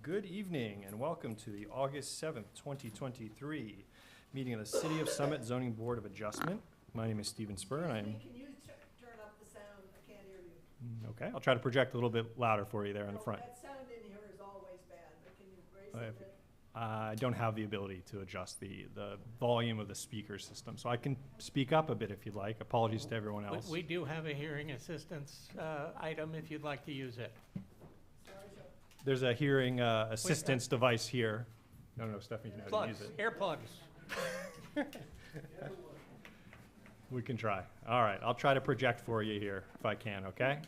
Good evening and welcome to the August 7th, 2023 meeting of the City of Summit Zoning Board of Adjustment. My name is Stephen Spur and I'm... Can you turn up the sound? I can't hear you. Okay, I'll try to project a little bit louder for you there in the front. That sound in here is always bad, but can you raise it a bit? I don't have the ability to adjust the volume of the speaker system, so I can speak up a bit if you'd like. Apologies to everyone else. We do have a hearing assistance item if you'd like to use it. There's a hearing assistance device here. No, Stephanie can Plugs, use it. earplugs. We can try. All right, I'll try to project for you here if I can, okay?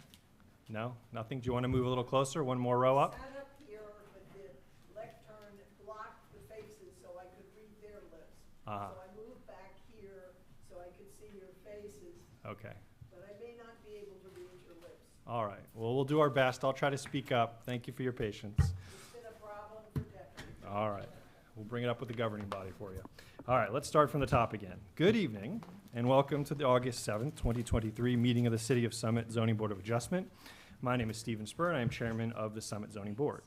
No? Nothing? Do you want to move a little closer? One more row up? Stand up here with the lectern blocked the faces so I could read their lips. So I moved back here so I could see your faces, Okay. but I may not be able to read your lips. All right. Well, we'll do our best. I'll try to speak up. Thank you for your patience. It's been a problem for decades. All right. We'll bring it up with the governing body for you. All right, let's start from the top again. Good evening, and welcome to the August 7th, 2023 meeting of the City of Summit Zoning Board of Adjustment. My name is Stephen Spur, and I am chairman of the Summit Zoning Board.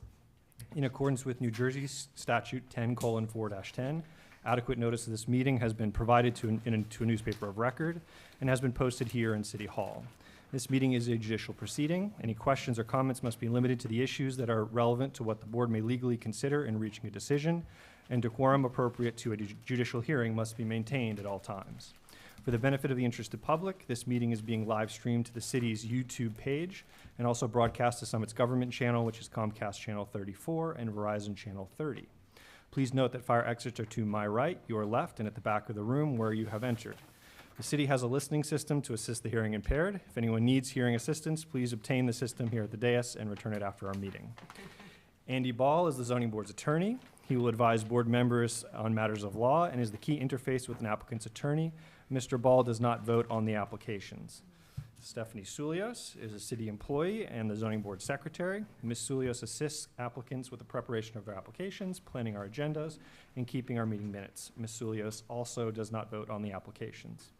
In accordance with New Jersey Statute 10:4-10, adequate notice of this meeting has been provided to a newspaper of record and has been posted here in City Hall. This meeting is a judicial proceeding. Any questions or comments must be limited to the issues that are relevant to what the board may legally consider in reaching a decision, and decorum appropriate to a judicial hearing must be maintained at all times. For the benefit of the interested public, this meeting is being live streamed to the city's YouTube page and also broadcast to Summit's government channel, which is Comcast Channel 34 and Verizon Channel 30. Please note that fire exits are to my right, your left, and at the back of the room where you have entered. The city has a listening system to assist the hearing impaired. If anyone needs hearing assistance, please obtain the system here at the dais and return it after our meeting. Andy Ball is the zoning board's attorney. He will advise board members on matters of law and is the key interface with an applicant's attorney. Mr. Ball does not vote on the applications. Stephanie Sulios is a city employee and the zoning board secretary. Ms. Sulios assists applicants with the preparation of their applications, planning our agendas, and keeping our meeting minutes. Ms. Sulios also does not vote on the applications.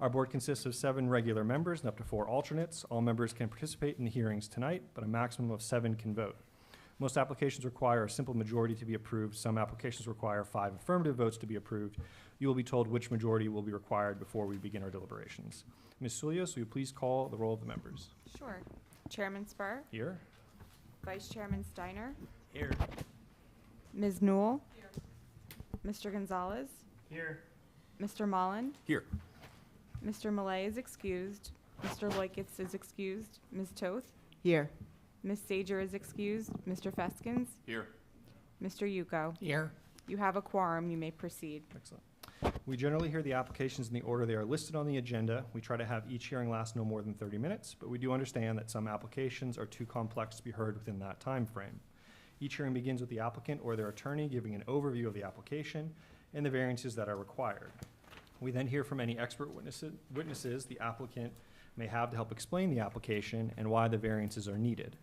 Our board consists of 7 regular members and up to 4 alternates. All members can participate in the hearings tonight, but a maximum of 7 can vote. Most applications require a simple majority to be approved. Some applications require 5 affirmative votes to be approved. You will be told which majority will be required before we begin our deliberations. Ms. Sulios, will you please call the roll of the members? Sure. Chairman Spur, Here. Vice Chairman Steiner, Here. Ms. Newell, Mr. Gonzalez, Here. Mr. Mullen, Here. Mr. Millay is excused, Mr. Loikitz is excused, Ms. Toth, Here. Ms. Sager is excused, Mr. Feskins, Here. Mr. Yuko. Here. You have a quorum. You may proceed. Excellent. We generally hear the applications in the order they are listed on the agenda. We try to have each hearing last no more than 30 minutes, but we do understand that some applications are too complex to be heard within that time frame. Each hearing begins with the applicant or their attorney giving an overview of the application and the variances that are required. We then hear from any expert witnesses the applicant may have to help explain the application and why the variances are needed.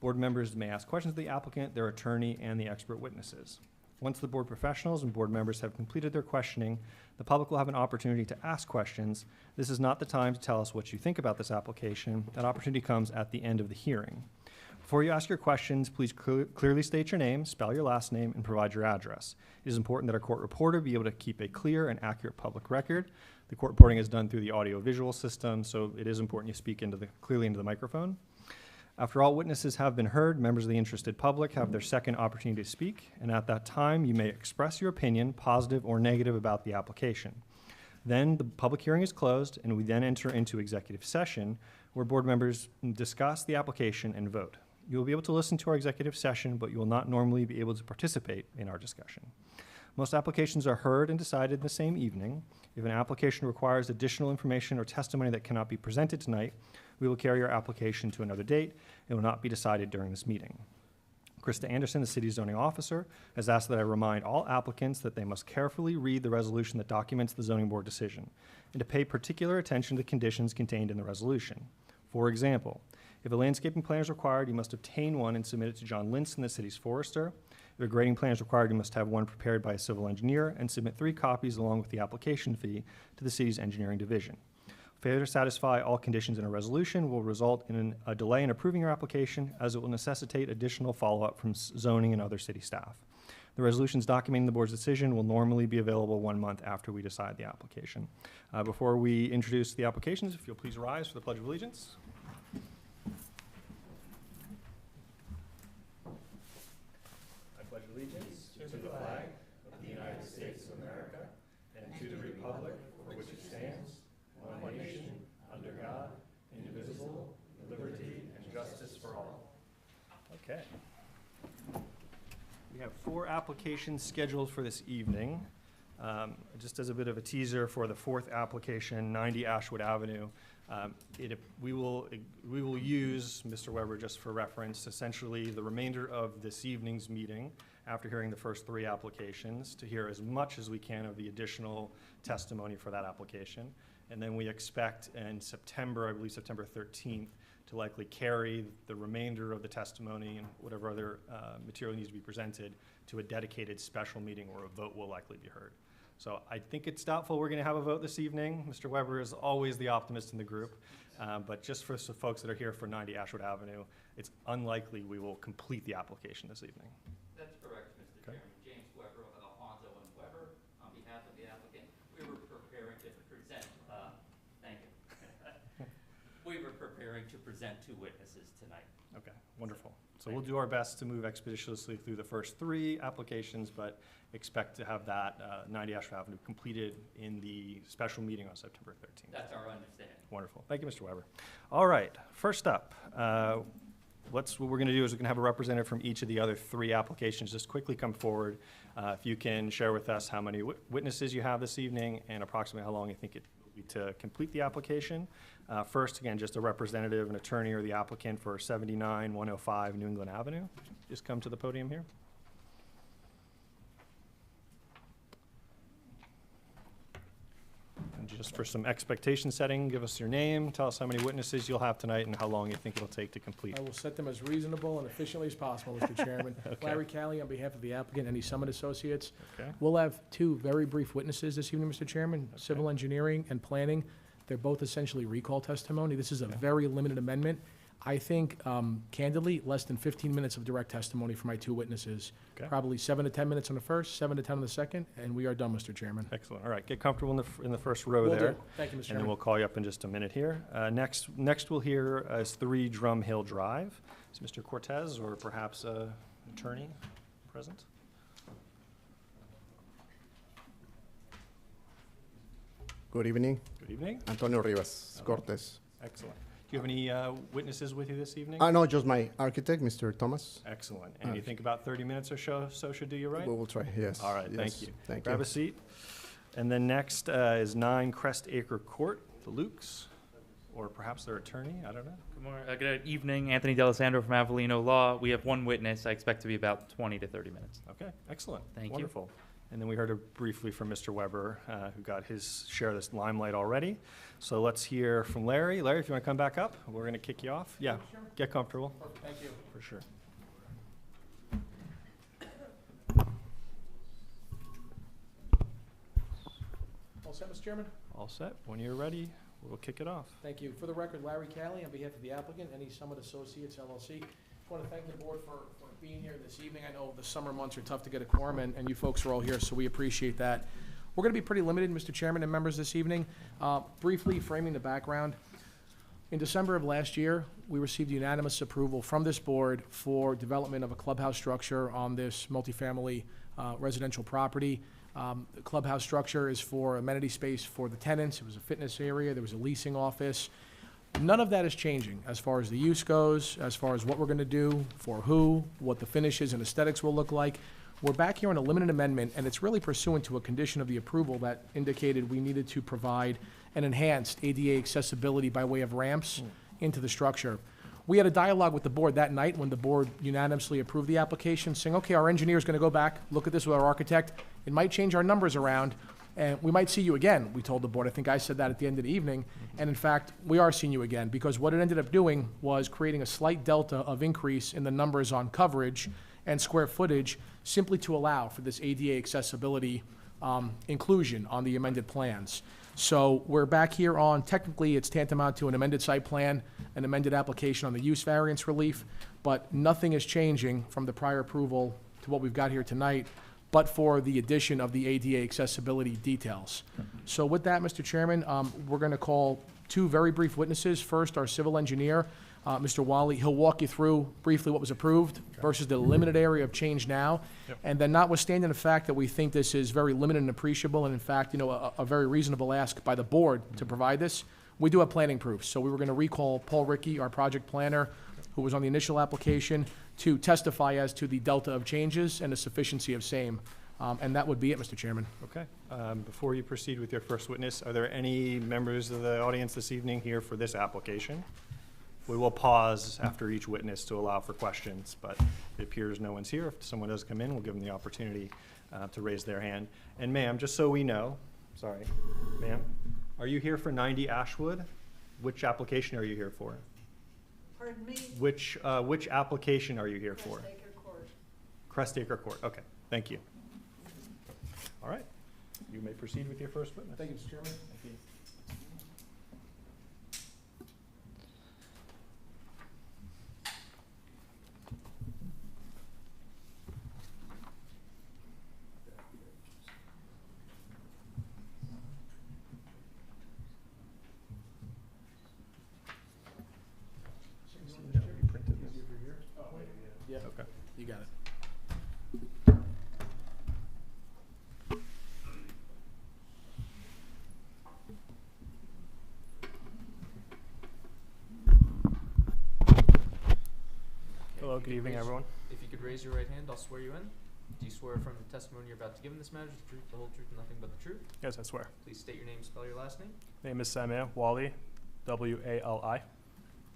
Board members may ask questions of the applicant, their attorney, and the expert witnesses. Once the board professionals and board members have completed their questioning, the public will have an opportunity to ask questions. This is not the time to tell us what you think about this application. That opportunity comes at the end of the hearing. Before you ask your questions, please clearly state your name, spell your last name, and provide your address. It is important that our court reporter be able to keep a clear and accurate public record. The court reporting is done through the audio-visual system, so it is important you speak clearly into the microphone. After all witnesses have been heard, members of the interested public have their second opportunity to speak, and at that time, you may express your opinion, positive or negative, about the application. Then the public hearing is closed, and we then enter into executive session, where board members discuss the application and vote. You will be able to listen to our executive session, but you will not normally be able to participate in our discussion. Most applications are heard and decided the same evening. If an application requires additional information or testimony that cannot be presented tonight, we will carry our application to another date. It will not be decided during this meeting. Krista Anderson, the city's zoning officer, has asked that I remind all applicants that they must carefully read the resolution that documents the zoning board decision and to pay particular attention to the conditions contained in the resolution. For example, if a landscaping plan is required, you must obtain one and submit it to John Linson, the city's forester. If a grading plan is required, you must have one prepared by a civil engineer and submit 3 copies along with the application fee to the city's engineering division. Failure to satisfy all conditions in a resolution will result in a delay in approving your application, as it will necessitate additional follow-up from zoning and other city staff. The resolutions documenting the board's decision will normally be available 1 month after we decide the application. Before we introduce the applications, if you'll please rise for the Pledge of Allegiance. I pledge allegiance to the flag of the United States of America and to the republic for which it stands, one nation, under God, indivisible, with liberty and justice for all. Okay. We have 4 applications scheduled for this evening. Just as a bit of a teaser for the 4th application, 90 Ashwood Avenue, we will use, Mr. Weber, just for reference, essentially the remainder of this evening's meeting, after hearing the first 3 applications, to hear as much as we can of the additional testimony for that application. And then we expect in September, I believe September 13th, to likely carry the remainder of the testimony and whatever other material needs to be presented to a dedicated special meeting where a vote will likely be heard. So I think it's doubtful we're going to have a vote this evening. Mr. Weber is always the optimist in the group. But just for some folks that are here for 90 Ashwood Avenue, it's unlikely we will complete the application this evening. That's correct, Mr. Okay. Chairman. James Weber of Alfonso and Weber, on behalf of the applicant, we were preparing to present, thank you. We were preparing to present 2 witnesses tonight. Okay, wonderful. So we'll do our best to move expeditiously through the first 3 applications, but expect to have that 90 Ashford Avenue completed in the special meeting on September 13th. That's our understanding. Wonderful. Thank you, Mr. Weber. All right, first up, what we're going to do is we're going to have a representative from each of the other 3 applications just quickly come forward. If you can share with us how many witnesses you have this evening and approximately how long you think it will be to complete the application. First, again, just a representative, an attorney, or the applicant for 79-105 New England Avenue. Just come to the podium here. And just for some expectation setting, give us your name, tell us how many witnesses you'll have tonight, and how long you think it'll take to complete. I will set them as reasonable and efficiently as possible, Mr. Chairman. Okay. Larry Cali, on behalf of the applicant and the Summit Associates. Okay. We'll have 2 very brief witnesses this evening, Mr. Chairman, Okay. civil engineering and planning. They're both essentially recall testimony. This is a Okay. very limited amendment. I think, candidly, less than 15 minutes of direct testimony for my 2 witnesses. Okay. Probably 7 to 10 minutes on the first, 7 to 10 on the second, and we are done, Mr. Chairman. Excellent. All right, get comfortable in the first row Will there. do. Thank you, Mr. And then Chairman. we'll call you up in just a minute here. Next we'll hear is 3 Drum Hill Drive. Is Mr. Cortez or perhaps an attorney present? Good evening. Good evening. Antonio Rivas, Cortes. Excellent. Do you have any witnesses with you this evening? No, just my architect, Mr. Thomas. Excellent. And you think about 30 minutes or so should do you right? We will try, yes. All right, yes. thank you. Thank Grab you. a seat. And then next is 9 Crest Acre Court, the Lukes, or perhaps their attorney, I don't know. Good morning, good evening, Anthony D'Alessandro from Avellino Law. We have 1 witness. I expect to be about 20 to 30 minutes. Okay, excellent. Thank you. Wonderful. And then we heard briefly from Mr. Weber, who got his share of this limelight already. So let's hear from Larry. Larry, if you want to come back up, we're going to kick you off. Yeah, get comfortable. Thank you. For sure. All set, Mr. Chairman? All set. When you're ready, we'll kick it off. Thank you. For the record, Larry Cali, on behalf of the applicant, Any Summit Associates LLC. Just want to thank the board for being here this evening. I know the summer months are tough to get a quorum, and you folks are all here, so we appreciate that. We're going to be pretty limited, Mr. Chairman and members, this evening. Briefly framing the background. In December of last year, we received unanimous approval from this board for development of a clubhouse structure on this multifamily residential property. The clubhouse structure is for amenity space for the tenants. It was a fitness area. There was a leasing office. None of that is changing as far as the use goes, as far as what we're going to do, for who, what the finishes and aesthetics will look like. We're back here on a limited amendment, and it's really pursuant to a condition of the approval that indicated we needed to provide an enhanced ADA accessibility by way of ramps into the structure. We had a dialogue with the board that night when the board unanimously approved the application, saying, okay, our engineer's going to go back, look at this with our architect. It might change our numbers around, and we might see you again, we told the board. I think I said that at the end of the evening. And in fact, we are seeing you again, because what it ended up doing was creating a slight delta of increase in the numbers on coverage and square footage, simply to allow for this ADA accessibility inclusion on the amended plans. So we're back here on, technically, it's tantamount to an amended site plan, an amended application on the use variance relief, but nothing is changing from the prior approval to what we've got here tonight, but for the addition of the ADA accessibility details. So with that, Mr. Chairman, we're going to call two very brief witnesses. First, our civil engineer, Mr. Wally. He'll walk you through briefly what was approved versus the limited area of change now. Yep. And then notwithstanding the fact that we think this is very limited and appreciable, and in fact, a very reasonable ask by the board to provide this, we do have planning proofs. So we were going to recall Paul Ricky, our project planner, who was on the initial application, to testify as to the delta of changes and the sufficiency of same. And that would be it, Mr. Chairman. Okay. Before you proceed with your first witness, are there any members of the audience this evening here for this application? We will pause after each witness to allow for questions, but it appears no one's here. If someone does come in, we'll give them the opportunity to raise their hand. And ma'am, just so we know, sorry, ma'am, are you here for 90 Ashwood? Which application are you here for? Pardon me? Which application are you here for? Crestacre Court. Crestacre Court. Okay, thank you. All right, you may proceed with your first witness. Thank you, Mr. Chairman. Thank you. Yeah, Okay. you got it. Hello, good evening, everyone. If you could raise your right hand, I'll swear you in. Do you swear from the testimony you're about to give in this matter is the truth, the whole truth, and nothing but the truth? Yes, I swear. Please state your name and spell your last name. Name is Samir Wali, W-A-L-I.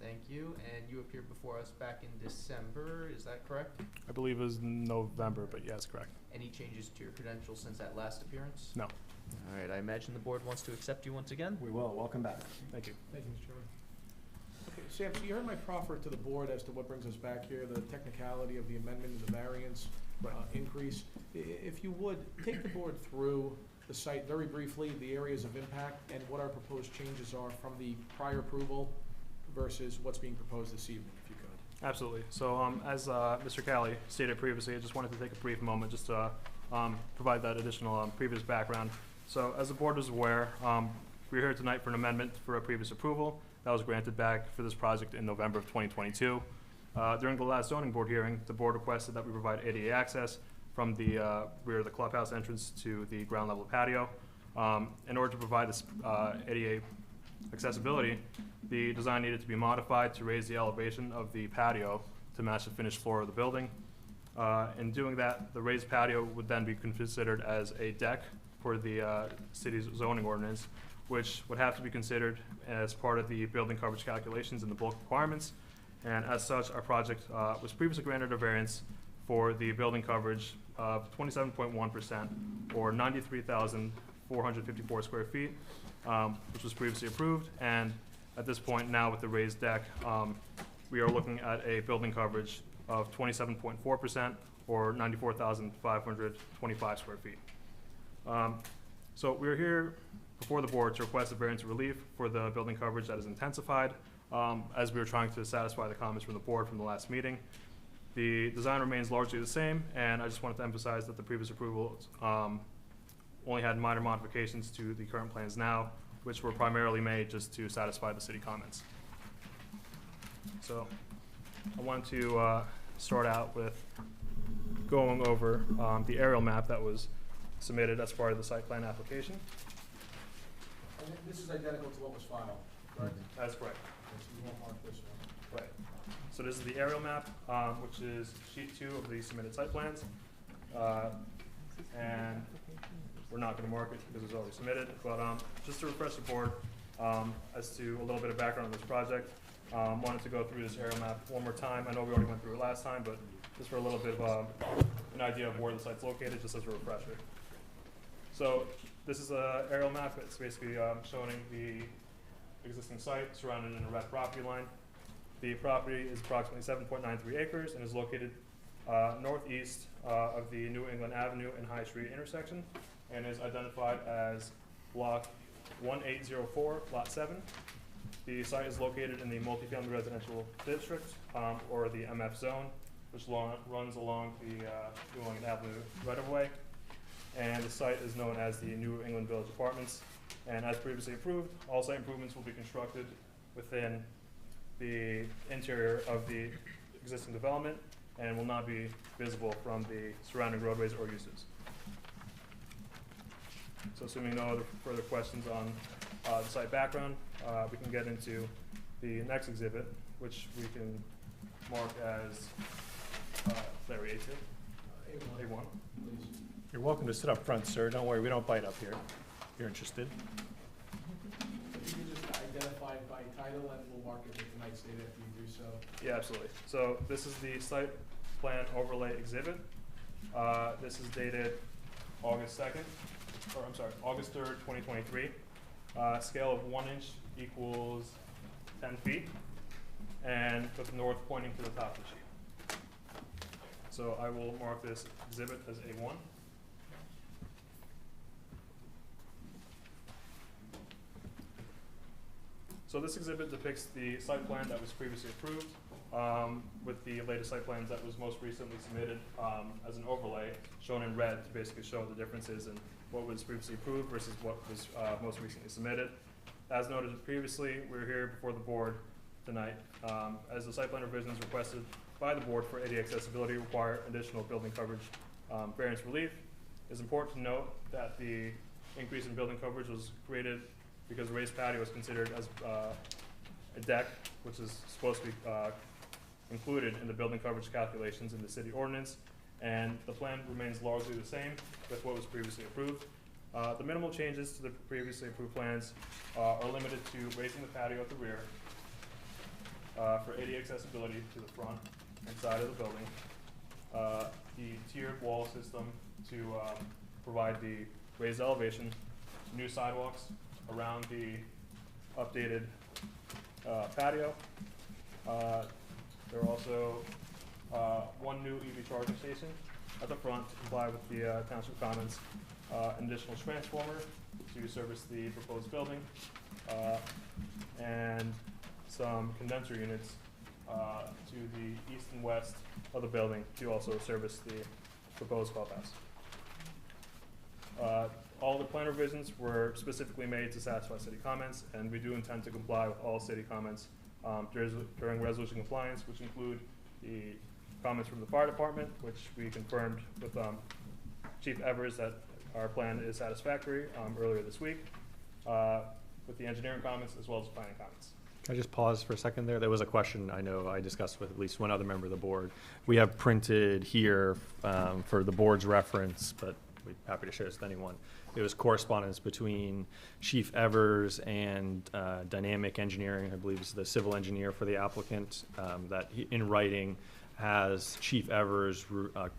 Thank you. And you appeared before us back in December, is that correct? I believe it was November, but yes, correct. Any changes to your credentials since that last appearance? No. All right, I imagine the board wants to accept you once again. We will. Welcome back. Thank you. Thank you, Mr. Chairman. Okay, Sam, so you heard my proffer to the board as to what brings us back here, the technicality of the amendment and the variance increase. If you would, take the board through the site very briefly, the areas of impact, and what our proposed changes are from the prior approval versus what's being proposed this evening, if you could. Absolutely. So as Mr. Cali stated previously, I just wanted to take a brief moment just to provide that additional previous background. So as the board is aware, we're here tonight for an amendment for a previous approval that was granted back for this project in November of 2022. During the last zoning board hearing, the board requested that we provide ADA access from the rear of the clubhouse entrance to the ground level patio. In order to provide this ADA accessibility, the design needed to be modified to raise the elevation of the patio to match the finished floor of the building. In doing that, the raised patio would then be considered as a deck for the city's zoning ordinance, which would have to be considered as part of the building coverage calculations and the bulk requirements. And as such, our project was previously granted a variance for the building coverage of 27.1%, or 93,454 square feet, which was previously approved. And at this point now, with the raised deck, we are looking at a building coverage of 27.4%, or 94,525 square feet. So we're here before the board to request a variance of relief for the building coverage that is intensified, as we were trying to satisfy the comments from the board from the last meeting. The design remains largely the same, and I just wanted to emphasize that the previous approval only had minor modifications to the current plans now, which were primarily made just to satisfy the city comments. So I wanted to start out with going over the aerial map that was submitted as part of the site plan application. And this is identical to what was filed, correct? That's correct. Okay, so we won't mark this one. Right. So this is the aerial map, which is sheet 2 of the submitted site plans. And we're not going to mark it because it's already submitted, but just to refresh the board as to a little bit of background on this project, wanted to go through this aerial map one more time. I know we already went through it last time, but just for a little bit of an idea of where the site's located, just as a refresher. So this is an aerial map. It's basically showing the existing site surrounded in a red property line. The property is approximately 7.93 acres and is located northeast of the New England Avenue and High Street intersection, and is identified as block 1804, Lot 7. The site is located in the multifamily residential district, or the MF zone, which runs along the New England Avenue right-of-way. And the site is known as the New England Village Apartments. And as previously approved, all site improvements will be constructed within the interior of the existing development and will not be visible from the surrounding roadways or uses. So assuming no other further questions on the site background, we can get into the next exhibit, which we can mark as Larry A2. A1. Please. You're welcome to sit up front, sir. Don't worry, we don't bite up here. If you're interested. If you could just identify by title and we'll mark it with tonight's date after you do so. Yeah, absolutely. So this is the site plan overlay exhibit. This is dated August 2nd, or I'm sorry, August 3rd, 2023. Scale of 1 inch equals 10 feet, and with north pointing to the top of the sheet. So I will mark this exhibit as A1. So this exhibit depicts the site plan that was previously approved, with the latest site plans that was most recently submitted as an overlay, shown in red to basically show the differences in what was previously approved versus what was most recently submitted. As noted previously, we're here before the board tonight as the site plan revisions requested by the board for ADA accessibility require additional building coverage variance relief. It's important to note that the increase in building coverage was created because raised patio is considered as a deck, which is supposed to be included in the building coverage calculations in the city ordinance, and the plan remains largely the same with what was previously approved. The minimal changes to the previously approved plans are limited to raising the patio at the rear for ADA accessibility to the front and side of the building, the tiered wall system to provide the raised elevation, new sidewalks around the updated patio. There are also one new EV charging station at the front to comply with the township comments, an additional transformer to service the proposed building, and some condenser units to the east and west of the building to also service the proposed clubhouse. All the plan revisions were specifically made to satisfy city comments, and we do intend to comply with all city comments during resolution compliance, which include the comments from the fire department, which we confirmed with Chief Evers that our plan is satisfactory earlier this week, with the engineering comments as well as planning comments. Can I just pause for a second there? There was a question I know I discussed with at least one other member of the board. We have printed here for the board's reference, but we're happy to share this with anyone. There was correspondence between Chief Evers and Dynamic Engineering, I believe is the civil engineer for the applicant, that he, in writing, has Chief Evers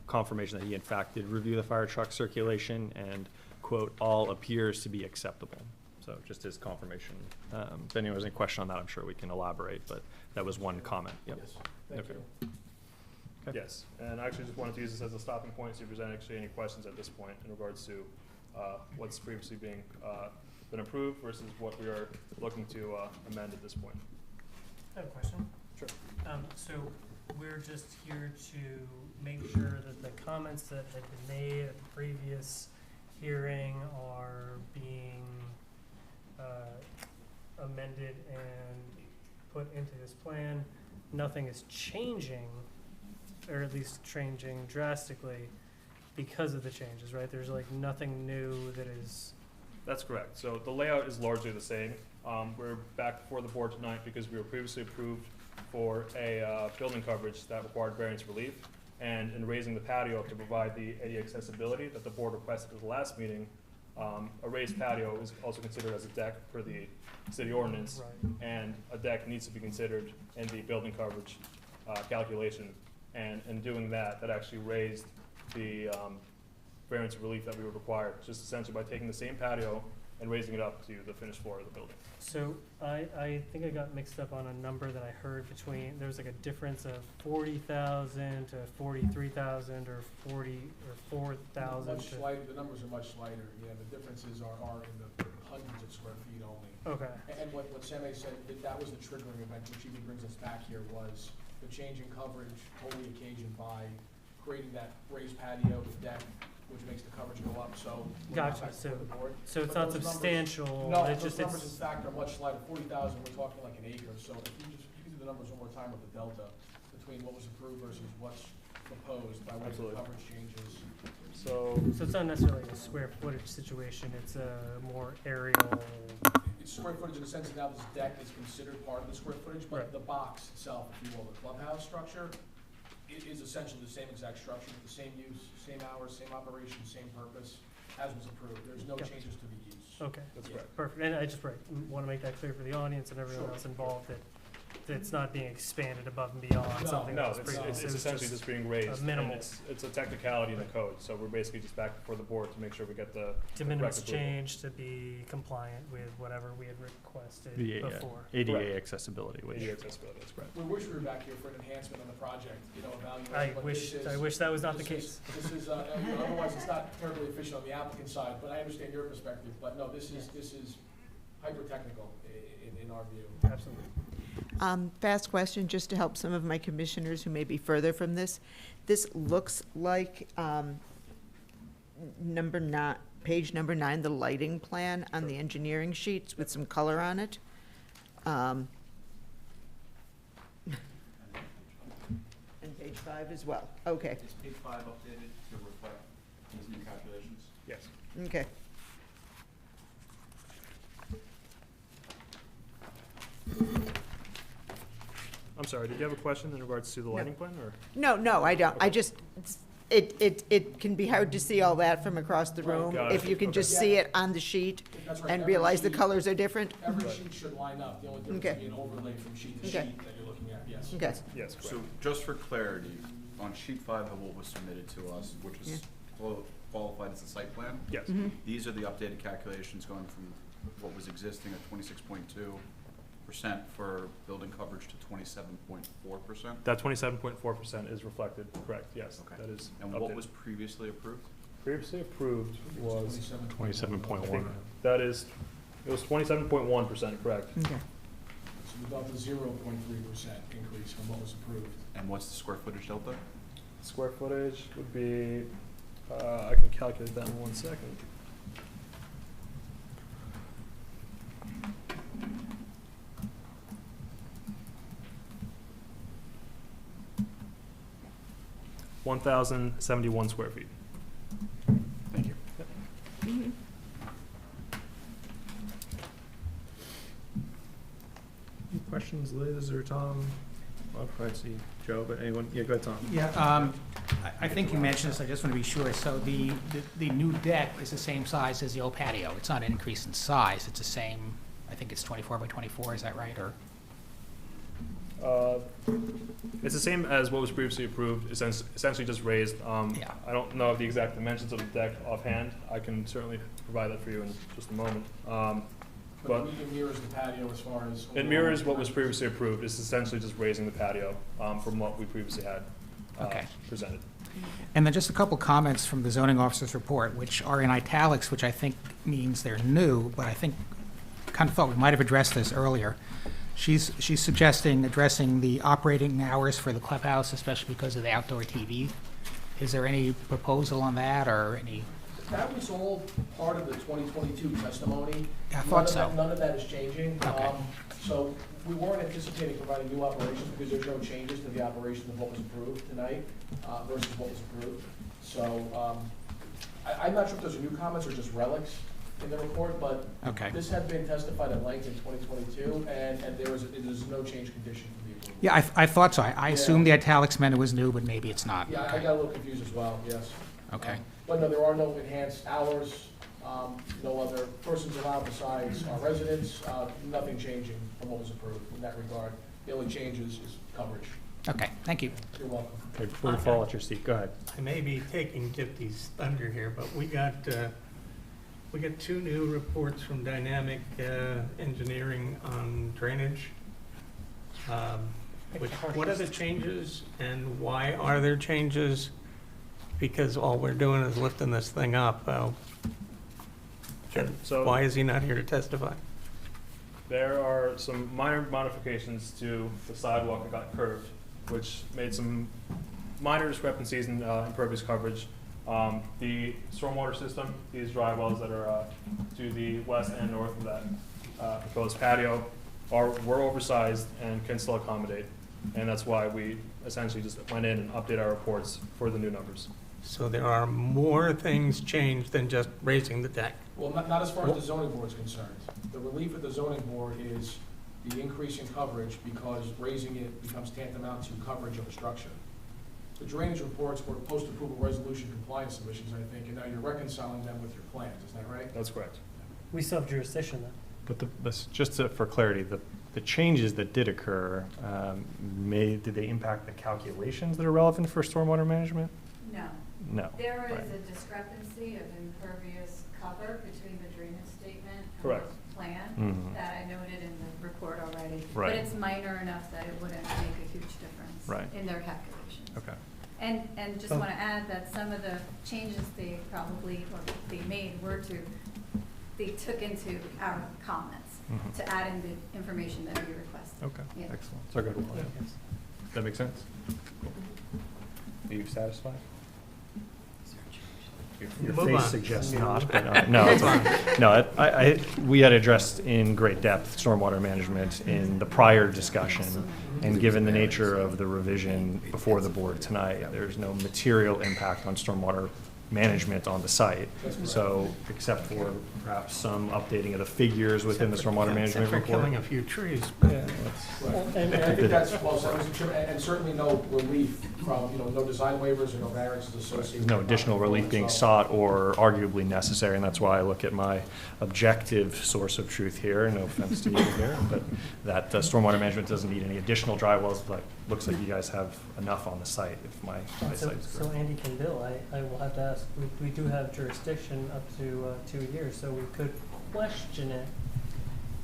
confirmation that he in fact did review the fire truck circulation and, quote, all appears to be acceptable. So just his confirmation. If anyone has any question on that, I'm sure we can elaborate, but that was one comment. Yep. Yes, thank Okay. you. Okay. Yes, and I actually just wanted to use this as a stopping point, see if there's actually any questions at this point in regards to what's previously being been approved versus what we are looking to amend at this point. I have a question. Sure. So we're just here to make sure that the comments that had been made at the previous hearing are being amended and put into this plan. Nothing is changing, or at least changing drastically because of the changes, right? There's like nothing new that is. That's correct. So the layout is largely the same. We're back before the board tonight because we were previously approved for a building coverage that required variance relief. And in raising the patio to provide the ADA accessibility that the board requested at the last meeting, a raised patio is also considered as a deck for the city ordinance. Right. And a deck needs to be considered in the building coverage calculation. And in doing that, that actually raised the variance of relief that we would require, just essentially by taking the same patio and raising it up to the finished floor of the building. So I think I got mixed up on a number that I heard between, there was like a difference of 40,000 to 43,000 or 40 or 4,000 Much to. lighter, the numbers are much lighter, yeah, the differences are in the hundreds of square feet only. Okay, And what Seme said, that was the triggering event, which even brings us back here, was the change in coverage totally occasioned by creating that raised patio, the deck, which makes the coverage go up, so. we're not Gotcha, back before the board. so it's But not those numbers- substantial, No, it's those just, numbers in it's, fact are much lighter, 40,000, we're talking like an acre, so if you do the numbers one more time with the delta between what was approved versus what's proposed by way of the Absolutely. coverage changes. So, so it's not necessarily a square footage situation, it's a more aerial, It's square footage in the sense that now this deck is considered part of the square footage, but Right. the box itself, if you will, the clubhouse structure, it is essentially the same exact structure, with the same use, same hours, same operation, same purpose, as was approved. There's no Yeah. changes to the use. okay, that's Yeah. correct. perfect, and I just, wanna make that clear for the audience and everyone Sure. else involved, that it's not being expanded above and beyond No, something No, that was it's, previous, it's it was essentially just being raised. and minimal. It's a technicality in the code, so we're basically just back before the board to make sure we get the de minimis correct approval. change to be compliant with whatever we had requested The before. ADA accessibility, which. ADA accessibility, that's correct. We wish we were back here for an enhancement on the project, evaluating I what wish, this is. I wish that was not the This case. is, otherwise it's not terribly efficient on the applicant side, but I understand your perspective, but no, this is hyper-technical in our view. Absolutely. Fast question, just to help some of my commissioners who may be further from this. This looks like page number 9, the lighting plan on the engineering sheets with some color on it. And page 5 as well. Okay, Is page 5 updated to reflect these new calculations? Yes. okay. I'm sorry, did you have a question in regards to the lighting plan, or? No, I don't. I just, it can be hard to see all that from across the room. Got If it. you can just see it on the sheet That's right, and every realize the sheet- colors are different. Every sheet should line up, the only difference Okay. would be an overlay from sheet to Okay. sheet that you're looking at, yes. Okay. Yes, correct. So just for clarity, on sheet 5 of what was submitted to us, which is qualified as a site plan, Yes. Mhm. these are the updated calculations going from what was existing at 26.2% for building coverage to 27.4%? That 27.4% is reflected, correct, yes, Okay. that is And what updated. was previously approved? Previously approved was, 27.1. that is, it was 27.1%, correct. Okay. So we got the 0.3% increase from what was approved. And what's the square footage delta? Square footage would be, I can calculate that in 1 second. (1,071 square feet). Thank you. Mhm. Any questions, Liz or Tom? I'll probably see Joe, but anyone? Yeah, go ahead, Tom. Yeah, I think you mentioned this, I just want to be sure. So the new deck is the same size as the old patio. It's not an increase in size, it's the same, I think it's 24 by 24, is that right? Or It's the same as what was previously approved, essentially just raised. Yeah. I don't know the exact dimensions of the deck offhand. I can certainly provide that for you in just a moment. But It mirrors the patio as far as. it mirrors what was previously approved. It's essentially just raising the patio from what we previously had Okay. presented. And then just a couple comments from the zoning officer's report, which are in italics, which I think means they're new, but I think, kind of thought we might have addressed this earlier. She's suggesting addressing the operating hours for the clubhouse, especially because of the outdoor TV. Is there any proposal on that, or any? That was all part of the 2022 testimony. I thought so. None of that is changing. Okay. So we weren't anticipating providing new operations because there's no changes to the operation of what was approved tonight versus what was approved. So I'm not sure if those are new comments or just relics in the report, but Okay. this had been testified at length in 2022, and there's no change condition for the approval. Yeah, I thought so. I Yeah. assumed the italics meant it was new, but maybe it's not. Yeah, I Okay. got a little confused as well, yes. Okay. But no, there are no enhanced hours, no other persons allowed besides our residents, nothing changing from what was approved in that regard. The only change is coverage. Okay, thank you. You're welcome. Okay, before you fall at your seat, go ahead. I may be taking Gypsy's thunder here, but we got 2 new reports from Dynamic Engineering on drainage. What are the changes and why are there changes? Because all we're doing is lifting this thing up. Then So- why is he not here to testify? There are some minor modifications to the sidewalk that got curved, which made some minor discrepancies in impervious coverage. The stormwater system, these dry wells that are to the west and north of that proposed patio were oversized and can still accommodate. And that's why we essentially just went in and updated our reports for the new numbers. So there are more things changed than just raising the deck. Well, not as far as the zoning board is concerned. The relief of the zoning board is the increase in coverage because raising it becomes tantamount to coverage of a structure. The drainage reports were post-approval resolution compliance submissions, I think, and now you're reconciling them with your plans, is that right? That's correct. We still have jurisdiction then. But for clarity, the changes that did occur, did they impact the calculations that are relevant for stormwater management? No. No. There is Right. a discrepancy of impervious cover between the drainage statement and Correct. the plan Mhm. that I noted in the report already. Right. But it's minor enough that it wouldn't make a huge difference Right. in their calculations. Okay. And just Oh. want to add that some of the changes they probably, or they made were they took into our comments Mhm. to add in the information that we requested. Okay, Yeah. excellent. So good. Does that make sense? Are you satisfied? Your Move face on. suggests not, but, no, it's fine. No, we had addressed in great depth stormwater management in the prior discussion. And given the nature of the revision before the board tonight, there's no material impact on stormwater management on the site. So, except for perhaps some updating of the figures within the stormwater management Except for report. killing a few trees. Right. And I think that's well said, Mr. Chairman, and certainly no relief from, no design waivers or no variances associated. No with additional relief being so- sought or arguably necessary, and that's why I look at my objective source of truth here, no offense to you here, but that stormwater management doesn't need any additional dry wells, but looks like you guys have enough on the site, if my So, eyesight is so correct. Andy can bill, I will have to ask, we do have jurisdiction up to 2 years, so we could question it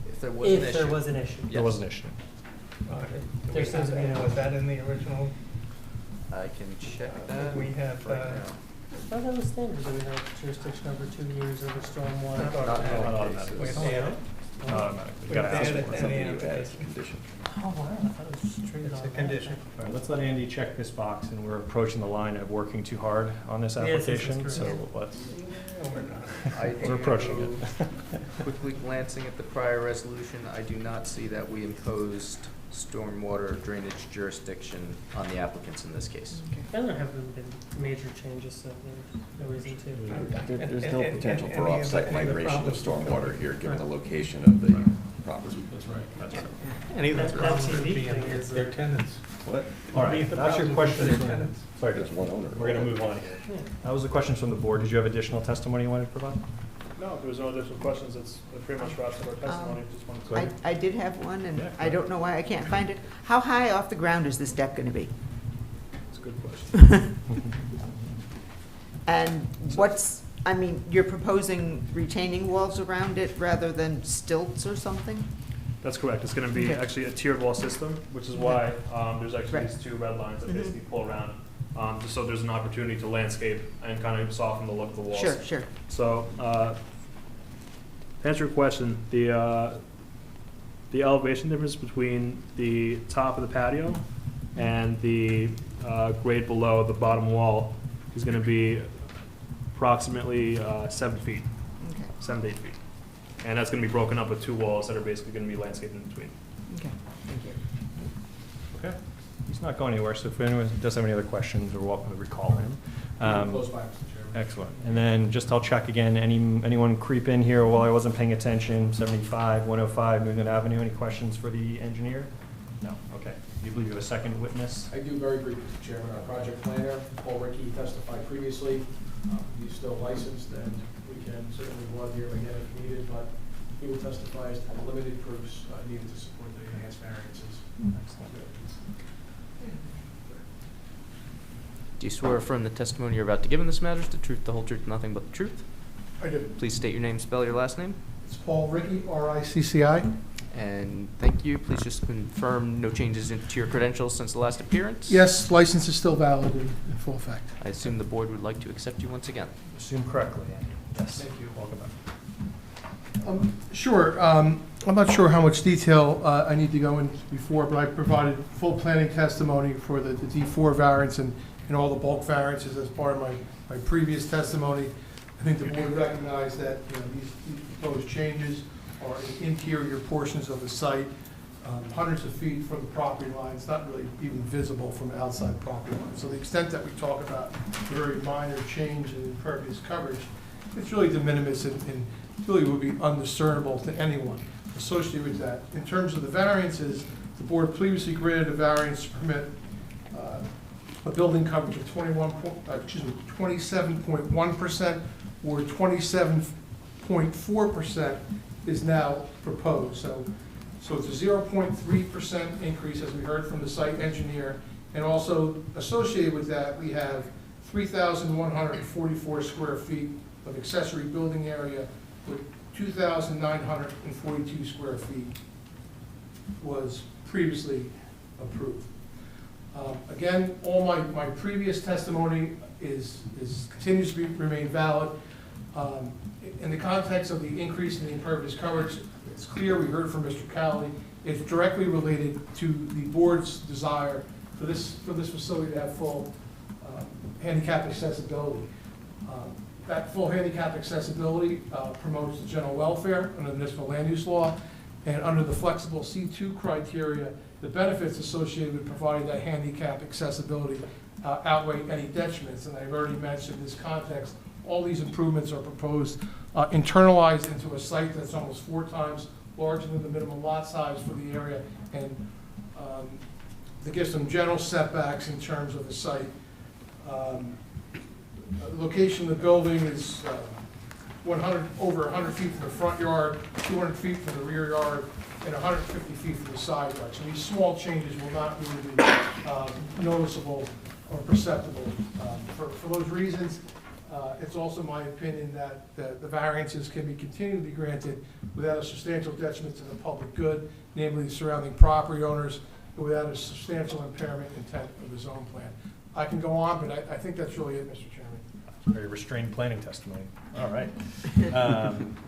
If there was an issue. if there was an issue. There was an issue. There seems to be no- Was that in the original? I can check I that think we have, right uh, now. I thought that was standard, that we have jurisdiction over 2 years over stormwater. Not Not Not in all automatic. We cases. have to add it. Not automatic. You We gotta have to ask add it for it. to the application. Oh, wow, I thought it was just treated It's a automatic. condition. All right, let's let Andy check this box, and we're approaching the line of working too hard on this Yes, this is application, so correct. let's, No, we're not. I we're approaching it. Quickly glancing at the prior resolution, I do not see that we imposed stormwater drainage jurisdiction on the applicants in this case. And there haven't been major changes, so there's no reason to. There's no potential for Any of the- off-site any of the migration of problems with stormwater coverage. here, given the location of the property. That's right. That's right. Any of the That problems would TV be in thing their, is their tenants. What? All Any right, of the that's your problems with questions their from, tenants. sorry, There's one owner. we're gonna move on here. Yeah. That was the questions from the board. Did you have additional testimony you wanted to provide? No, if there was no additional questions, that pretty much wraps up our testimony. Just wanted to. Go ahead. I did have one, and Yeah, go I don't know why I can't find it. How high off the ground is this deck gonna be? It's a good question. And you're proposing retaining walls around it rather than stilts or something? That's correct. It's gonna be Okay. actually a tiered wall system, which is why, there's actually Right. these two red lines that Mhm. basically pull around. Just so there's an opportunity to landscape and kind of soften the look of the walls. Sure. So, to answer your question, the elevation difference between the top of the patio and the grade below the bottom wall is gonna be approximately 7 feet, Okay, 7 to 8 feet. And that's gonna be broken up with two walls that are basically gonna be landscaped in between. okay, thank you. Okay. He's not going anywhere, so if anyone does have any other questions, we're welcome to recall him. Close by, Mr. Chairman. Excellent. And then just I'll check again, anyone creep in here while I wasn't paying attention, 75, 105 New England Avenue, any questions for the engineer? No, okay. Do you believe you have a second witness? I do very briefly, Mr. Chairman, our project planner, Paul Rickey, testified previously. He's still licensed, and we can certainly go out here again if needed, but he will testify as to the limited proofs needed to support the enhanced variances. Do you swear affirm the testimony you're about to give in this matter is the truth, the whole truth, nothing but the truth? I do. Please state your name, spell your last name, It's Paul Rickey, R-I-C-C-I. and thank you. Please just confirm no changes to your credentials since the last appearance. Yes, license is still valid in full effect. I assume the board would like to accept you once again. Assume correctly, Andy. Yes. Thank you. Welcome back. Sure. I'm not sure how much detail I need to go into before, but I provided full planning testimony for the D4 variance and all the bulk variances as part of my previous testimony. I think the board recognized that these proposed changes are in interior portions of the site, hundreds of feet from the property line. It's not really even visible from outside property line. So the extent that we talk about a very minor change in impervious coverage, it's really de minimis and really would be undiscernible to anyone associated with that. In terms of the variances, the board previously granted a variance to permit a building coverage of 27.1%, or 27.4% is now proposed. So it's a 0.3% increase, as we heard from the site engineer, and also associated with that, we have 3,144 square feet of accessory building area, with 2,942 square feet was previously approved. Again, all my previous testimony continues to remain valid. In the context of the increase in the impervious coverage, it's clear, we heard from Mr. Cowley, it's directly related to the board's desire for this facility to have full handicap accessibility. That full handicap accessibility promotes the general welfare under the municipal land use law, and under the flexible C2 criteria, the benefits associated with providing that handicap accessibility outweigh any detriments. And I've already mentioned in this context, all these improvements are proposed internalized into a site that's almost 4 times larger than the minimum lot size for the area, and that gives them general setbacks in terms of the site. The location of the building is over 100 feet from the front yard, 200 feet from the rear yard, and 150 feet from the side yard. So these small changes will not really be noticeable or perceptible. For those reasons, it's also my opinion that the variances can be continued to be granted without a substantial detriment to the public good, namely the surrounding property owners, and without a substantial impairment intent of the zone plan. I can go on, but I think that's really it, Mr. Chairman. Very restrained planning testimony. All right.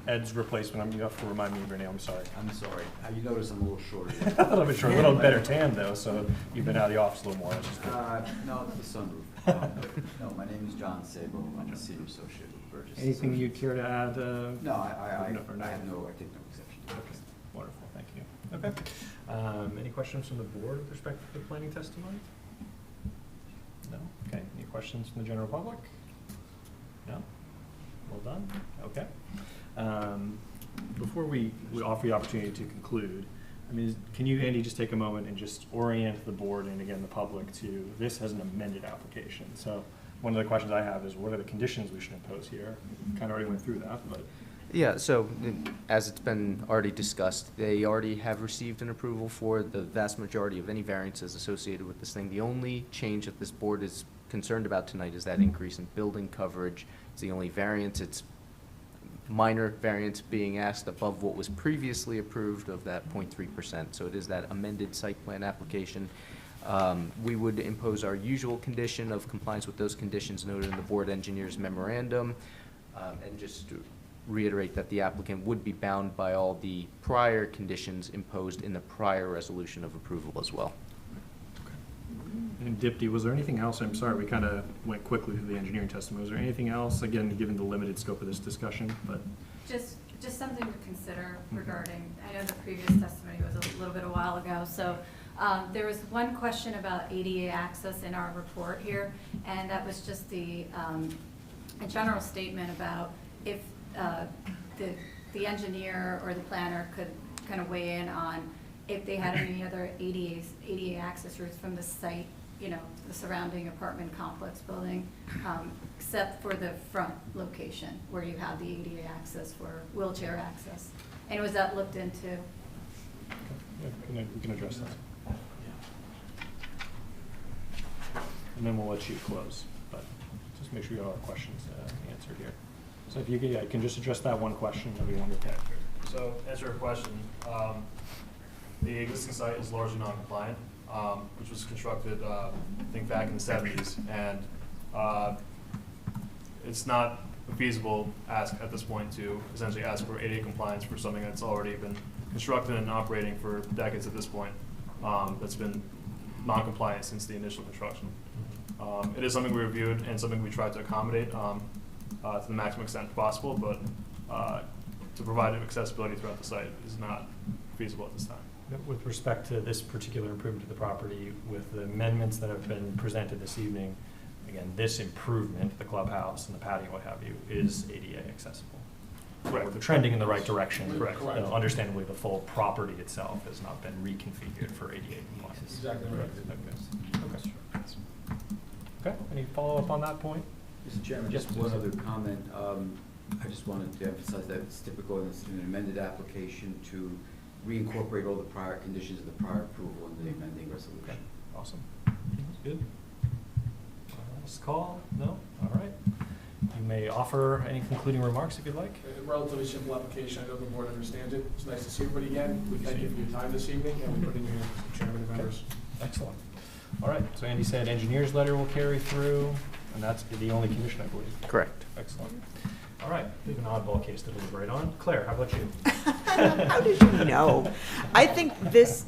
Ed's replacement, you have to remind me of your name, I'm sorry. I'm sorry. You notice I'm a little shorter. A little bit short, a little better tan though, so you've been out of the office a little more. That's just good. No, it's the sunroof. No, my name is John Sabo. I'm a senior associate with Burgess. Anything you'd care to add? No, I take no exception. Okay, wonderful, thank you. Okay. Any questions from the board with respect to the planning testimony? No? Okay, any questions from the general public? No? Well done, okay. Before we offer the opportunity to conclude, I mean, can you, Andy, just take a moment and just orient the board and again the public to this as an amended application? So one of the questions I have is what are the conditions we should impose here? Kind of already went through that, but. Yeah, so as it's been already discussed, they already have received an approval for the vast majority of any variances associated with this thing. The only change that this board is concerned about tonight is that increase in building coverage. It's the only variance. It's minor variance being asked above what was previously approved of that 0.3%. So it is that amended site plan application. We would impose our usual condition of compliance with those conditions noted in the board engineer's memorandum, and just to reiterate that the applicant would be bound by all the prior conditions imposed in the prior resolution of approval as well. And Dipti, was there anything else? I'm sorry, we kind of went quickly through the engineering testimony. Was there anything else, again, given the limited scope of this discussion? But Just something to consider regarding, I know the previous testimony was a little bit a while ago, so there was one question about ADA access in our report here, and that was just a general statement about if the engineer or the planner could kind of weigh in on if they had any other ADA access routes from the site, you know, the surrounding apartment complex building, except for the front location where you have the ADA access for wheelchair access. And was that looked into? yeah, we can address that. And then we'll let you close, but just make sure you have our questions answered here. So if you can just address that one question, that'd be wonderful. So, answer your question. The existing site is largely non-compliant, which was constructed, I think, back in the 70s, and it's not a feasible ask at this point to essentially ask for ADA compliance for something that's already been constructed and operating for decades at this point, that's been non-compliant since the initial construction. It is something we reviewed and something we tried to accommodate to the maximum extent possible, but to provide accessibility throughout the site is not feasible at this time. With respect to this particular improvement to the property, with the amendments that have been presented this evening, again, this improvement, the clubhouse and the patio, what have you, is ADA accessible. Correct. We're trending in the right direction. Correct. Understandably, the full property itself has not been reconfigured for ADA compliance. Exactly right. Okay. Okay, any follow-up on that point? Mr. Chairman, Yes, just one please. other comment. I just wanted to emphasize that it's typical in an amended application to reincorporate all the prior conditions of the prior approval in the amending resolution. Awesome. Good. Last call? No? All right. You may offer any concluding remarks if you'd like. A relatively simple application. I know the board understands it. It's nice to see everybody again. We thank you for your time this evening, and we put in your hands, Mr. Chairman and members. Excellent. All right, so Andy said engineer's letter will carry through, and that's the only condition, I believe. Correct. Excellent. All right, we have an oddball case to deliberate on. Claire, how about you? How did you know? I think this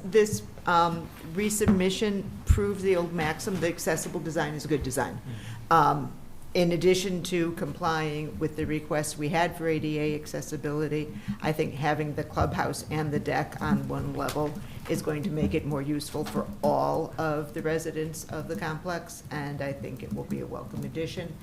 resubmission proves the old maxim, the accessible design is a good design. In addition to complying with the requests we had for ADA accessibility, I think having the clubhouse and the deck on one level is going to make it more useful for all of the residents of the complex, and I think it will be a welcome addition.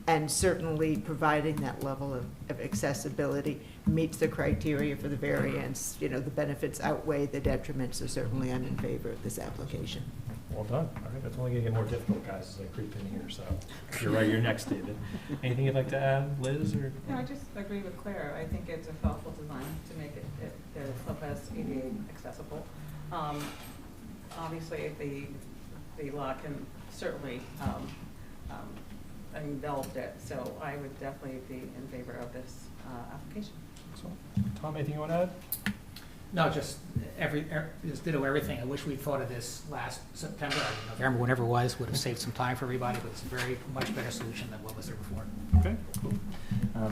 And certainly providing that level of accessibility meets the criteria for the variance. You know, the benefits outweigh the detriments, so certainly I'm in favor of this application. Well done. All right, that's only gonna get more difficult, guys, as I creep in here, so you're right, you're next, David. Anything you'd like to add, Liz, or? No, I just agree with Claire. I think it's a thoughtful design to make it, the clubhouse ADA accessible. Obviously, the law can certainly, envelop it, so I would definitely be in favor of this, application. Tom, anything you wanna add? No, just just ditto everything. I wish we'd thought of this last September or November, whenever it was, would have saved some time for everybody, but it's a very much better solution than what was there before. Okay, cool.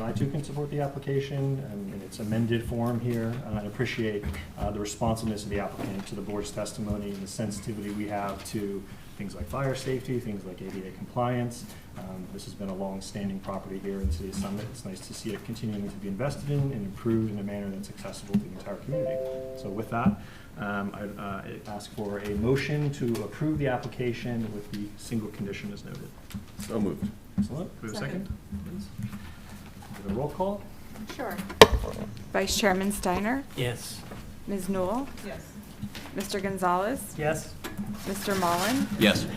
I too can support the application in its amended form here. I appreciate the responsiveness of the applicant to the board's testimony and the sensitivity we have to things like fire safety, things like ADA compliance. This has been a long-standing property here in City of Summit. It's nice to see it continuing to be invested in and improved in a manner that's accessible to the entire community. So with that, I'd ask for a motion to approve the application with the single condition as noted. So moved. Excellent. Do we have a second? Please. Give a roll call. Sure. Vice Chairman Steiner? Yes. Ms. Newell? Yes. Mr. Gonzalez? Yes. Mr. Mullen? Yes.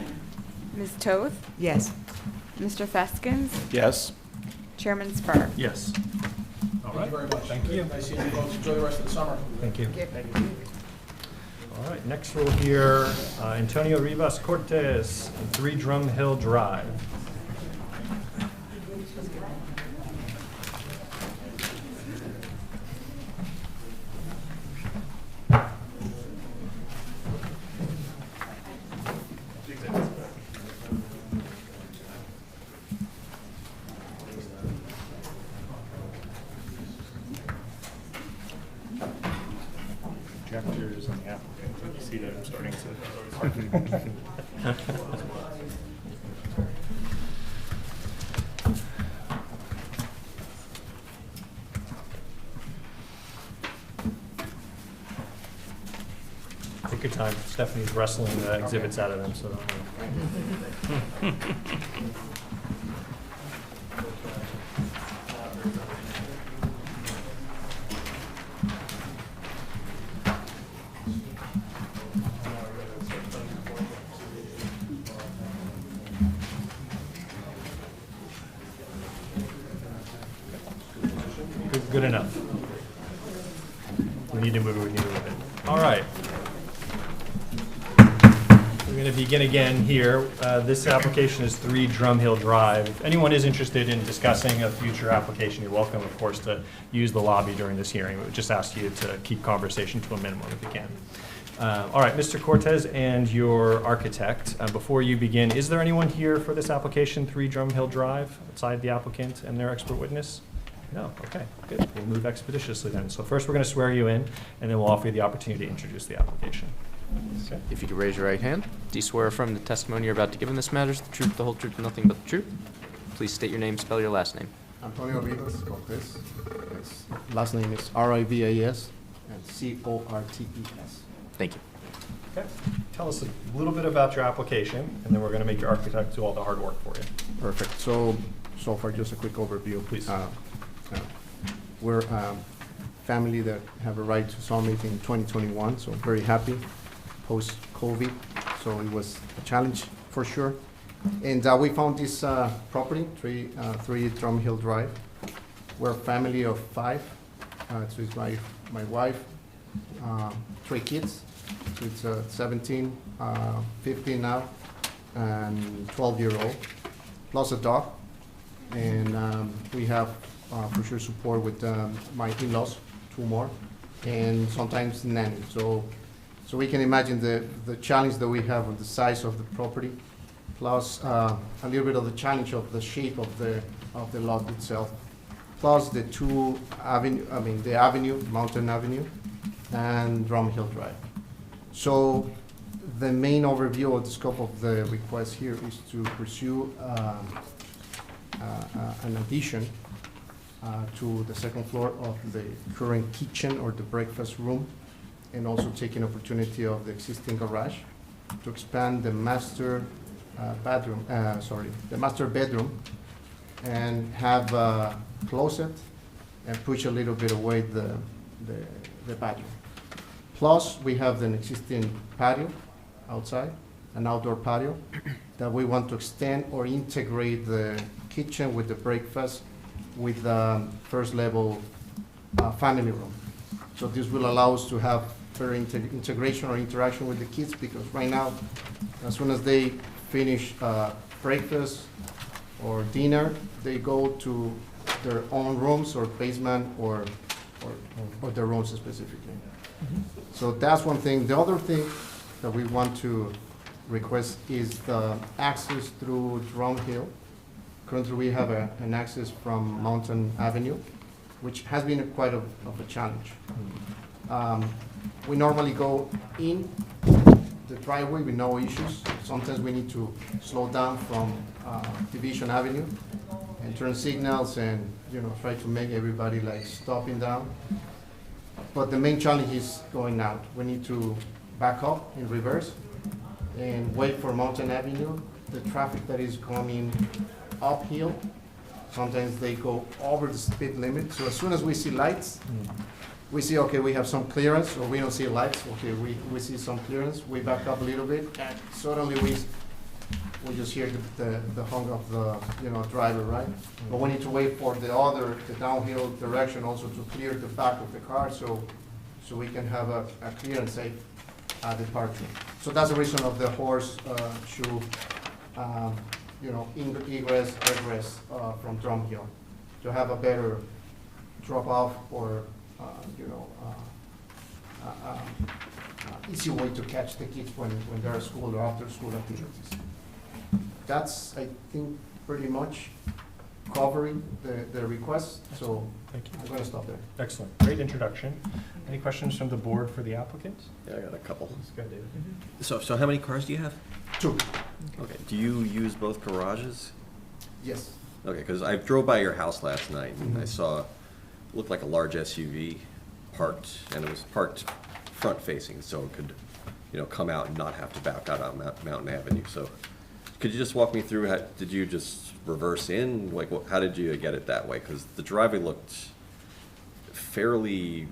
Ms. Toth? Yes. Mr. Feskins? Yes. Chairman Spur? Yes. All Thank right. you very much. Thank you. Nice seeing you folks. Enjoy the rest of the summer. Thank you. All right, next we'll hear Antonio Rivas Cortez, 3 Drum Hill Drive. Objectors and the applicant, you see that I'm starting to. Take your time. Stephanie's wrestling the exhibits out of them, so don't worry. Good enough. We need to move it, we need to move it. All right. We're going to begin again here. This application is 3 Drum Hill Drive. If anyone is interested in discussing a future application, you're welcome, of course, to use the lobby during this hearing. We would just ask you to keep conversation to a minimum if you can. All right, Mr. Cortez and your architect, before you begin, is there anyone here for this application, 3 Drum Hill Drive, outside the applicant and their expert witness? No, okay, good. We'll move expeditiously then. So first, we're going to swear you in, and then we'll offer you the opportunity to introduce the application. Okay. If you could raise your right hand, do you swear affirm the testimony you're about to give in this matter is the truth, the whole truth, and nothing but the truth? Please state your name, spell your last name. Antonio Rivas Cortez. Last name is Rivas and Cortes. Thank you. Okay. Tell us a little bit about your application, and then we're going to make your architect do all the hard work for you. Perfect. So far, just a quick overview. Please. We're a family that have a right to summit in 2021, so very happy post-COVID. So it was a challenge for sure. And we found this property, 3 Drum Hill Drive. We're a family of 5. So it's my wife, 3 kids. So it's 17, 15 now, and 12-year-old, plus a dog. And we have for sure support with my in-laws, 2 more, and sometimes nanny. So we can imagine the challenge that we have with the size of the property, plus a little bit of the challenge of the shape of the lot itself, plus the 2 the avenue, Mountain Avenue, and Drum Hill Drive. So the main overview of the scope of the request here is to pursue an addition to the 2nd floor of the current kitchen or the breakfast room, and also taking opportunity of the existing garage to expand the master bedroom, and have a closet and push a little bit away the bathroom. Plus, we have an existing patio outside, an outdoor patio, that we want to extend or integrate the kitchen with the breakfast with the 1st level family room. So this will allow us to have better integration or interaction with the kids, because right now, as soon as they finish breakfast or dinner, they go to their own rooms or basement or their rooms specifically. So that's one thing. The other thing that we want to request is the access through Drum Hill. Currently, we have an access from Mountain Avenue, which has been quite of a challenge. We normally go in the driveway with no issues. Sometimes we need to slow down from Division Avenue and turn signals and try to make everybody like stopping down. But the main challenge is going out. We need to back up in reverse and wait for Mountain Avenue. The traffic that is coming uphill, sometimes they go over the speed limit. So as soon as we see lights, we see, okay, we have some clearance, or we don't see lights, okay, we see some clearance, we back up a little bit, and suddenly we just hear the honk of the driver, right? But we need to wait for the downhill direction also to clear the back of the car, so we can have a clear and safe departure. So that's the reason of the horseshoe, egress, egress from Drum Hill, to have a better drop off or easy way to catch the kids when they're at school or after school activities. That's, I think, pretty much covering the request, so Thank you. I'm going to stop there. Excellent. Great introduction. Any questions from the board for the applicant? Yeah, I got a couple. Let's go, David. So how many cars do you have? 2. Okay, do you use both garages? Yes. Okay, because I drove by your house last night and I saw, looked like a large SUV parked, and it was parked front facing, so it could, come out and not have to back out on Mountain Avenue. So could you just walk me through, did you just reverse in? Like, how did you get it that way? Because the driveway looked fairly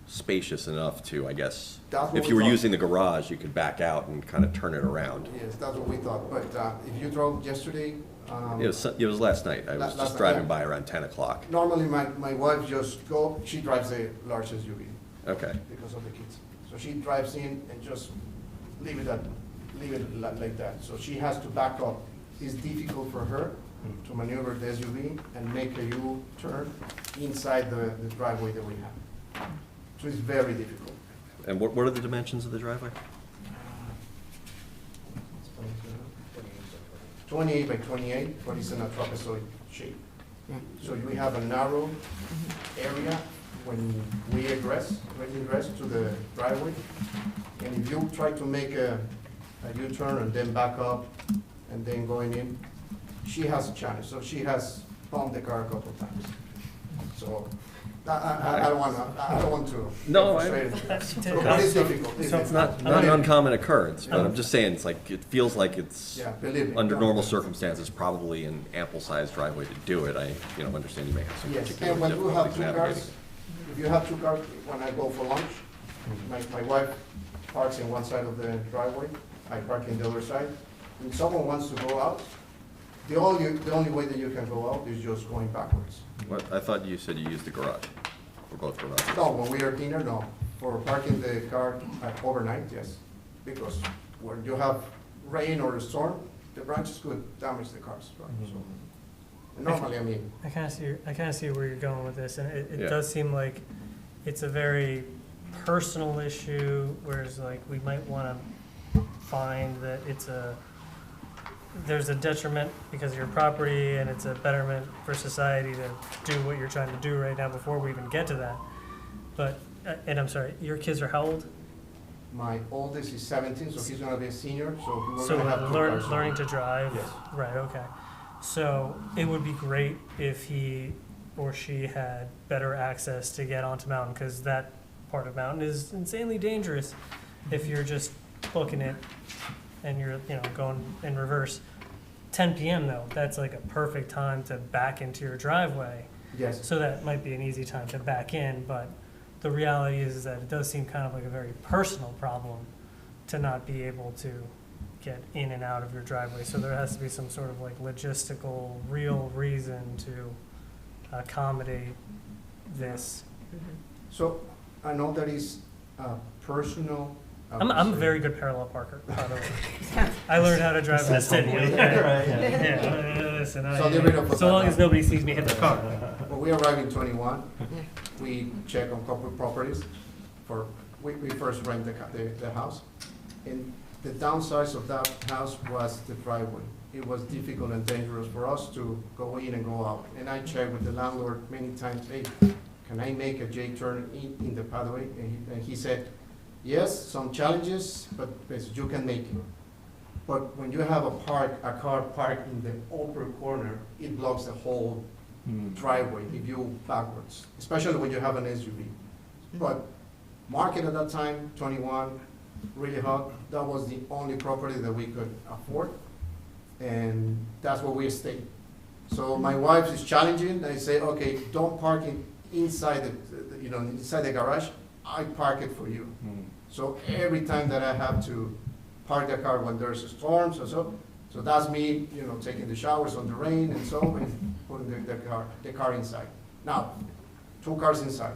spacious enough to, I guess, if you were using the garage, you could back out and kind of turn it around. Yes, that's what we thought, but if you drove yesterday. It was last night. I was just driving by around 10 o'clock. Normally, my wife she drives a large SUV. Okay. Because of the kids. So she drives in and just leave it like that. So she has to back up. It's difficult for her to maneuver the SUV and make a U-turn inside the driveway that we have. So it's very difficult. And what are the dimensions of the driveway? 28 by 28, but it's in a trapezoid shape. So we have a narrow area when we egress to the driveway. And if you try to make a U-turn and then back up and then going in, she has a challenge. So she has bumped the car a couple of times. So I don't want to. No, But it's difficult. It's not an uncommon occurrence, but I'm just saying, it's like, it feels like it's, Yeah, believe me. under normal circumstances, probably an ample-sized driveway to do it. I, understand you may have some Yes, particular and when you have difficulties two navigating. cars, if you have two cars, when I go for lunch, my wife parks in one side of the driveway, I park in the other side. When someone wants to go out, the only way that you can go out is just going backwards. What, I thought you said you used the garage, for both garages. No, when we are dinner, no. For parking the car overnight, yes. Because when you have rain or a storm, the branches could damage the cars, right? So, normally, I mean, I kind of see where you're going with this, and it Yeah. does seem like it's a very personal issue, whereas like we might want to find that there's a detriment because of your property, and it's a betterment for society to do what you're trying to do right now before we even get to that. But, and I'm sorry, your kids are how old? my oldest is 17, so he's gonna be a senior, so we're So gonna have two cars. learning to drive? Yes. Right, okay. So it would be great if he or she had better access to get onto Mountain, because that part of Mountain is insanely dangerous if you're just booking it and you're, going in reverse. 10 PM though, that's like a perfect time to back into your driveway. Yes, So that might be an easy time to back in, but the reality is that it does seem kind of like a very personal problem to not be able to get in and out of your driveway. So there has to be some sort of like logistical, real reason to accommodate this. so I know that is personal. I would I'm a say- very good parallel parker, by the way. I learned how to drive in the city. Listen, So get rid of so long that. as nobody sees me hit the car. When we arrive in 21, we check on corporate properties we first rent the house. And the downside of that house was the driveway. It was difficult and dangerous for us to go in and go out. And I checked with the landlord many times, hey, can I make a J-turn in the pathway? And he said, yes, some challenges, but you can make it. But when you have a car parked in the upper corner, it blocks the whole driveway if you backwards, especially when you have an SUV. But market at that time, 21, really hot. That was the only property that we could afford, and that's where we stayed. So my wife is challenging. I say, okay, don't park it inside inside the garage. I park it for you. So every time that I have to park the car when there's storms or so that's me, taking the showers on the rain and putting the car inside. Now, two cars inside.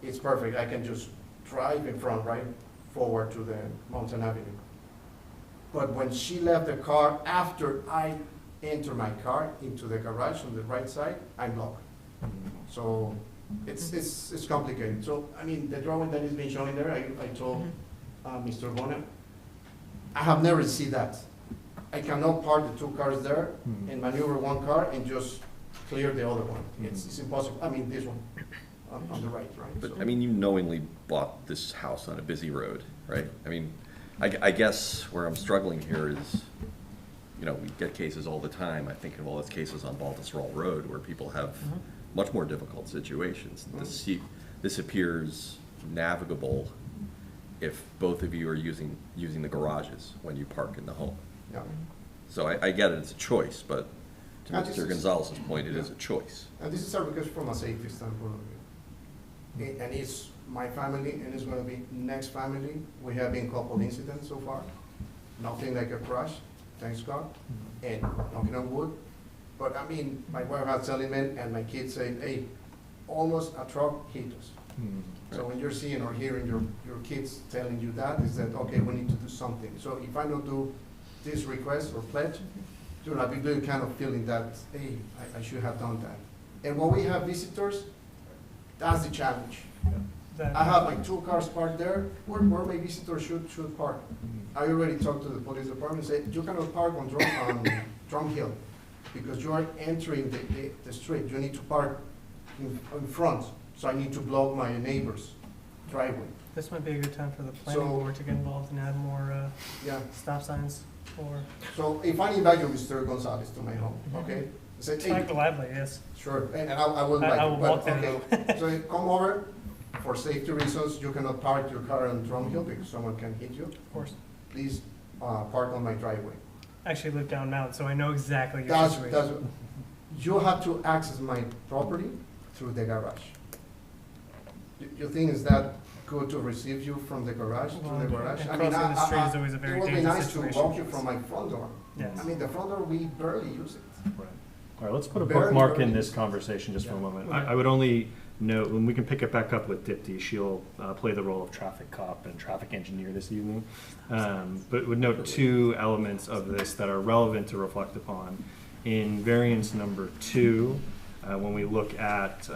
It's perfect. I can just drive in front, right, forward to the Mountain Avenue. But when she left the car, after I enter my car into the garage on the right side, I'm blocked. So it's complicated. So, the drawing that is being shown there, I told Mr. Bona, I have never seen that. I cannot park the two cars there and maneuver one car and just clear the other one. It's impossible. This one on the right? But, So- you knowingly bought this house on a busy road, right? I guess where I'm struggling here is, we get cases all the time. I think of all those cases on Baltusrol Road where people have much more difficult situations. This appears navigable if both of you are using the garages when you park in the home. Yeah. So I get it, it's a choice, but to And this Mr. is- Gonzalez's point, it is a choice. And this is our request from a safety standpoint of view. And it's my family, and it's gonna be next family. We have been couple incidents so far. Nothing like a crash, thanks God, and knocking on wood. But my wife has telling me, and my kids say, hey, almost a truck hit us. So when you're seeing or hearing your kids telling you that, is that, okay, we need to do something. So if I don't do this request or pledge, I'll be doing kind of feeling that, hey, I should have done that. And when we have visitors, that's the challenge. that? I have like 2 cars parked there, where my visitors should park. I already talked to the police department, said, you cannot park on Drum Hill, because you are entering the street, you need to park in front, so I need to block my neighbor's driveway. This might be a good time for the planning So- board to get involved and add more, Yeah, stop signs or, so if I invite you, Mr. Gonzalez, to my home, okay? Say, hey, talk gladly, yes. sure, and I will invite I you, will but, walk there okay. So come over, for safety reasons, you cannot park your car on Drum Hill because someone can hit you. Of course. Please, park on my driveway. I actually live down Mountain, so I know exactly your That's, situation. you have to access my property through the garage. You think is that good to receive you from the garage, Well, to the garage? and I mean, crossing the street is always a very it would be dangerous nice situation. to walk you from my front door. Yes. I mean, the front door, we barely use it. Right. All right, let's put a Very, bookmark very in this easy. conversation just for a Yeah. moment. Okay. I would only note, when we can pick it back up with Dipti, she'll play the role of traffic cop and traffic engineer this evening. But would note 2 elements of this that are relevant to reflect upon. In variance number 2, when we look at,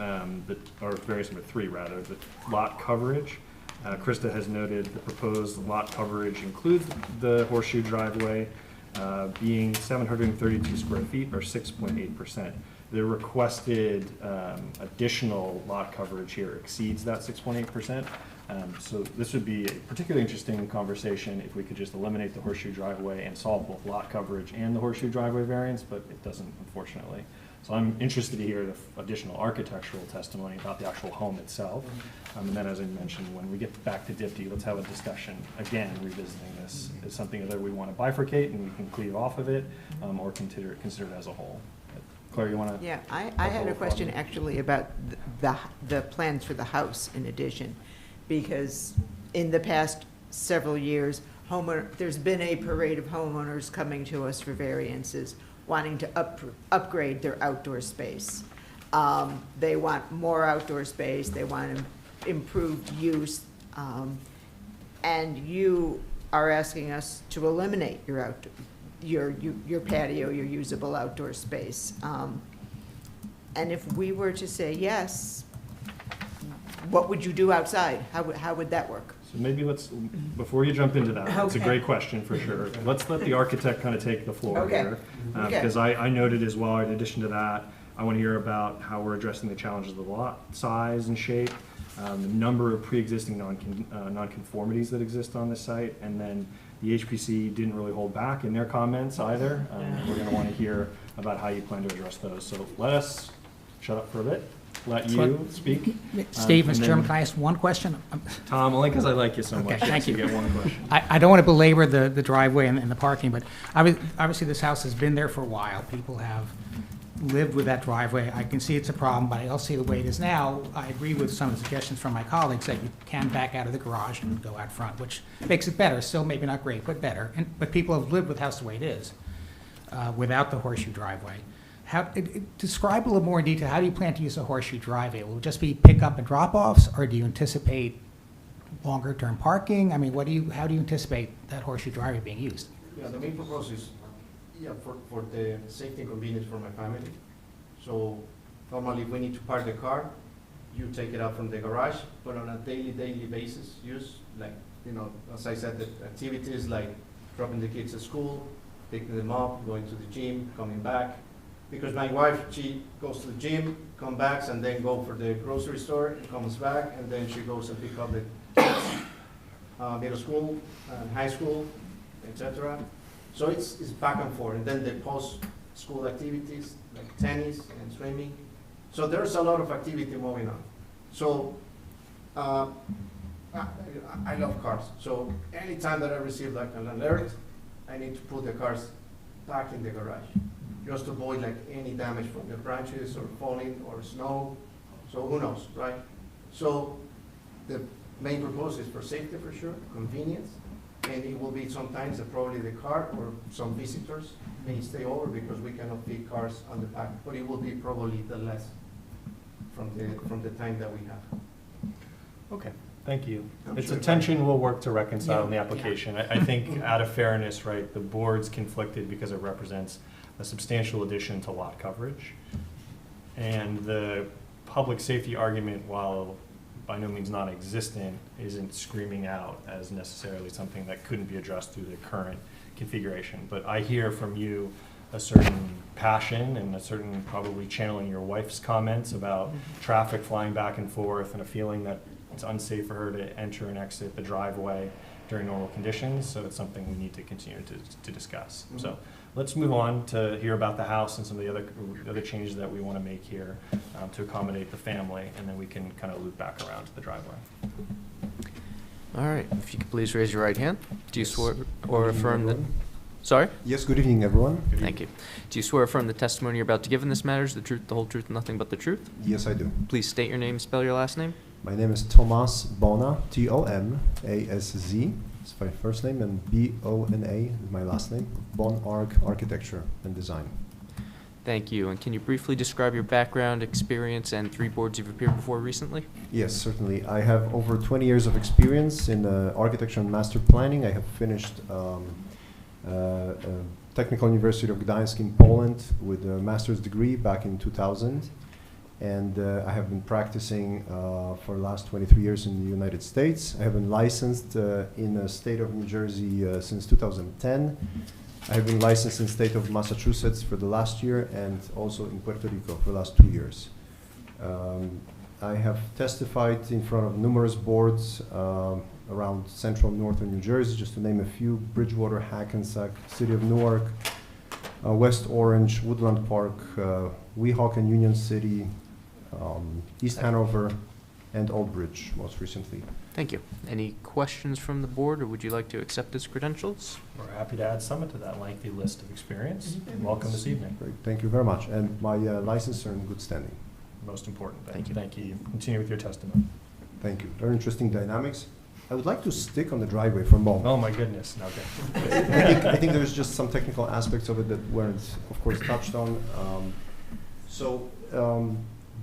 or variance number 3 rather, the lot coverage, Krista has noted the proposed lot coverage includes the horseshoe driveway, being 732 square feet or 6.8%. The requested additional lot coverage here exceeds that 6.8%. So this would be a particularly interesting conversation if we could just eliminate the horseshoe driveway and solve both lot coverage and the horseshoe driveway variance, but it doesn't, unfortunately. So I'm interested to hear the additional architectural testimony about the actual home itself. And then, as I mentioned, when we get back to Dipti, let's have a discussion, again, revisiting this. It's something that we want to bifurcate and we can cleave off of it, or consider it as a whole. Claire, you want to? Yeah, I had a question actually about the plans for the house in addition, because in the past several years, there's been a parade of homeowners coming to us for variances, wanting to upgrade their outdoor space. They want more outdoor space, they want improved use, and you are asking us to eliminate your patio, your usable outdoor space. And if we were to say yes, what would you do outside? How would that work? So maybe let's, before you jump into that, it's a Okay. great question for sure. Let's let the architect kind of take the floor Okay. here. Okay. Because I noted as well, in addition to that, I want to hear about how we're addressing the challenges of the lot size and shape, the number of pre-existing nonconformities that exist on this site, and then the HPC didn't really hold back in their comments either. We're going to want to hear about how you plan to address those. So let us shut up for a bit, let you speak. Steve, and Mr. then- Chairman, can I ask one question? Tom, only because I like you so Okay, much. thank You you. get one question. I don't want to belabor the driveway and the parking, but obviously this house has been there for a while. People have lived with that driveway. I can see it's a problem, but I also see the way it is now. I agree with some of the suggestions from my colleagues that you can back out of the garage and go out front, which makes it better. Still maybe not great, but better. But people have lived with the house the way it is, without the horseshoe driveway. Describe a little more in detail, how do you plan to use the horseshoe driveway? Will it just be pick-up and drop-offs, or do you anticipate longer-term parking? I mean, how do you anticipate that horseshoe driveway being used? Yeah, the main purpose is, for the safety and convenience for my family. So normally, if we need to park the car, you take it out from the garage, but on a daily basis use, like, as I said, the activities like dropping the kids at school, picking them up, going to the gym, coming back. Because my wife, she goes to the gym, comes back, and then go for the grocery store, and comes back, and then she goes and pick up the kids, middle school, high school, etc. So it's back and forth, and then the post-school activities like tennis and swimming. So there's a lot of activity moving on. So I love cars. So anytime that I receive like an alert, I need to put the cars back in the garage, just to avoid like any damage from the branches or falling or snow. So who knows, right? So the main purpose is for safety for sure, convenience, and it will be sometimes that probably the car or some visitors may stay over because we cannot fit cars on the back, but it will be probably the less from the time that we have. Okay, thank you. I'm It's sure a tension we'll work to reconcile in the Yeah, application. I think out of fairness, right, the board's conflicted because it represents a substantial addition to lot coverage. And the public safety argument, while by no means non-existent, isn't screaming out as necessarily something that couldn't be addressed through the current configuration. But I hear from you a certain passion and a certain probably channeling your wife's comments about traffic flying back and forth and a feeling that it's unsafe for her to enter and exit the driveway during normal conditions. So it's something we need to continue to discuss. So let's move on to hear about the house and some of the other changes that we want to make here to accommodate the family, and then we can kind of loop back around to the driveway. All right, if you could please raise your right hand. Do you swear or affirm that? Sorry? Yes, good evening, everyone. Thank you. Do you swear or affirm the testimony you're about to give in this matter is the truth, the whole truth, and nothing but the truth? Yes, I do. Please state your name, spell your last name. My name is Tomas Bona, T-O-M-A-S-Z. It's my first name, and B-O-N-A is my last name. Bon Architecture and Design. Thank you. And can you briefly describe your background, experience, and 3 boards you've appeared before recently? Yes, certainly. I have over 20 years of experience in architecture and master planning. I have finished Technical University of Gdańsk in Poland with a master's degree back in 2000. And I have been practicing for the last 23 years in the United States. I have been licensed in the state of New Jersey since 2010. I have been licensed in the state of Massachusetts for the last year, and also in Puerto Rico for the last 2 years. I have testified in front of numerous boards around central and northern New Jersey, just to name a few: Bridgewater, Hackensack, City of Newark, West Orange, Woodland Park, Weehawken, Union City, East Hanover, and Old Bridge most recently. Thank you. Any questions from the board, or would you like to accept his credentials? We're happy to add Summit to that lengthy list of experience. Welcome this evening. Great. Thank you very much. And my license are in good standing. Most important. Thank you. Thank you. Continue with your testimony. Thank you. Very interesting dynamics. I would like to stick on the driveway for a moment. Oh my goodness. Okay. I think there's just some technical aspects of it that weren't, of course, touched on.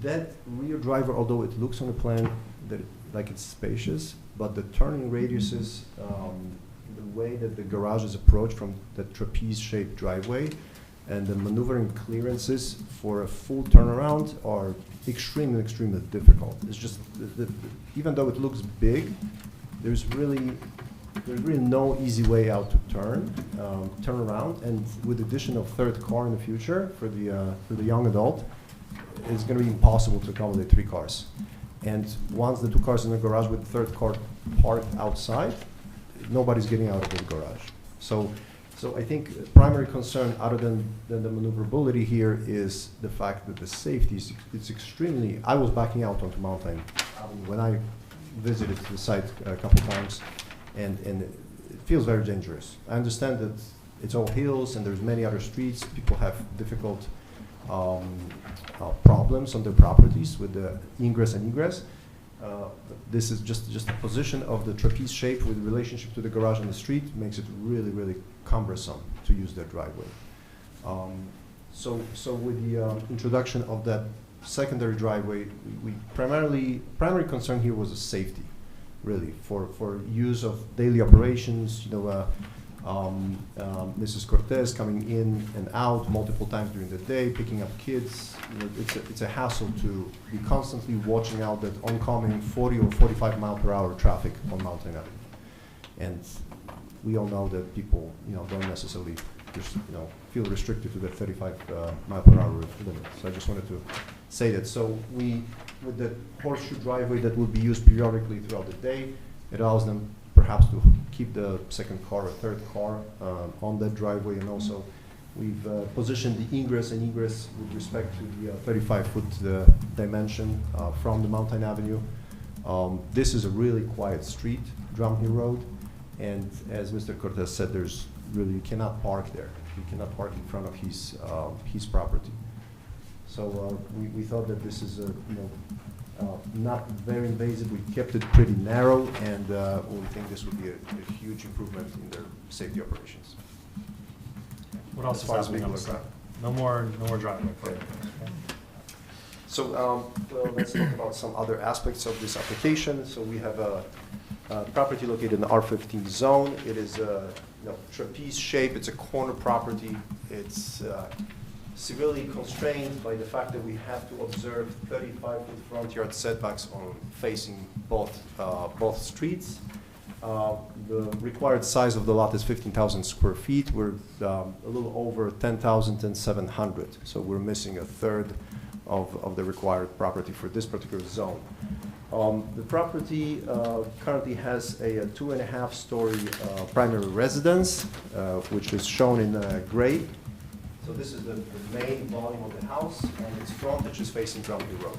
That rear driver, although it looks on the plan that like it's spacious, but the turning radiuses, the way that the garage is approached from the trapeze-shaped driveway, and the maneuvering clearances for a full turnaround are extremely difficult. It's just, even though it looks big, there's really no easy way out to turn around, and with the addition of third car in the future for the young adult, it's going to be impossible to accommodate 3 cars. And once the 2 cars in the garage with the third car parked outside, nobody's getting out of the garage. So I think primary concern, other than the maneuverability here, is the fact that the safety is extremely. I was backing out onto Mountain when I visited the site a couple times, and it feels very dangerous. I understand that it's all hills and there's many other streets. People have difficult problems on their properties with the ingress and egress. This is just the position of the trapeze shape with relationship to the garage on the street makes it really cumbersome to use that driveway. So with the introduction of that secondary driveway, we primary concern here was the safety, really, for use of daily operations. Mrs. Cortez coming in and out multiple times during the day, picking up kids. It's a hassle to be constantly watching out that oncoming 40 or 45 mile per hour traffic on Mountain Avenue. And we all know that people, don't necessarily just, feel restricted to the 35 mile per hour limit. So I just wanted to say that. So with the horseshoe driveway that will be used periodically throughout the day, it allows them perhaps to keep the second car or third car on that driveway. And also we've positioned the ingress and egress with respect to the 35-foot dimension from the Mountain Avenue. This is a really quiet street, Drumhill Road, and as Mr. Cortez said, you cannot park there. You cannot park in front of his property. So we thought that this is not very invasive. We kept it pretty narrow, and we think this would be a huge improvement in their safety operations. What else is happening on the side? No more driving. Okay. So, well, let's talk about some other aspects of this application. So we have a property located in the R15 zone. It is a trapeze shape. It's a corner property. It's severely constrained by the fact that we have to observe 35-foot front yard setbacks on facing both streets. The required size of the lot is 15,000 square feet. We're a little over 10,700, so we're missing a third of the required property for this particular zone. The property currently has a 2.5-story primary residence, which is shown in gray. So this is the main volume of the house, and its frontage is facing Drumley Road.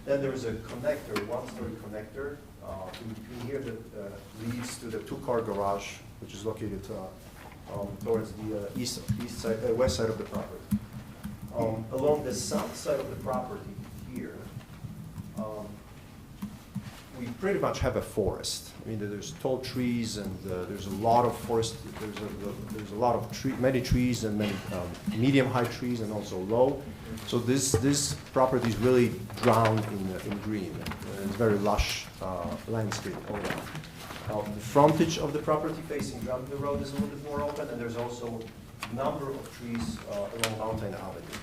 Then there is a connector, 1-story connector, in between here that leads to the 2-car garage, which is located towards the west side of the property. Along the south side of the property here, we pretty much have a forest. I mean, there's tall trees, and there's a lot of forest. There's a lot of many trees, and many medium-high trees, and also low. So this property is really drowned in green. It's very lush landscape all around. The frontage of the property facing Drumley Road is a little bit more open, and there's also a number of trees along Mountain Avenue.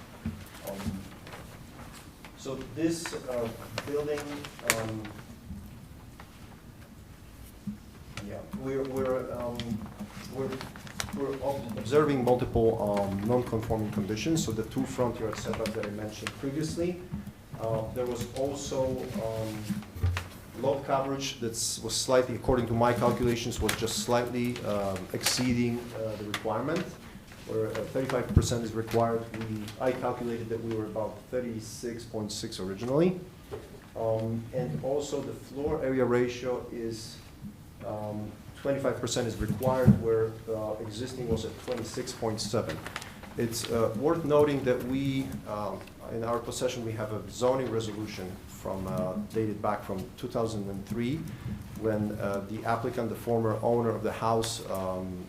So this building. Yeah, we're observing multiple non-conforming conditions. So the 2 front yard setbacks that I mentioned previously. There was also lot coverage that was slightly, according to my calculations, was just slightly exceeding the requirement, where 35% is required. I calculated that we were about 36.6 originally. And also the floor area ratio is 25% is required, where existing was at 26.7. It's worth noting that we, in our possession, we have a zoning resolution from dated back from 2003, when the applicant, the former owner of the house,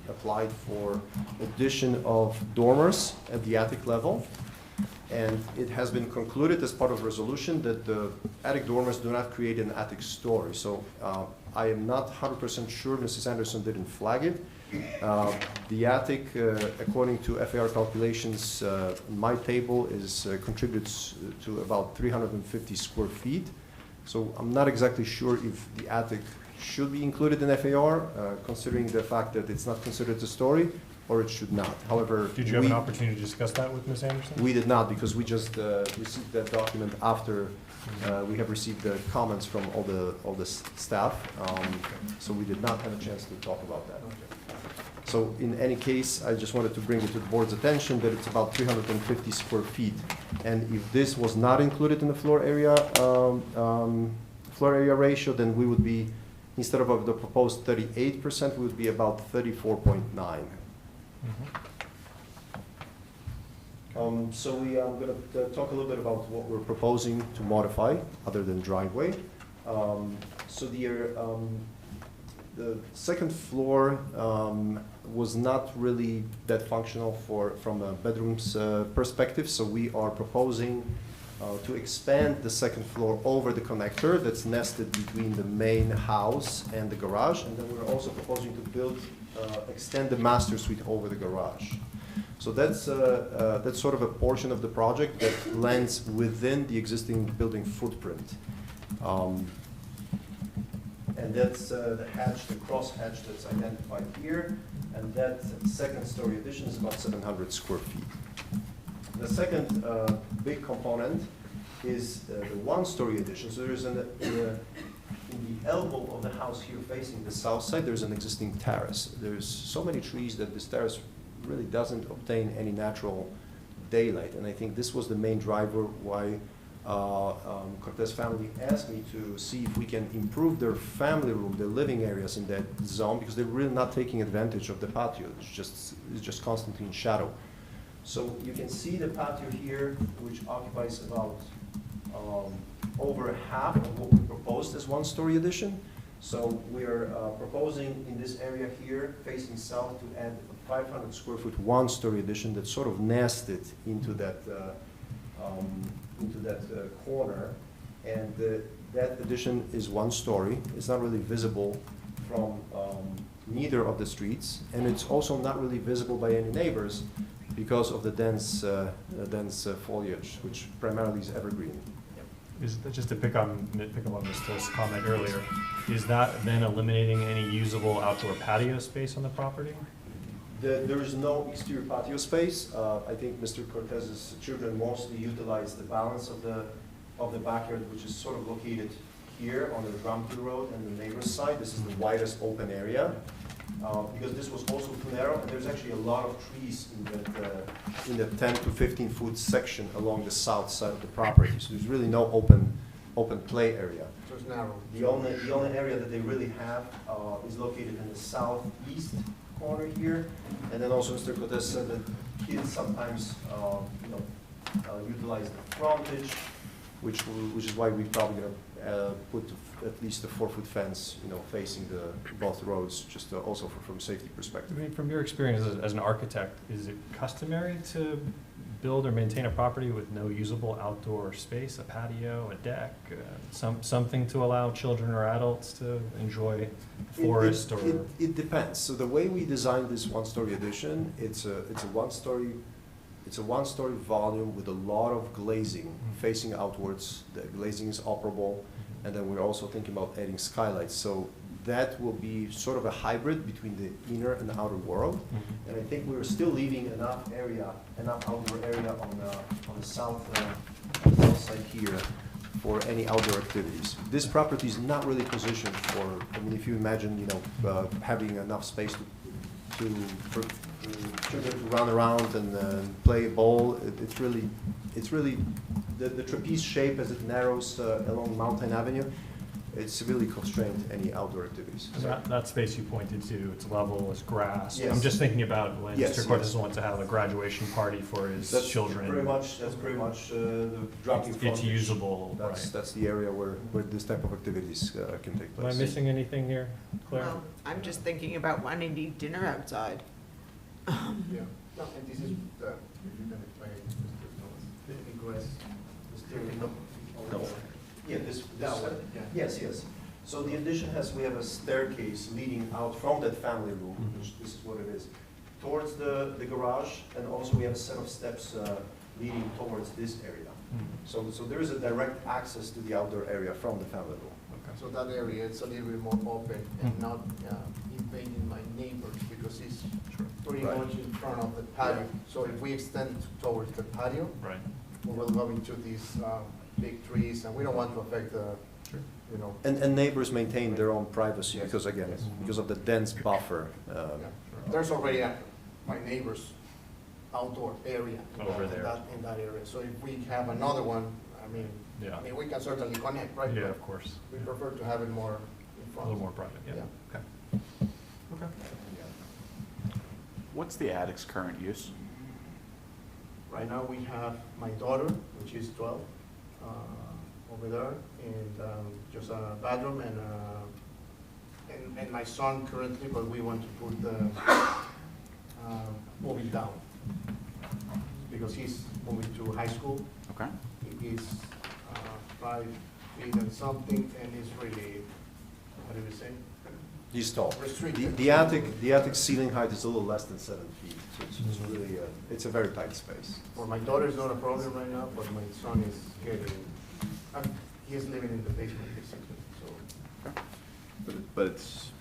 applied for addition of dormers at the attic level. And it has been concluded as part of resolution that the attic dormers do not create an attic story. So I am not 100% sure Mrs. Anderson didn't flag it. The attic, according to FAR calculations, my table contributes to about 350 square feet. So I'm not exactly sure if the attic should be included in FAR, considering the fact that it's not considered a story, or it should not. However, Did you have an opportunity to discuss that with Ms. Anderson? We did not, because we just received that document after we have received the comments from all the staff. So we did not have a chance to talk about that. So in any case, I just wanted to bring it to the board's attention that it's about 350 square feet. And if this was not included in the floor area ratio, then we would be, instead of the proposed 38%, we would be about 34.9. So I'm going to talk a little bit about what we're proposing to modify, other than driveway. So the second floor was not really that functional from a bedroom's perspective. So we are proposing to expand the second floor over the connector that's nested between the main house and the garage. And then we're also proposing to extend the master suite over the garage. So that's sort of a portion of the project that lands within the existing building footprint. And that's the hatch, the cross hatch that's identified here. And that second story addition is about 700 square feet. The second big component is the 1-story addition. So there's in the elbow of the house here facing the south side, there's an existing terrace. There's so many trees that this terrace really doesn't obtain any natural daylight. And I think this was the main driver why Cortez family asked me to see if we can improve their family room, their living areas in that zone, because they're really not taking advantage of the patio. It's just constantly in shadow. So you can see the patio here, which occupies about over half of what we proposed as 1-story addition. So we're proposing in this area here, facing south, to add a 500 square foot 1-story addition that's sort of nested into that corner. And that addition is 1-story. It's not really visible from neither of the streets, and it's also not really visible by any neighbors, because of the dense foliage, which primarily is evergreen. Just to pick up on Mr. comment earlier, is that then eliminating any usable outdoor patio space on the property? There is no exterior patio space. I think Mr. Cortez's children mostly utilize the balance of the backyard, which is sort of located here on the Drumpton Road and the neighbor's side. This is the widest open area. Because this was also too narrow, and there's actually a lot of trees in the 10 to 15 foot section along the south side of the property. So there's really no open play area. So it's narrow. The only area that they really have is located in the southeast corner here. And then also Mr. Cortez said that kids sometimes utilize the frontage, which is why we're probably gonna put at least a 4-foot fence, facing both roads, just also from safety perspective. I mean, from your experience as an architect, is it customary to build or maintain a property with no usable outdoor space, a patio, a deck, something to allow children or adults to enjoy the forest? It depends. So the way we designed this one-story addition, it's a one-story volume with a lot of glazing facing outwards. The glazing is operable, and then we're also thinking about adding skylights. So that will be sort of a hybrid between the inner and the outer world. And I think we're still leaving enough outdoor area on the south side here for any outdoor activities. This property is not really positioned for, if you imagine, having enough space for children to run around and play ball. It's really the trapeze shape as it narrows along Mountain Avenue. It severely constrained any outdoor activities. That space you pointed to, it's level, it's grass. Yes. I'm just thinking about when Yes, Mr. Cortez wants to have a graduation party for his children. That's pretty much the dropping It's frontage. usable, right? That's the area where this type of activities can take Am place. I missing anything here, Claire? Well, I'm just thinking about wanting to eat dinner outside. Yeah, no, and this is the, egress, the steering. No. Yeah, this That way, yeah. Yes. So the addition we have a staircase leading out from that family room, which this is what it is, towards the garage, and also we have a set of steps leading towards this area. So there is a direct access to the outdoor area from the family room. So that area, it's a little bit more open and not invading my neighbors, because it's pretty Right. much in front of the patio. So if we extend towards the patio, Right. we will go into these big trees, and we don't want to affect the, And neighbors maintain their own privacy Yes. because, again, Yes. because of the dense buffer. There's already my neighbor's outdoor area Over there. in that area. So if we have another one, Yeah. we can certainly connect, right? Yeah, of course. We prefer to have it more in A front. little more private, yeah. Yeah. Okay. What's the attic's current use? Right now, we have my daughter, which is 12, over there, and just a bedroom and my son currently, but we want to put the moving down, because he's moving to high school. Okay. He is 5 feet and something, and he's really, what do we say? He's tall. Restricted. The attic ceiling height is a little less than 7 feet, so it's really, it's a very tight space. For my daughter, it's not a problem right now, but my son is getting, he's living in the basement basically, so. But it's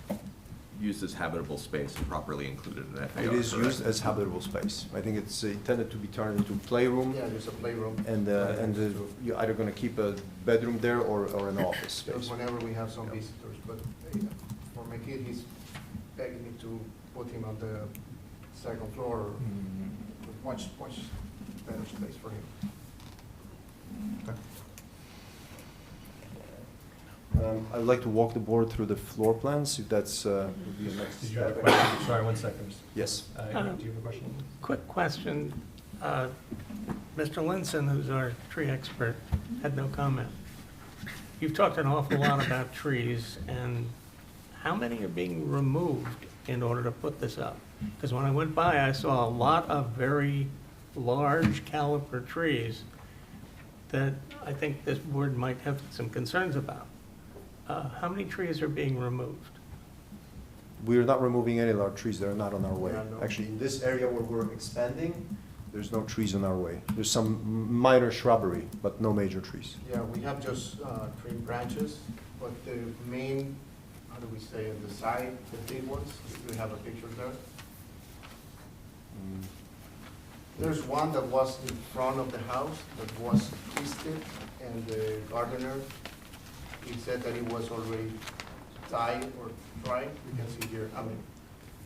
used as habitable space and properly included in FAR. It is correct? used as habitable space. I think it's intended to be turned into a playroom, Yeah, there's a playroom. and you're either gonna keep a bedroom there or an office Just space. whenever we have some visitors, but for my kid, he's begging me to put him on the second floor with much better space for him. I'd like to walk the board through the floor plans, if that's, would be the next Did you have a step. question? Sorry, 1 second. Yes. Do you have a question? Quick question. Mr. Linson, who's our tree expert, had no comment. You've talked an awful lot about trees, and how many are being removed in order to put this up? Because when I went by, I saw a lot of very large caliber trees that I think this board might have some concerns about. How many trees are being removed? We're not removing any large trees that are not on our way. Yeah, no. Actually, in this area where we're expanding, There's no trees in our way. There's some minor shrubbery, but no major trees. Yeah, we have just tree branches, but the main, how do we say, on the side, the big ones, we have a picture there. There's one that was in front of the house that was twisted, and the gardener, he said that it was already died or dried. You can see here, I mean,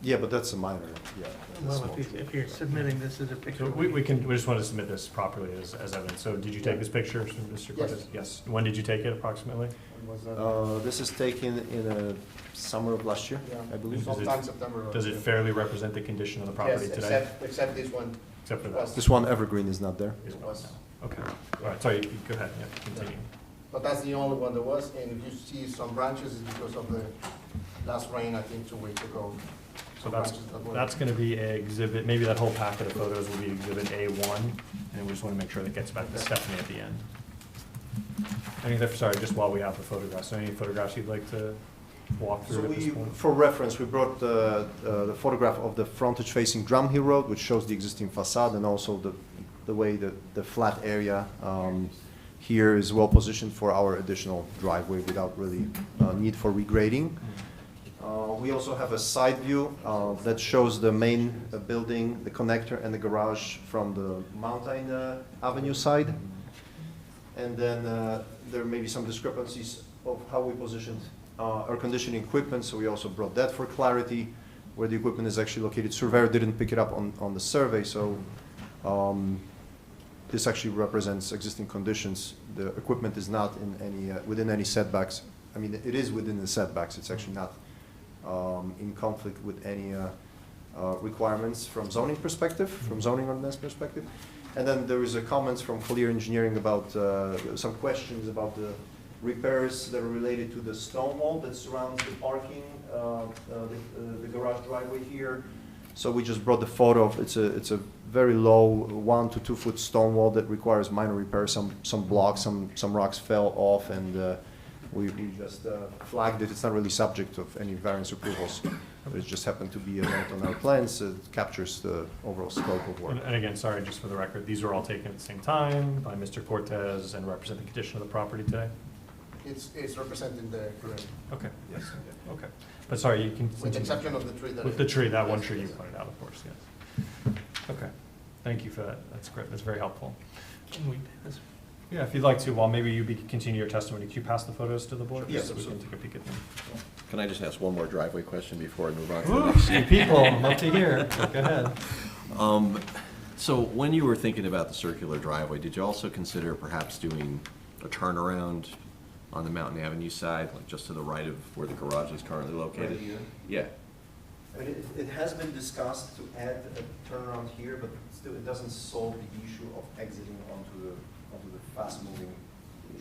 Yeah, but that's a minor, yeah. that's a Well, small tree. if you're submitting this as a picture. So we just want to submit this properly as evidence. So did you take this picture, Mr. Cortez? Yes. When did you take it approximately? when was that? This is taken in the summer of last year, Yeah, I believe. Does it- sometime September. Does it fairly represent the condition of the property Yes, today? except this one. Except for was- that? This one, evergreen, is not there. Is It not was. now. Okay, all right, sorry, go ahead, yeah, continue. But that's the only one there was, and if you see some branches, it's because of the last rain, I think 2 weeks ago. So Some that's, branches that were- that's gonna be exhibit, maybe that whole packet of photos will be exhibit A1, and we just wanna make sure that gets back to Stephanie at the end. Sorry, just while we have the photographs, so any photographs you'd like to walk So through at this we, point? for reference, we brought the photograph of the frontage facing Drum Hill Road, which shows the existing facade, and also the way that the flat area here is well positioned for our additional driveway without really need for regrading. We also have a side view that shows the main building, the connector, and the garage from the Mountain Avenue side. And then there may be some discrepancies of how we positioned air conditioning equipment, so we also brought that for clarity, where the equipment is actually located. Surveyor didn't pick it up on the survey, so this actually represents existing conditions. The equipment is not in any, within any setbacks. I mean, it is within the setbacks, it's actually not in conflict with any requirements from zoning perspective, from zoning ordinance perspective. And then there is a comments from Collier Engineering about some questions about the repairs that are related to the stone wall that surrounds the parking, the garage driveway here. So we just brought the photo of, it's a very low 1 to 2 foot stone wall that requires minor repair. Some blocks, some rocks fell off, and we just flagged it. It's not really subject of any variance approvals. But it just happened to be a note on our plans. It captures the overall scope of work. And again, sorry, just for the record, these are all taken at the same time by Mr. Cortez and represent the condition of the property today? It's representing the current, Okay, yes, okay. But sorry, you can. with the exception of the tree that. With the tree, that one Yes, tree you yes. pointed out, of course, yes. Okay, thank you for that, that's great, that's very helpful. Can we do this? Yeah, if you'd like to, while maybe you continue your testimony, can you pass the photos to the board? Yes, So we can absolutely. take a peek at them. Can I just ask one more driveway question before I move on to the Ooh, next? you people, I'd love to hear, go ahead. So when you were thinking about the circular driveway, did you also consider perhaps doing a turnaround on the Mountain Avenue side, like just to the right of where the garage is currently located? here? Yeah. I mean, it has been discussed to add a turnaround here, but still, it doesn't solve the issue of exiting onto the fast-moving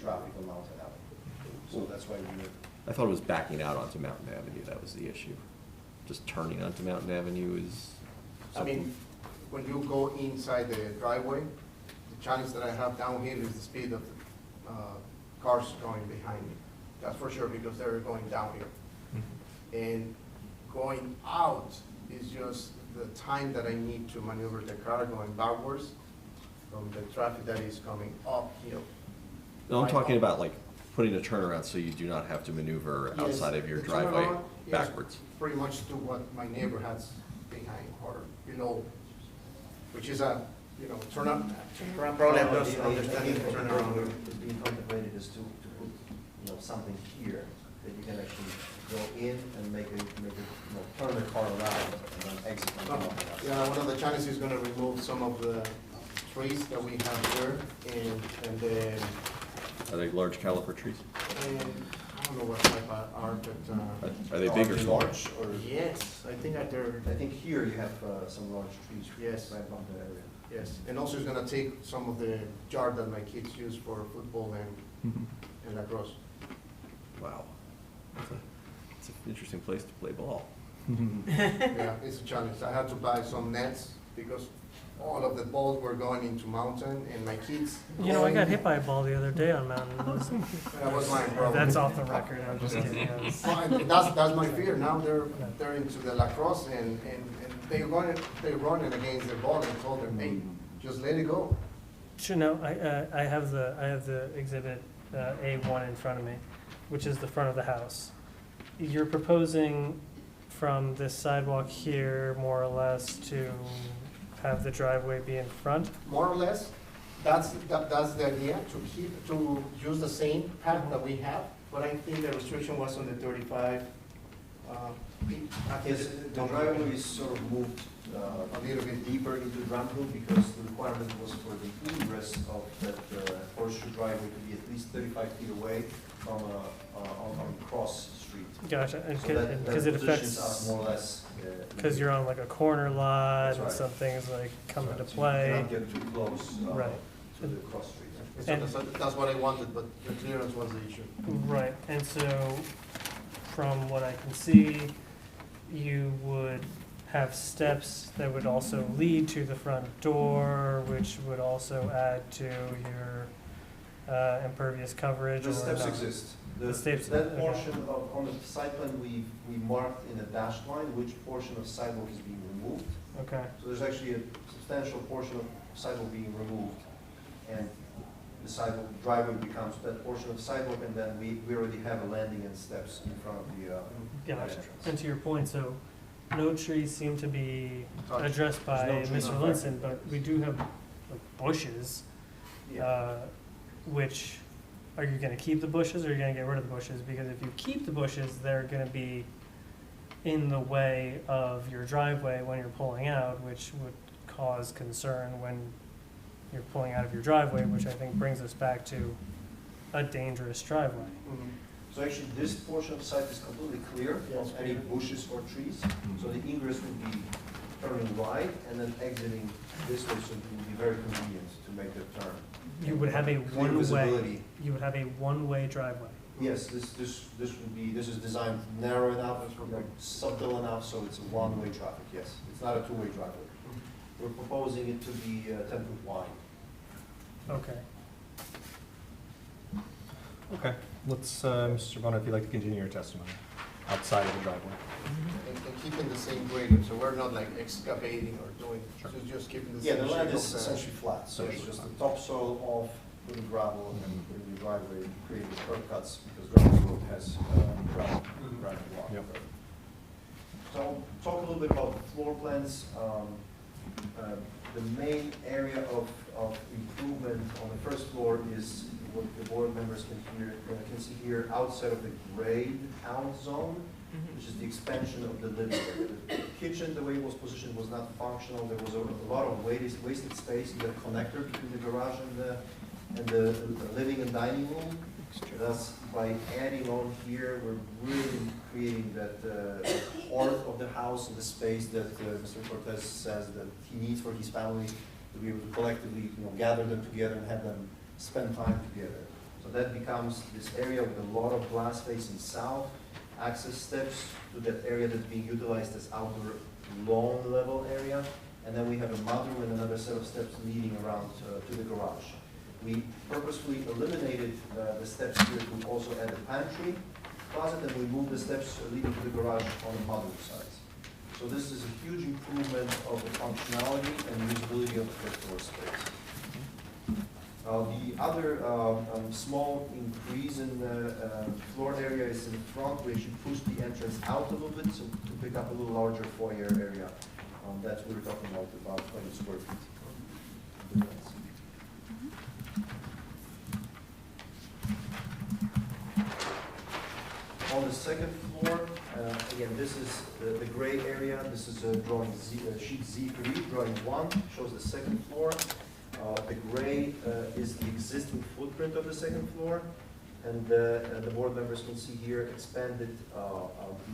traffic on Mountain Avenue. So that's why we, I thought it was backing out onto Mountain Avenue, that was the issue. Just turning onto Mountain Avenue is I something. mean, when you go inside the driveway, the challenge that I have down here is the speed of the cars going behind me. That's for sure, because they're going down here. And going out is just the time that I need to maneuver the car going backwards from the traffic that is coming uphill. No, I'm Right talking up. about like putting a turnaround so you do not have to maneuver Yes, outside of your the driveway turnaround is backwards. Pretty much to what my neighbor has behind or below, which is a, turn probably I'm just understanding the turnaround. is being contemplated is to put, something here that you can actually go in and make it, turn the car around and then exit onto Mountain Avenue. Yeah, one of the challenges is gonna remove some of the trees that we have here, and then, Are they large caliper trees? I don't know what type are, but, Are they big or small? large, or? yes, I think that they're, I think here you have some large trees. Yes. Right around that area. yes, and also it's gonna take some of the yard that my kids use for football and lacrosse. Wow. It's an interesting place to play ball. Yeah, it's a challenge. I had to buy some nets because all of the balls were going into mountain, and my kids. You know, I got hit by a ball the other day on Mountain. That was my problem. That's off the record, I'm just kidding. That's my fear. Now they're into the lacrosse, and they running against the ball, and told them, hey, just let it go. Sure, no, I have the exhibit A1 in front of me, which is the front of the house. You're proposing from this sidewalk here, more or less, to have the driveway be in front? More or less, that's the idea, to use the same path that we have, but I think the restriction was on the 35 feet. Yes, the driveway is sort of moved a little bit deeper into Drumhill because the requirement was for the ingress of that horseshoe driveway to be at least 35 feet away from a cross street. Gotcha, and So because that it positions affects, us more or less. because you're on like a corner lot, That's and right. some things like come into So play. you cannot get too close Right. to the cross street. And- That's what I wanted, but the clearance was the issue. Right, and so from what I can see, you would have steps that would also lead to the front door, which would also add to your impervious coverage. The or steps not? exist. The steps, That okay. portion of, on the site plan, we marked in a dashed line which portion of sidewalk is being removed. Okay, So there's actually a substantial portion of sidewalk being removed, and the sidewalk driveway becomes that portion of sidewalk, and then we already have a landing and steps in front of the gotcha. entrance. And to your point, so no trees seem to be Touched. addressed by There's no trees Mr. on Linson, but we do have like bushes, Yeah. which, are you gonna keep the bushes or are you gonna get rid of the bushes? Because if you keep the bushes, they're gonna be in the way of your driveway when you're pulling out, which would cause concern when you're pulling out of your driveway, which I think brings us back to a dangerous driveway. So actually, this portion of the site is completely clear of any bushes or trees. So the ingress would be turning right and then exiting this way, so it would be very convenient to make the turn. You would have a Clear one-way, visibility. you would have a one-way driveway. Yes, this would be, this is designed narrow enough, subtle enough, so it's a one-way traffic, yes. It's not a two-way driveway. We're proposing it to be 10 foot wide. Okay. Okay, let's, Mr. Bonner, if you'd like to continue your testimony outside of the driveway. And keeping the same gradient, so we're not like excavating or doing, so just keeping the Yeah, same the shape land of is the. essentially flat, so it's just the topsoil off, putting gravel, and then putting the driveway, creating curb cuts, because gravel road has gravel block. Yep. So I'll talk a little bit about the floor plans. The main area of improvement on the first floor is what the board members can see here, outside of the grade out zone, which is the expansion of the living area. The kitchen, the way it was positioned, was not functional. There was a lot of wasted space in the connector between the garage and the living and dining room. Thus, by adding on here, we're really creating that heart of the house and the space that Mr. Cortez says that he needs for his family to be able to collectively, gather them together and have them spend time together. So that becomes this area with a lot of glass facing south, access steps to that area that's being utilized as outdoor lawn level area. And then we have a mudroom and another set of steps leading around to the garage. We purposefully eliminated the steps here to also add a pantry closet, and we moved the steps leading to the garage on the mudroom side. So this is a huge improvement of the functionality and usability of the first floor space. The other small increase in the floor area is in front, where you push the entrance out a little bit so to pick up a little larger foyer area. That's what we're talking about 20 square feet. On the second floor, again, this is the gray area. This is drawing sheet Z3, drawing 1, shows the second floor. The gray is the existing footprint of the second floor. And the board members can see here expanded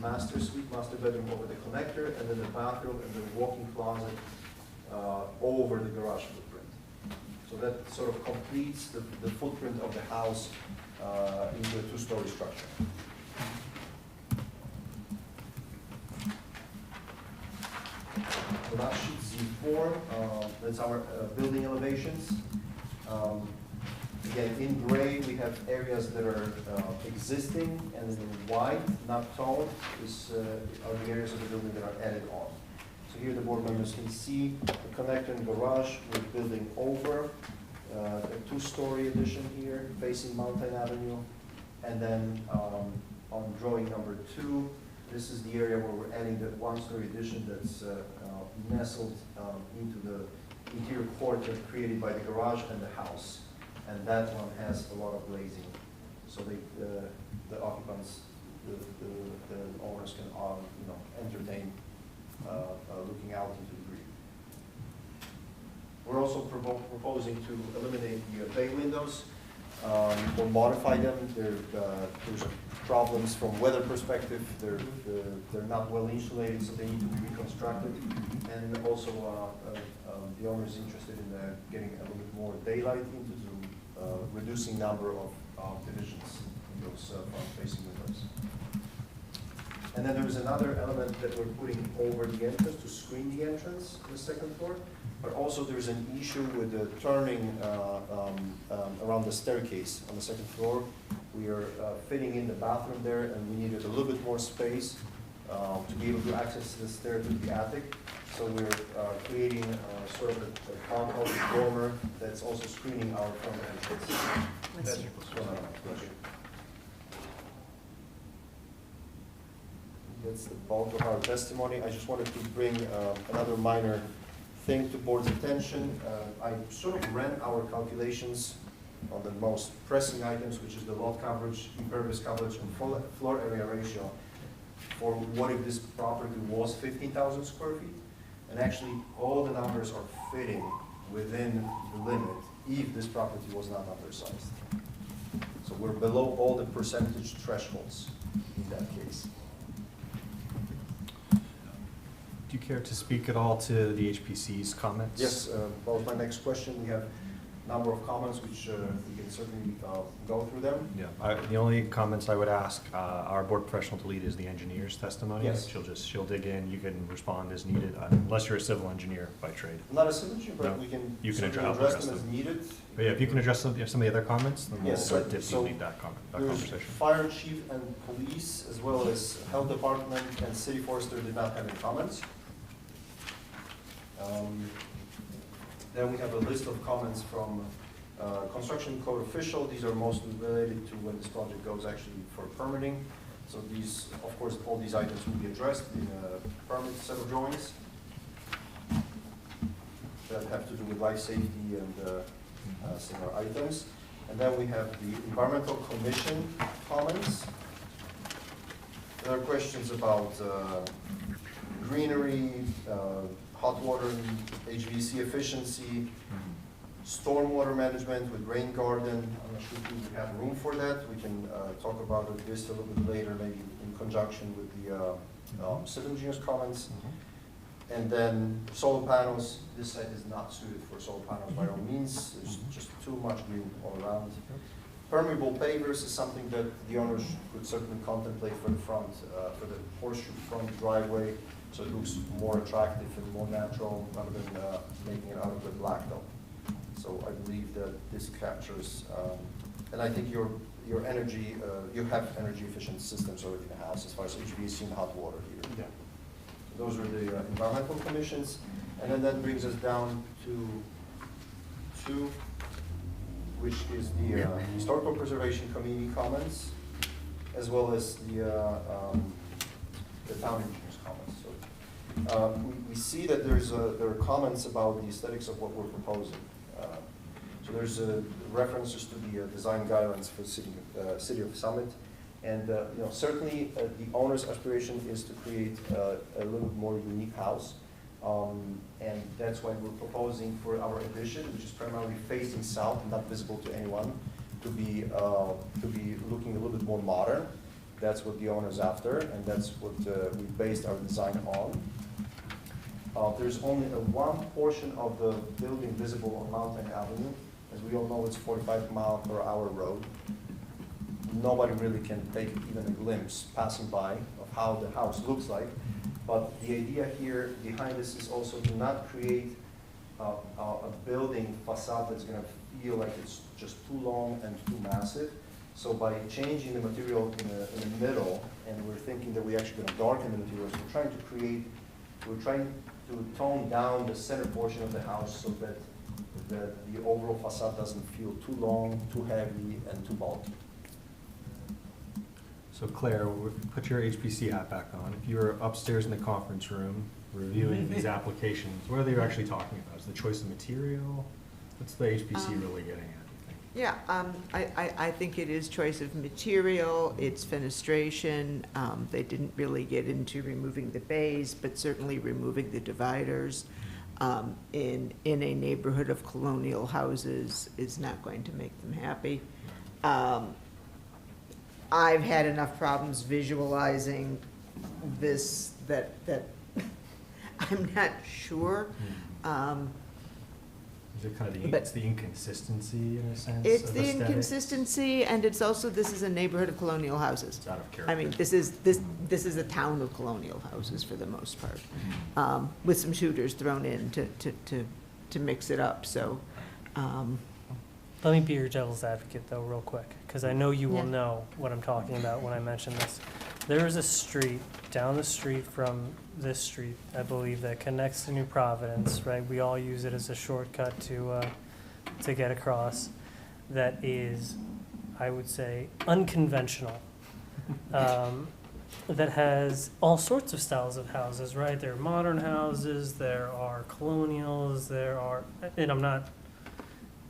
master suite, master bedroom over the connector, and then the bathroom and the walk-in closet over the garage footprint. So that sort of completes the footprint of the house into a two-story structure. So that's sheet Z4, that's our building elevations. Again, in gray, we have areas that are existing, and in white, not toned, are the areas of the building that are added on. So here the board members can see the connector and garage. We're building over a two-story addition here facing Mountain Avenue. And then on drawing number 2, this is the area where we're adding the one-story addition that's nestled into the interior court created by the garage and the house. And that one has a lot of glazing. So the occupants, the owners can entertain looking out into the green. We're also proposing to eliminate the bay windows or modify them. There's problems from weather perspective. They're not well insulated, so they need to be reconstructed. And also, the owner is interested in getting a little bit more daylight into the reducing number of divisions in those front-facing windows. And then there's another element that we're putting over the entrance to screen the entrance to the second floor. But also there's an issue with the turning around the staircase on the second floor. We are fitting in the bathroom there, and we needed a little bit more space to be able to access the stair to the attic. So we're creating sort of a compound dormer that's also screening our front entrance. That's the bulk of our testimony. I just wanted to bring another minor thing to board's attention. I sort of ran our calculations on the most pressing items, which is the lot coverage, impervious coverage, and floor area ratio, for what if this property was 15,000 square feet. And actually, all the numbers are fitting within the limit if this property was not undersized. So we're below all the percentage thresholds in that case. Do you care to speak at all to the HPC's comments? Yes, that was my next question. We have a number of comments which we can certainly go through them. Yeah, the only comments I would ask, our board professional to lead is the engineer's testimony. Yes. She'll dig in, you can respond as needed, unless you're a civil engineer by trade. I'm not a civil engineer, but No, we can you can certainly address address them as them. needed. But yeah, if you can address some of the other comments, then we'll Yes, let sir. Dipsy So lead that There's conversation. fire chief and police, as well as health department and city forester did not have any comments. Then we have a list of comments from construction code official. These are mostly related to when this project goes actually for permitting. So these, of course, all these items will be addressed in a permit set of drawings that have to do with life safety and similar items. And then we have the environmental commission comments. There are questions about greenery, hot water and HVAC efficiency, stormwater management with rain garden. I'm not sure if we have room for that. We can talk about this a little bit later, maybe in conjunction with the civil engineer's comments. And then solar panels. This site is not suited for solar panels by all means. There's just too much green all around. Permeable pavers is something that the owners could certainly contemplate for the front, for the horseshoe front driveway, so it looks more attractive and more natural rather than making it out of the blacktop. So I believe that this captures, and I think your energy, you have energy efficient systems already in the house as far as HVAC and hot water here. Yeah. Those are the environmental commissions, and then that brings us down to 2, which is the Historical Preservation Committee comments, as well as the town engineer's comments. So we see that there are comments about the aesthetics of what we're proposing. So there's references to the design guidelines for the city of Summit. And certainly the owner's aspiration is to create a little more unique house. And that's why we're proposing for our addition, which is primarily facing south and not visible to anyone, to be looking a little bit more modern. That's what the owner's after, and that's what we based our design on. There's only one portion of the building visible on Mountain Avenue. As we all know, it's 45-mile-per-hour road. Nobody really can take even a glimpse passing by of how the house looks like. But the idea here behind this is also to not create a building facade that's going to feel like it's just too long and too massive. So by changing the material in the middle, and we're thinking that we're actually going to darken the materials, we're trying to tone down the center portion of the house so that the overall facade doesn't feel too long, too heavy, and too bulky. So Claire, put your HPC hat back on. If you were upstairs in the conference room reviewing these applications, what are they actually talking about? Is the choice of material? What's the HPC really getting at, you think? Yeah, I think it is choice of material, it's fenestration. They didn't really get into removing the bays, but certainly removing the dividers in a neighborhood of colonial houses is not going to make them happy. I've had enough problems visualizing this that I'm not sure. Is it kind of But- it's the inconsistency in a sense? It's of the aesthetic? inconsistency, and it's also, this is a neighborhood of colonial houses. It's out of character. I mean, this is a town of colonial houses for the most part, with some Tudors thrown in to mix it up, so. Let me be your devil's advocate though, real quick, because I know you will Yeah. know what I'm talking about when I mention this. There is a street down the street from this street, I believe, that connects to New Providence, right? We all use it as a shortcut to get across. That is, I would say, unconventional. That has all sorts of styles of houses, right? There are modern houses, there are colonials, and I'm not,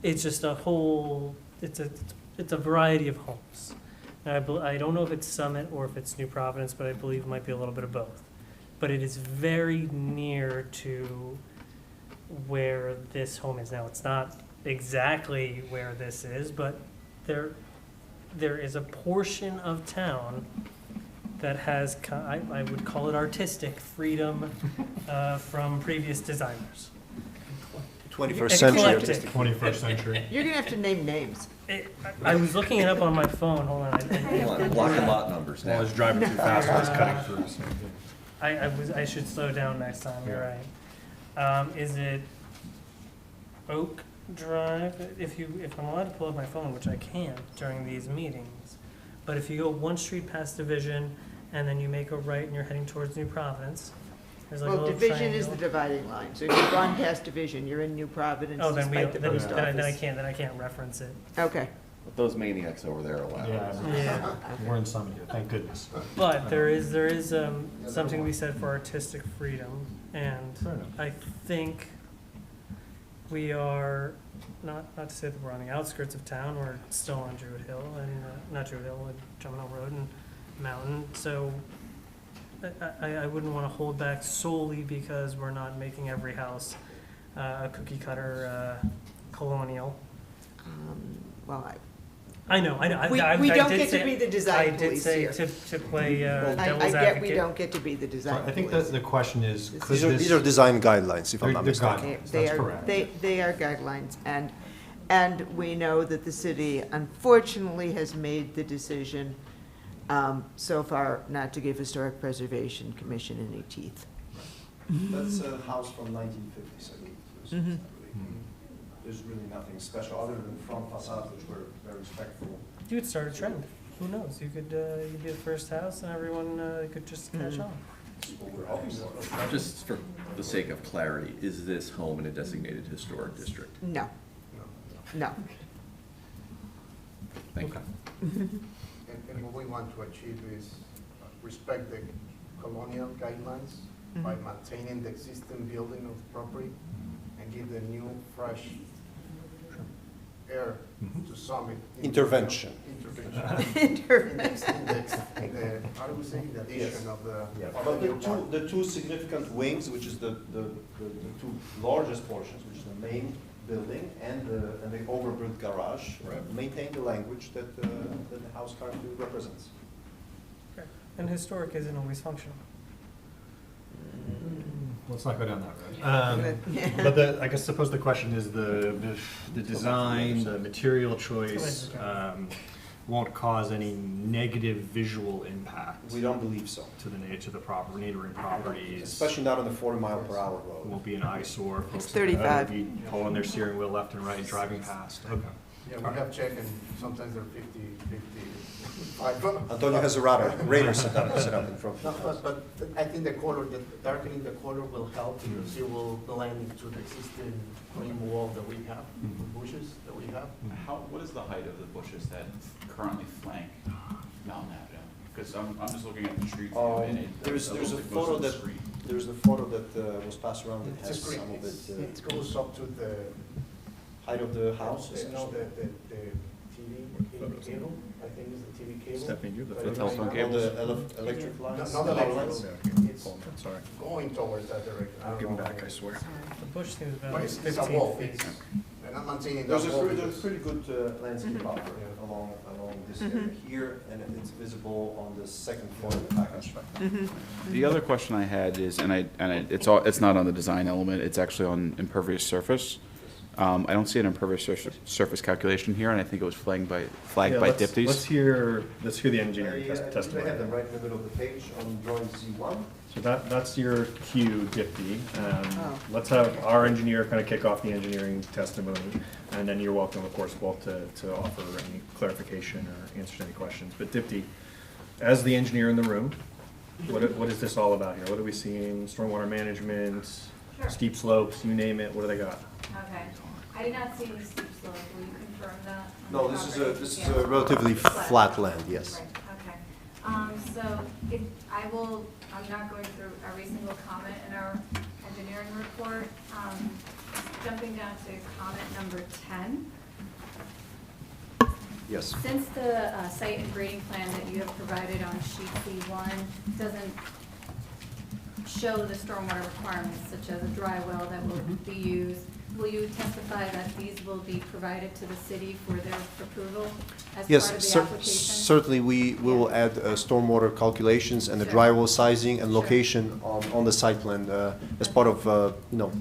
it's just a whole, it's a variety of homes. And I don't know if it's Summit or if it's New Providence, but I believe it might be a little bit of both. But it is very near to where this home is now. It's not exactly where this is, but there is a portion of town that has, I would call it artistic freedom from previous designers. 21st Eclectic. 21st century. You're gonna have to name names. I was looking it up on my phone, hold on. Hold on, blocking lot numbers Well, I now. was driving too fast, I was cutting through. So. I should slow down next time, you're right. Is it Oak Drive? If I'm allowed to pull up my phone, which I can during these meetings, but if you go one street past Division and then you make a right and you're heading towards New Providence, there's like a Well, little Division is triangle. the dividing line, so if you've gone past Division, you're in New Providence Oh, then despite the post then I office. can't reference it. Okay. But those maniacs over there are loud. Yeah. We're in Summit here, thank goodness. But there is something to be said for artistic freedom, and Fair enough. I think we are, not to say that we're on the outskirts of town, we're still on Druid Hill, and, not Druid Hill, Terminal Road and Mountain, so I wouldn't wanna hold back solely because we're not making every house a cookie cutter colonial. Well, I know, I we don't get to be the design police here. I did say to play devil's I advocate. get we don't get to be the So design I think police. that the question is, could These are design guidelines, if I'm They're- not they're mistaken. guidelines. They That's are, correct. they are guidelines, and we know that the city unfortunately has made the decision so far not to give Historic Preservation Commission any teeth. That's a house from 1950s, I believe. Mhm. There's really nothing special, other than front facades, which were very respectful. You could start a trend. Who knows? You could be the first house, and everyone could just catch Mhm. on. That's what we're hoping for. Just for the sake of clarity, is this home in a designated historic district? No, no. Thank you. And what we want to achieve is respect the colonial guidelines by maintaining the existing building of the property and give the new, fresh air to Summit. Intervention. Intervention. How do we say, the addition of the. But the two significant wings, which is the two largest portions, which is the main building and the overbuilt garage, maintain the language that the house currently represents. And historic isn't always functional. Let's not go down that road. But I guess suppose the question is the design, the material choice, won't cause any negative visual impact We don't believe so. to the neighboring properties. Especially not on the 40-mile-per-hour It road. won't be an eyesore. It's Folks are gonna 35. be pulling their steering wheel left and right, driving past. Okay. Yeah, we have checked and sometimes they're 50, Antonio has a radar set up in front. No, but I think the color, darkening the color will help because it will blend into the existing green wall that we have, bushes that we have. What is the height of the bushes that currently flank Mountain Avenue? Because I'm just looking at the street view and it. There's looks a like most photo of the that, street. there's a photo that was passed around that It's has a screen. some of it, It goes up to the. height of the house. No, the TV cable, I think is the TV cable. Stephanie, you have the But photo. it's telephone not- cables? Electric lines? Not Power electric, lines? it's Sorry. going towards that direction. I don't Give them know. back, I swear. The bush seems about But it's a 15 wall, feet. and I'm maintaining that There's a wall. pretty, because- there's pretty good landscape buffer along this area here, and it's visible on the second floor of the package. The other question I had is, it's not on the design element, it's actually on impervious surface. I don't see an impervious surface calculation here, and I think it was flagged by Let's Dipties. hear the engineering They testimony. have them right in the middle of the page on drawing Z1. So that's your cue, Dipti. Oh. Let's have our engineer kind of kick off the engineering testimony, and then you're welcome, of course, both to offer any clarification or answer to any questions. But Dipti, as the engineer in the room, what is this all about here? What are we seeing? Stormwater management, Sure. steep slopes, you name it, what do they got? Okay. I did not see any steep slope. Will you confirm that? on No, the this is property? a Yeah. relatively flat land, yes. Right, okay. So I'm not going through every single comment in our engineering report. Jumping down to comment number 10. Yes. Since the site and grading plan that you have provided on sheet C1 doesn't show the stormwater requirements such as a dry well that will be used, will you testify that these will be provided to the city for their approval as part Yes, of the application? certainly, we will add stormwater calculations and the Sure. dry well sizing and Sure. location on the site plan as part of,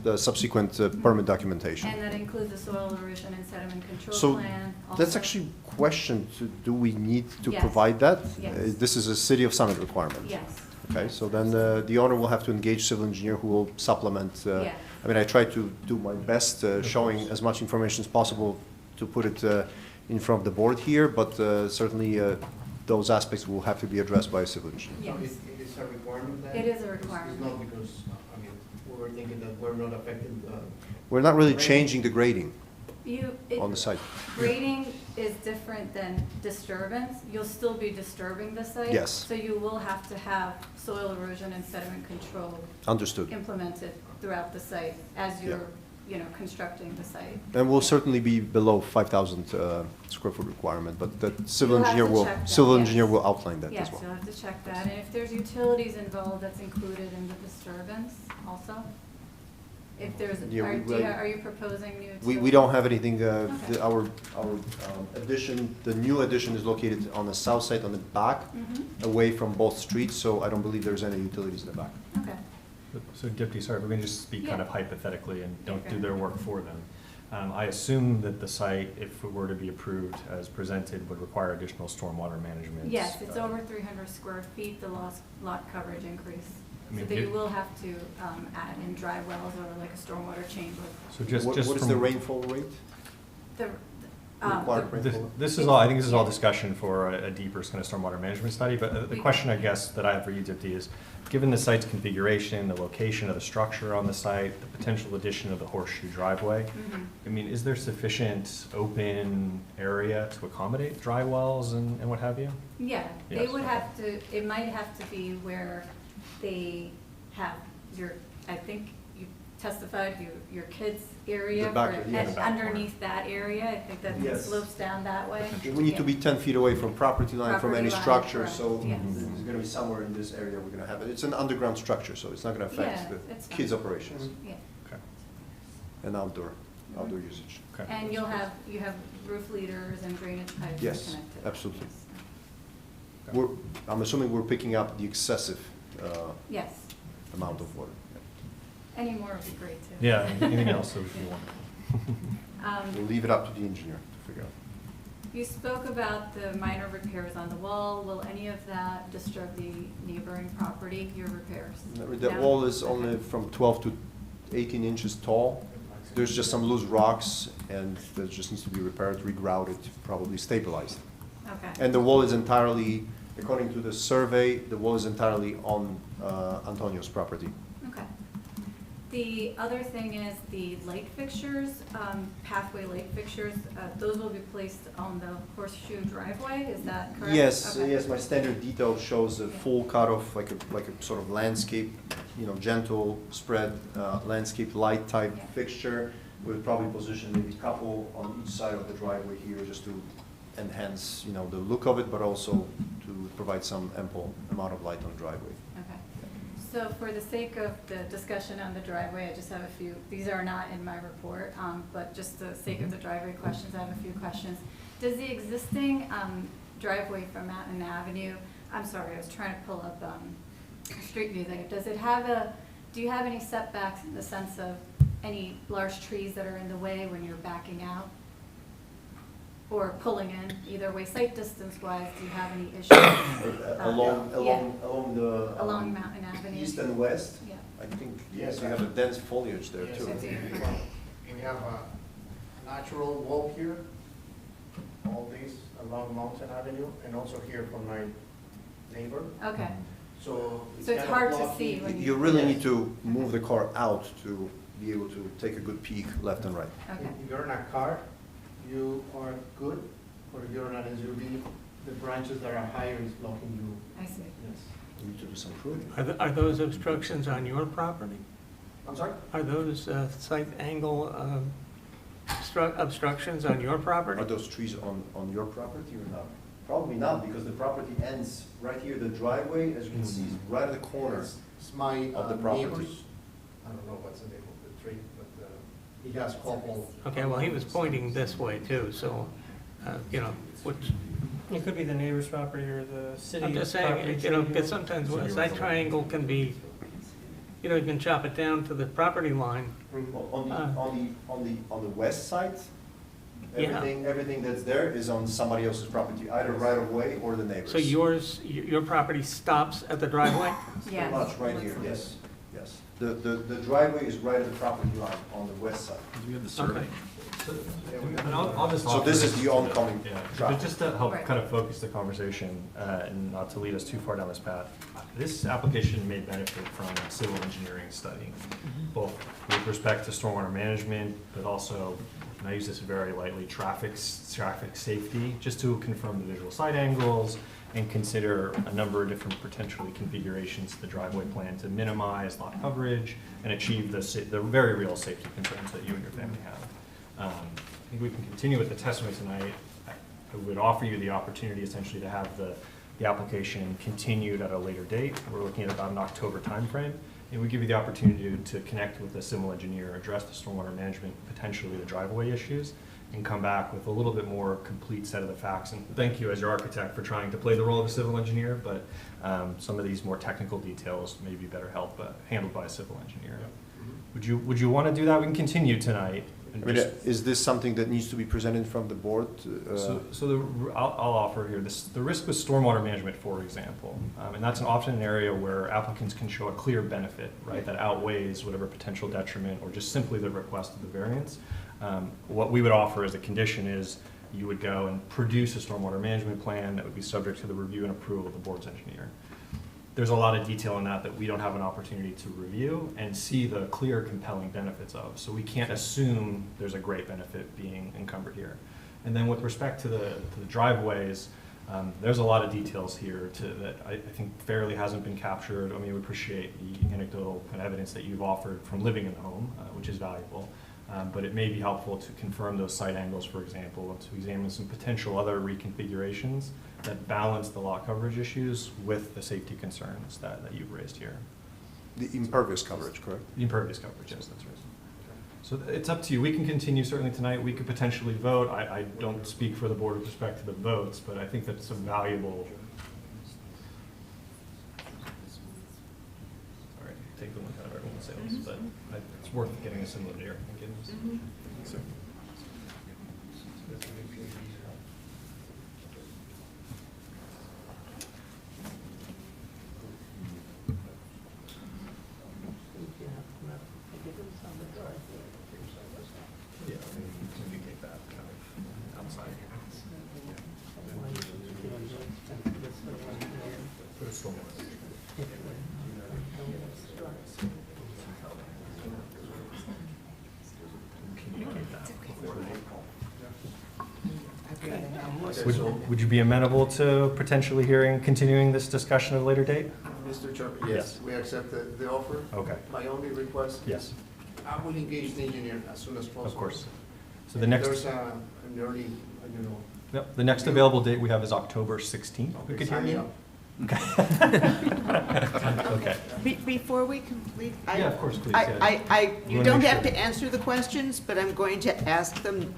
the subsequent permit documentation. And that includes the soil erosion and sediment control So plan? that's also? actually a question, do we need to Yes. provide that? Yes. This is a City of Summit requirement. Yes. Okay, so then the owner will have to engage civil engineer who will supplement. Yes. I mean, I try to do my best, showing as much information as possible to put it in front of the board here, but certainly those aspects will have to be addressed by a civil engineer. Yes. So it is a requirement then? It is a requirement. It's not because, we were thinking that we're not affecting the. We're not really changing the grading It- on the site. Grading is different than disturbance. You'll still be disturbing the site. Yes. So you will have to have soil erosion and sediment control Understood. implemented throughout the site as you're, constructing the site. And we'll certainly be below 5,000 square foot requirement, but the civil You'll have engineer to will, check that, civil yes. engineer will outline that as Yes, well. you'll have to check that. And if there's utilities involved, that's included in the disturbance also? If there's, Yeah, are you proposing new utilities? We don't have anything, Okay. our addition, the new addition is located on the south side, on the back, Mhm. away from both streets, so I don't believe there's any utilities in the back. Okay. So Dipti, sorry, we're going to just speak kind of Yeah. hypothetically and don't do Okay. their work for them. I assume that the site, if it were to be approved as presented, would require additional stormwater management. Yes, it's over 300 square feet, the lot coverage increase. I mean, So that you it- will have to add in dry wells or like a stormwater chamber. So just What is the from- rainfall rate? The, Required This rainfall? this is all, I think this is all discussion for a deeper kind of stormwater management study, but the question, I guess, that I have for you, Dipti, is, given the site's configuration, the location of the structure on the site, the potential addition of the horseshoe driveway, Mhm. I mean, is there sufficient open area to accommodate dry wells and what have you? Yeah, they Yes, would okay. have to, it might have to be where they have I think you testified, your kids' area. The back, for- yeah, the and back corner. underneath that area, I think that it Yes. slopes down that way. We need to be 10 feet away from property line, from Property any line, structure, correct, so yes. it's gonna be somewhere in this area we're gonna have it. It's an underground structure, so it's not gonna Yeah, affect the it's fine. kids' operations Yeah. Okay. and outdoor usage. Okay. And you have roof leaders and drainage pipes Yes, connected. absolutely. Okay. I'm assuming we're picking up the excessive Yes, amount of water. any more would be great too. Yeah, anything else that you want? We'll leave it up to the engineer to figure out. You spoke about the minor repairs on the wall. Will any of that disturb the neighboring property, your repairs? The No? wall is only Okay. from 12 to 18 inches tall. There's just some loose rocks, and that just needs to be repaired, regrouted, probably stabilized. Okay. And the wall is entirely, according to the survey, the wall is entirely on Antonio's property. Okay. The other thing is the light fixtures, pathway light fixtures, those will be placed on the horseshoe driveway, is that correct? Yes, Okay. yes, my standard detail shows a full cutoff, like a sort of landscape, gentle spread, landscape light type Yeah. fixture. We would probably position maybe a couple on each side of the driveway here just to enhance, the look of it, but also to provide some ample amount of light on the driveway. Okay. So for the sake of the discussion on the driveway, I just have a few, these are not in my report, but just the sake of the driveway questions, I have a few questions. Does the existing driveway from Mountain Avenue, I'm sorry, I was trying to pull up street view there. Does it have do you have any setbacks in the sense of any large trees that are in the way when you're backing out? Or pulling in, either way, site distance wise, do you have any issues? Along the Along Mountain Avenue? east and west, Yeah. I think, yes, we have a dense foliage there Yes, too. I think we have a natural wall here, all these along Mountain Avenue, and also here from my neighbor. Okay, So so it's kind of hard to blocking- see when You you. really need to move the car out to be able to take a good peek left and right. Okay, If you're in a car, you are good, or if you're in an SUV, the branches that are higher is blocking you. I see. Yes. You need to do some pruning. Are those obstructions on your property? I'm sorry? Are those site angle obstructions on your property? Are those trees on your property or not? Probably not, because the property ends right here. The driveway, as you can see, is right at the corner. It's my Of the property. neighbor's, I don't know what's the name of the tree, but he has couple. Okay, well, he was pointing this way too, so, which, It could be the neighbor's property or the city's I'm just property. saying, because sometimes a site triangle can be, you can chop it down to the property line. Well, on the west side, Yeah. everything that's there is on somebody else's property, either right of way or the neighbor's. So your property stops at the driveway? Yeah. Pretty much, right here, yes, yes. The driveway is right at the property line on the west side. We have the survey. And I'll just So offer this is the oncoming Yeah, traffic. but just to help Right. kind of focus the conversation, and not to lead us too far down this path, this application may benefit from a civil engineering study, both with respect to stormwater management, but also, and I use this very lightly, traffic safety, just to confirm the visual side angles and consider a number of different potentially configurations of the driveway plan to minimize lot coverage and achieve the very real safety concerns that you and your family have. I think we can continue with the testimony tonight. I would offer you the opportunity essentially to have the application continued at a later date. We're looking at about an October timeframe. And we give you the opportunity to connect with a civil engineer, address the stormwater management, potentially the driveway issues, and come back with a little bit more complete set of the facts. And thank you as your architect for trying to play the role of a civil engineer, but some of these more technical details may be better handled by a civil engineer. Would you want to do that? We can continue tonight. I mean, is this something that needs to be presented from the board? I'll offer here, the risk with stormwater management, for example, and that's often an area where applicants can show a clear benefit, right, that outweighs whatever potential detriment or just simply the request of the variance. What we would offer as a condition is you would go and produce a stormwater management plan that would be subject to the review and approval of the board's engineer. There's a lot of detail in that we don't have an opportunity to review and see the clear, compelling benefits of. So we can't assume there's a great benefit being encumbered here. And then with respect to the driveways, there's a lot of details here that I think fairly hasn't been captured. I mean, we appreciate the anecdotal kind of evidence that you've offered from living in the home, which is valuable. But it may be helpful to confirm those site angles, for example, and to examine some potential other reconfigurations that balance the lot coverage issues with the safety concerns that you've raised here. The impervious coverage, correct? The impervious coverage, yes, that's right. So it's up to you. We can continue certainly tonight. We could potentially vote. I don't speak for the board with respect to the votes, but I think that's a valuable. Sorry, take the one out of everyone's sales, but it's worth getting a similar deer. So. Yeah, maybe take that kind of outside. Would you be amenable to potentially continuing this discussion at a later date? Mr. Chairman, Yes. yes, we accept the offer. Okay, My only request yes, is I will engage the engineer as soon as possible. of course. So If the next, there's an early, yep, the next available date we have is October 16th. We could hear sign me you? up. Okay. Before we complete, Yeah, of course, please, yeah. you wanna don't make have sure. to answer the questions, but I'm going to ask them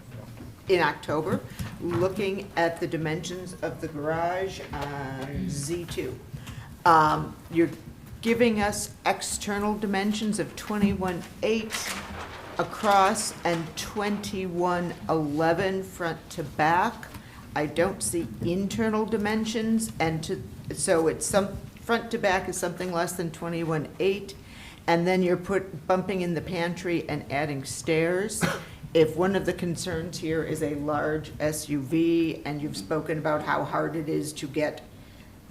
in October, looking at the dimensions of the garage on Z2. You're giving us external dimensions of 21.8 across and 21.11 front to back. I don't see internal dimensions, so it's front to back is something less than 21.8, and then you're bumping in the pantry and adding stairs. If one of the concerns here is a large SUV, and you've spoken about how hard it is to get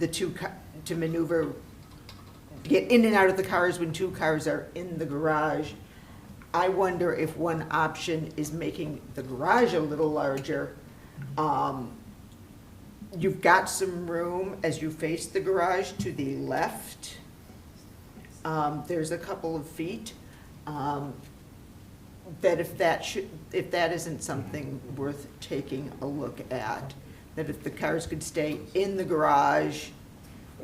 to maneuver, get in and out of the cars when two cars are in the garage, I wonder if one option is making the garage a little larger. You've got some room as you face the garage to the left. There's a couple of feet. That if that isn't something worth taking a look at, that if the cars could stay in the garage,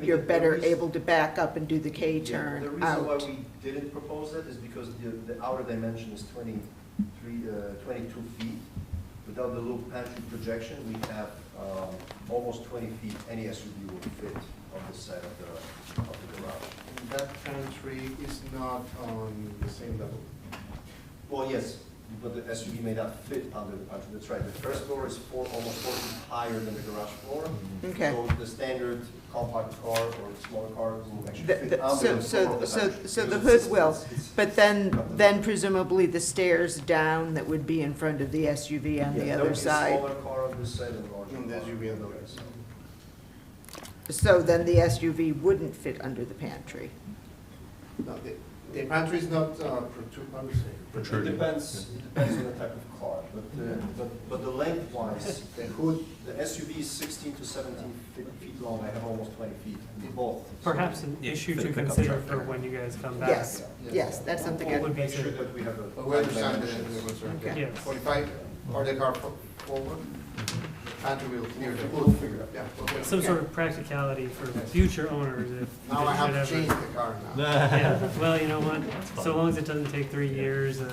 you're better able to back up and do the K-turn The reason why we didn't propose that is because the outer dimension is 22 feet. Without the little pantry projection, we have almost 20 feet. Any SUV will fit on this side of the garage. And that pantry is not on the same level. Well, yes, but the SUV may not fit under the pantry. That's right. The first floor is almost 4 feet higher than the garage floor. Okay. So the standard compact car or smaller car will actually The- fit the- under the floor of the so pantry. the Because hood will, it's- but then presumably the stairs down that would be in front of the SUV on the Yeah, there other would be a side. smaller car on this side and a larger And the car SUV on the on other side. So then the SUV wouldn't fit under the pantry. No, the pantry is not It depends on the type of car, but the lengthwise, the hood, the SUV is 16 to 17 feet long. I have almost 20 feet, both. Perhaps an issue to fit a pickup consider truck for there. when you guys come back. Yes, that's something We'll I, would be make sure good. that we have a. But we understand the concern. Okay. Yes. 45, or the car forward, pantry will clear the We'll hood. figure it out. Yeah, okay. Some sort of practicality for future owners if. Now I they have should to ever- change the car now. Yeah, well, you know what, fine. so long as it doesn't take 3 years, your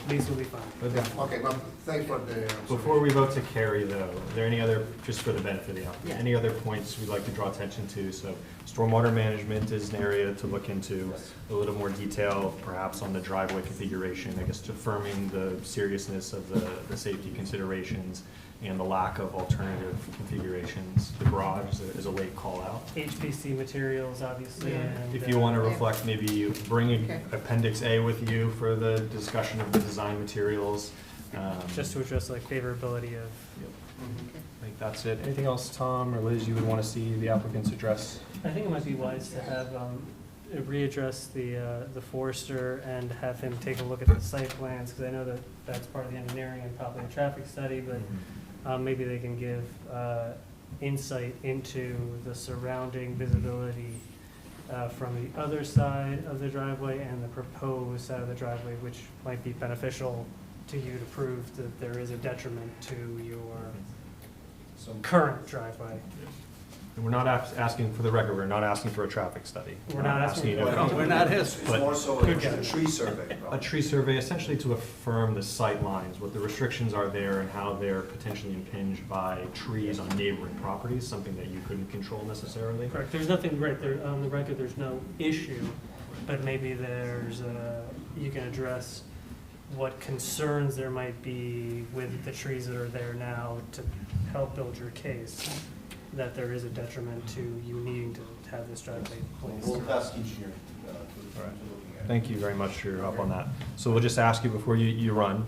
lease will be fine. Yeah, okay, but thanks for the. Before we vote to carry though, are there any other, just for the benefit of the applicant, Yeah. any other points we'd like to draw attention to? So stormwater management is an area to look into, a little more detail perhaps on the driveway configuration, I guess affirming the seriousness of the safety considerations and the lack of alternative configurations. The garage is a late call out. HPC materials, obviously, and. If you want to reflect, maybe bring Okay. Appendix A with you for the discussion of the design materials. Just to address like favorability of. I think that's it. Anything else, Tom or Liz, you would want to see the applicants address? I think it might be wise to have, readdress the forester and have him take a look at the site plans, because I know that that's part of the engineering and probably a traffic study, but maybe they can give insight into the surrounding visibility from the other side of the driveway and the proposed side of the driveway, which might be beneficial to you to prove that there is a detriment to your current driveway. And we're not asking, for the record, we're not asking for a traffic study. We're not asking you for to- it. We're not It's more so a tree survey. A tree survey essentially to affirm the sight lines, what the restrictions are there and how they're potentially impinged by trees on neighboring properties, something that you couldn't control necessarily. Correct, there's nothing, right, there, on the record, there's no issue, but maybe there's, you can address what concerns there might be with the trees that are there now to help build your case, that there is a detriment to you needing to have this driveway placed. We'll task each year to looking at it. Thank you very much for your help on that. So we'll just ask you before you run,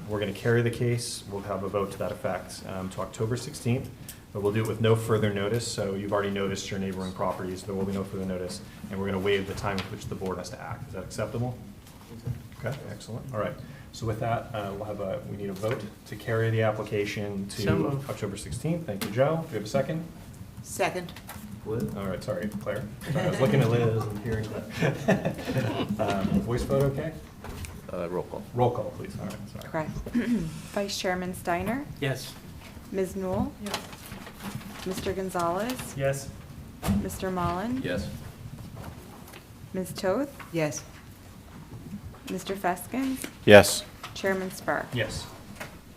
we're going to carry the case, we'll have a vote to that effect to October 16th, but we'll do it with no further notice, so you've already noticed your neighboring properties, there will be no further notice, and we're going to waive the time with which the board has to act. Is that acceptable? Okay, excellent, all right. So with that, we need a vote to carry the application So to moved. October 16th. Thank you, Joe. Do we have a second? Second. All right, sorry, Claire. Sorry, I was looking at Liz and hearing Claire. Voice vote, okay? Roll call. Roll call, please. All right, sorry. Correct. Vice Chairman Steiner, Yes. Ms. Newell, Yes. Mr. Gonzalez, Yes. Mr. Mullen, Yes. Ms. Toth, Yes. Mr. Feskins, Yes. Chairman Spur. Yes.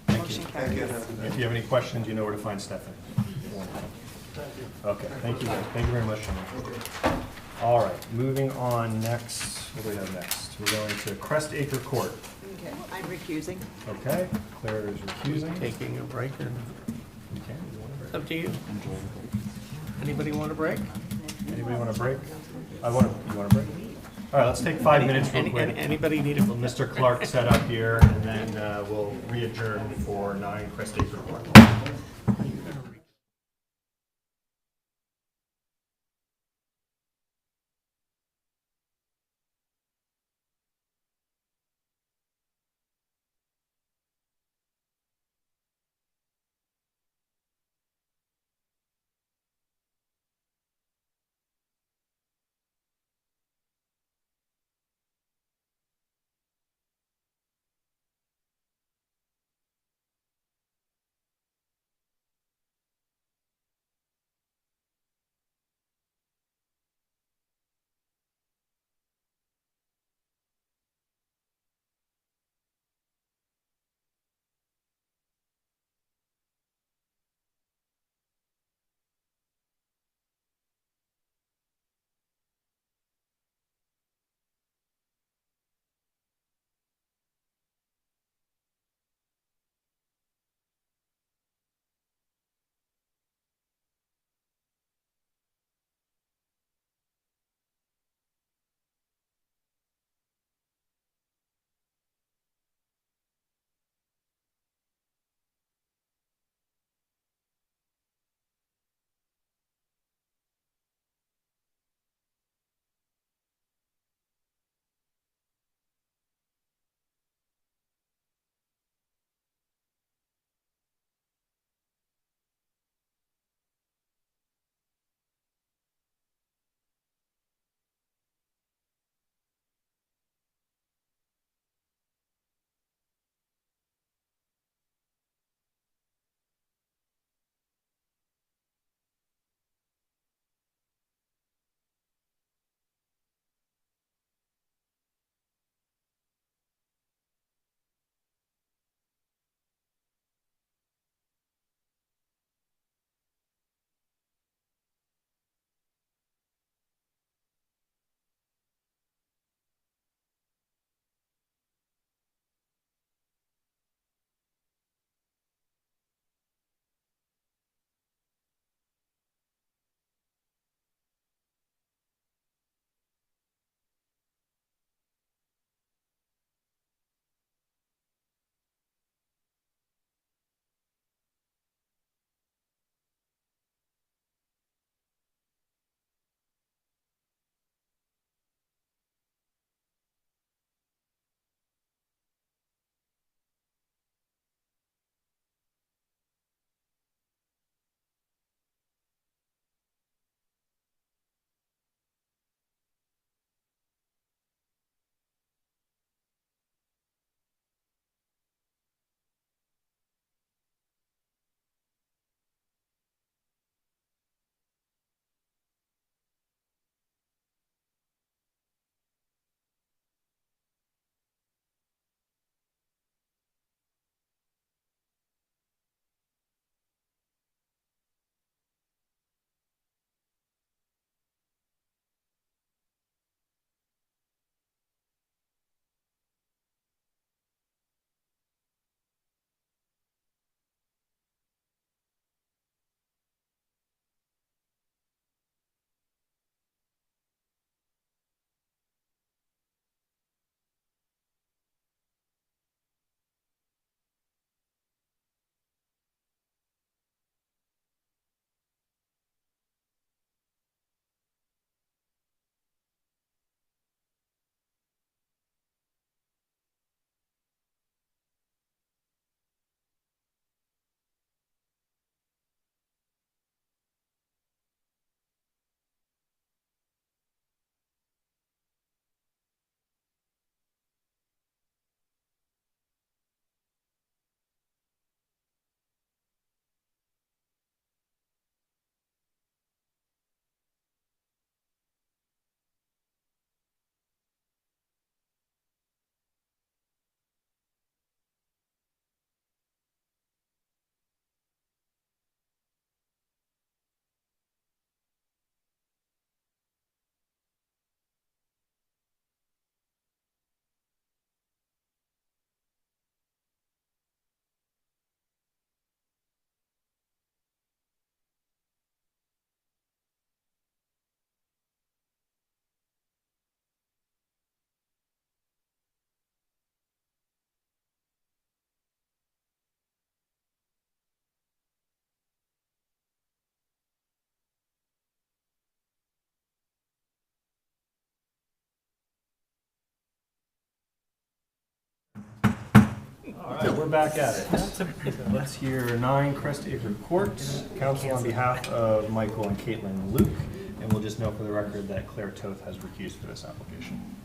Thank you. Motion carries. If you have any questions, you know where to find Stephanie. Okay, thank you. Thank you very much, Sean. All right, moving on next, what do we have next? We're going to Crest Acre Court. Okay, I'm recusing. Okay, Claire is recusing. Taking a break, or Okay, you want a it's break? up to you. Anybody want a break? Anybody want a break? You want a break? All right, let's take 5 minutes real quick. Anybody need a? Will Mr. Clark set up here, and then we'll re-adjourn for 9 Crest Acre Court. right, we're back at it. Let's hear 9 Crest Acre Court. Counsel on behalf of Michael and Caitlin Luke, and we'll just note for the record that Claire Toth has recused for this application.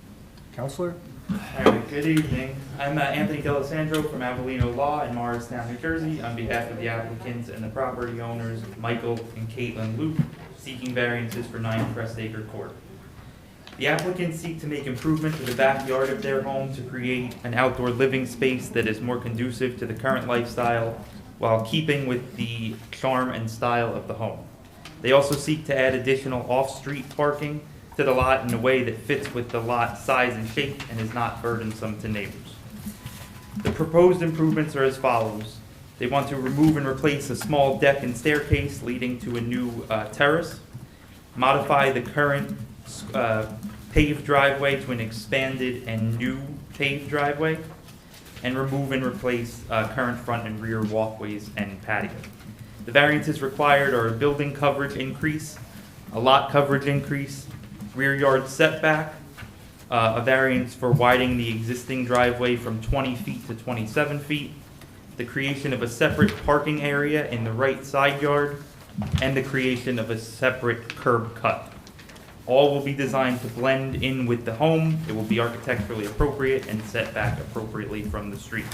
Counselor? All right, good evening. I'm Anthony D'Alessandro from Avellino Law in Morristown, New Jersey, on behalf of the applicants and the property owners, Michael and Caitlin Luke, seeking variances for 9 Crest Acre Court. The applicants seek to make improvement to the backyard of their home to create an outdoor living space that is more conducive to the current lifestyle while keeping with the charm and style of the home. They also seek to add additional off-street parking to the lot in a way that fits with the lot size and shape and is not burdensome to neighbors. The proposed improvements are as follows. They want to remove and replace a small deck and staircase leading to a new terrace, modify the current paved driveway to an expanded and new paved driveway, and remove and replace current front and rear walkways and patio. The variances required are a building coverage increase, a lot coverage increase, rear yard setback, a variance for widening the existing driveway from 20 feet to 27 feet, the creation of a separate parking area in the right side yard, and the creation of a separate curb cut. All will be designed to blend in with the home. It will be architecturally appropriate and set back appropriately from the street.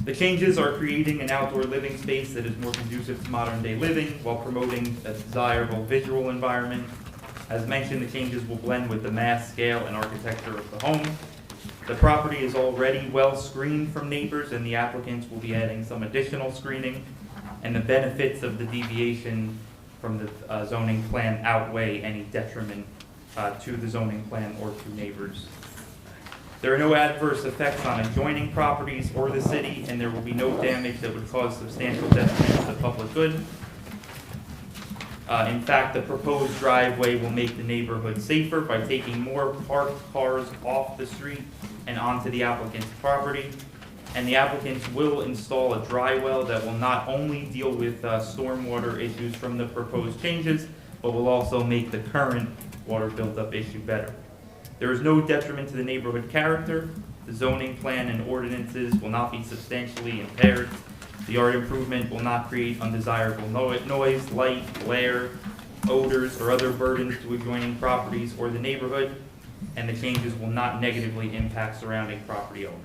The changes are creating an outdoor living space that is more conducive to modern day living while promoting a desirable visual environment. As mentioned, the changes will blend with the mass scale and architecture of the home. The property is already well screened from neighbors, and the applicants will be adding some additional screening, and the benefits of the deviation from the zoning plan outweigh any detriment to the zoning plan or to neighbors. There are no adverse effects on adjoining properties or the city, and there will be no damage that would cause substantial detriment to the public good. In fact, the proposed driveway will make the neighborhood safer by taking more parked cars off the street and onto the applicant's property. And the applicants will install a dry well that will not only deal with stormwater issues from the proposed changes, but will also make the current water buildup issue better. There is no detriment to the neighborhood character. The zoning plan and ordinances will not be substantially impaired. The yard improvement will not create undesirable noise, light, glare, odors, or other burdens to adjoining properties or the neighborhood, and the changes will not negatively impact surrounding property owners.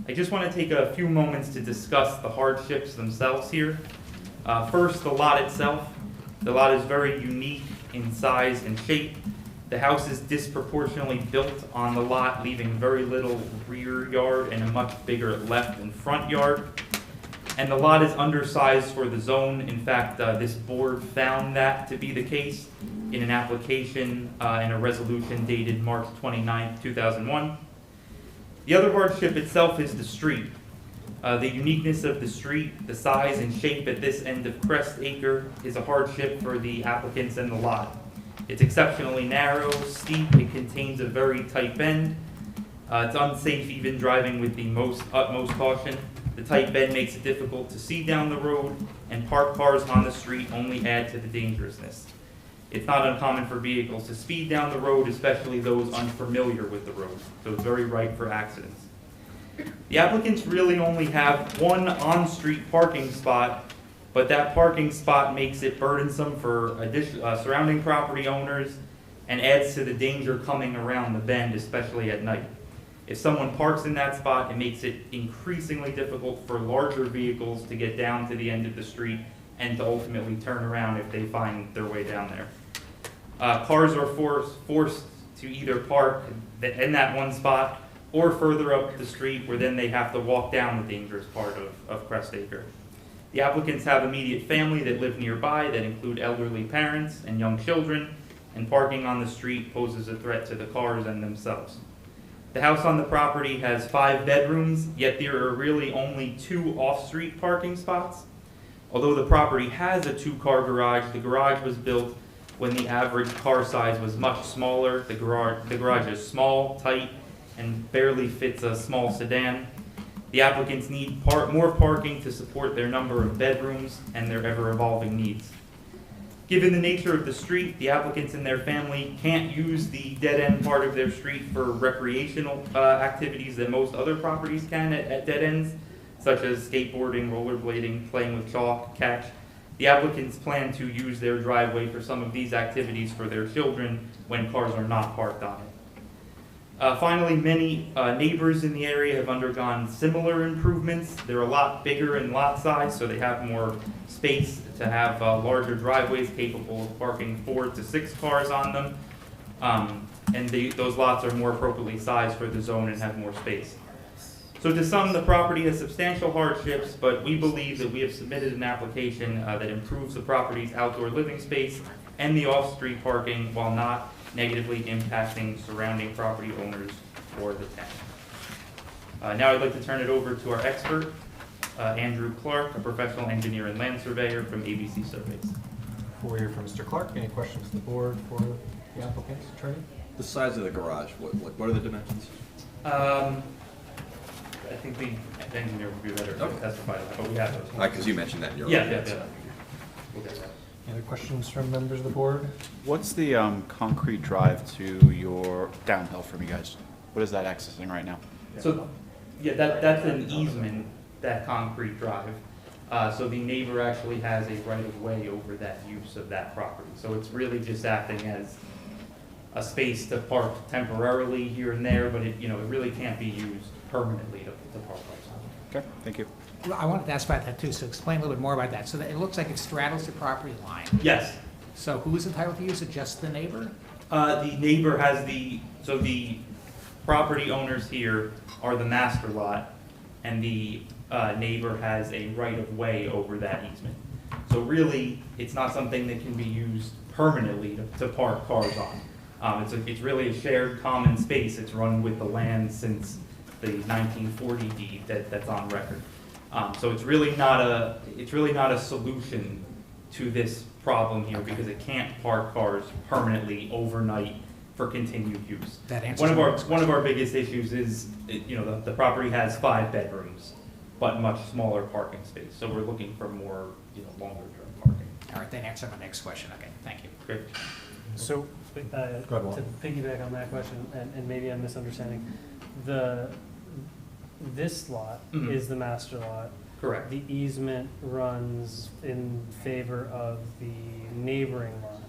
I just want to take a few moments to discuss the hardships themselves here. First, the lot itself. The lot is very unique in size and shape. The house is disproportionately built on the lot, leaving very little rear yard and a much bigger left and front yard. And the lot is undersized for the zone. In fact, this board found that to be the case in an application in a resolution dated March 29, 2001. The other hardship itself is the street. The uniqueness of the street, the size and shape at this end of Crest Acre is a hardship for the applicants and the lot. It's exceptionally narrow, steep, it contains a very tight bend. It's unsafe even driving with the utmost caution. The tight bend makes it difficult to see down the road, and parked cars on the street only add to the dangerousness. It's not uncommon for vehicles to speed down the road, especially those unfamiliar with the road, so it's very ripe for accidents. The applicants really only have one on-street parking spot, but that parking spot makes it burdensome for surrounding property owners and adds to the danger coming around the bend, especially at night. If someone parks in that spot, it makes it increasingly difficult for larger vehicles to get down to the end of the street and to ultimately turn around if they find their way down there. Cars are forced to either park in that one spot or further up the street, where then they have to walk down the dangerous part of Crest Acre. The applicants have immediate family that live nearby that include elderly parents and young children, and parking on the street poses a threat to the cars and themselves. The house on the property has 5 bedrooms, yet there are really only 2 off-street parking spots. Although the property has a 2-car garage, the garage was built when the average car size was much smaller. The garage is small, tight, and barely fits a small sedan. The applicants need more parking to support their number of bedrooms and their ever-evolving needs. Given the nature of the street, the applicants and their family can't use the dead-end part of their street for recreational activities that most other properties can at dead ends, such as skateboarding, rollerblading, playing with chalk, catch. The applicants plan to use their driveway for some of these activities for their children when cars are not parked on it. Finally, many neighbors in the area have undergone similar improvements. They're a lot bigger in lot size, so they have more space to have larger driveways capable of parking 4 to 6 cars on them. And those lots are more appropriately sized for the zone and have more space. So to sum, the property has substantial hardships, but we believe that we have submitted an application that improves the property's outdoor living space and the off-street parking while not negatively impacting surrounding property owners or the town. Now I'd like to turn it over to our expert, Andrew Clark, a professional engineer and land surveyor from ABC Surveys. Before we hear from Mr. Clark, any questions from the board for the applicant's attorney? The size of the garage, what are the dimensions? I think the engineer would be better to testify to that, but we have those. Because you mentioned that in your. Yeah. We'll get that. Any other questions from members of the board? What's the concrete drive to your downhill from you guys? What is that accessing right now? So, yeah, that's an easement, that concrete drive. So the neighbor actually has a right-of-way over that use of that property. So it's really just acting as a space to park temporarily here and there, but it really can't be used permanently to park outside. Okay, thank you. I wanted to ask about that too, so explain a little bit more about that. So that it looks like it straddles the property line. Yes. So who's entitled to use it, just the neighbor? The neighbor has so the property owners here are the master lot, and the neighbor has a right-of-way over that easement. So really, it's not something that can be used permanently to park cars on. It's really a shared common space. It's run with the land since the 1940 deed that's on record. So it's really not a solution to this problem here because it can't park cars permanently overnight for continued use. That answers One of our biggest issues is, the property has 5 bedrooms, but much smaller parking space. So we're looking for more, longer term parking. All right, that answered my next question. Okay, thank you. Great. So, ahead, to Walt. piggyback on that question, and maybe I'm misunderstanding, this lot Mhm. is the master lot. Correct. The easement runs in favor of the neighboring lot.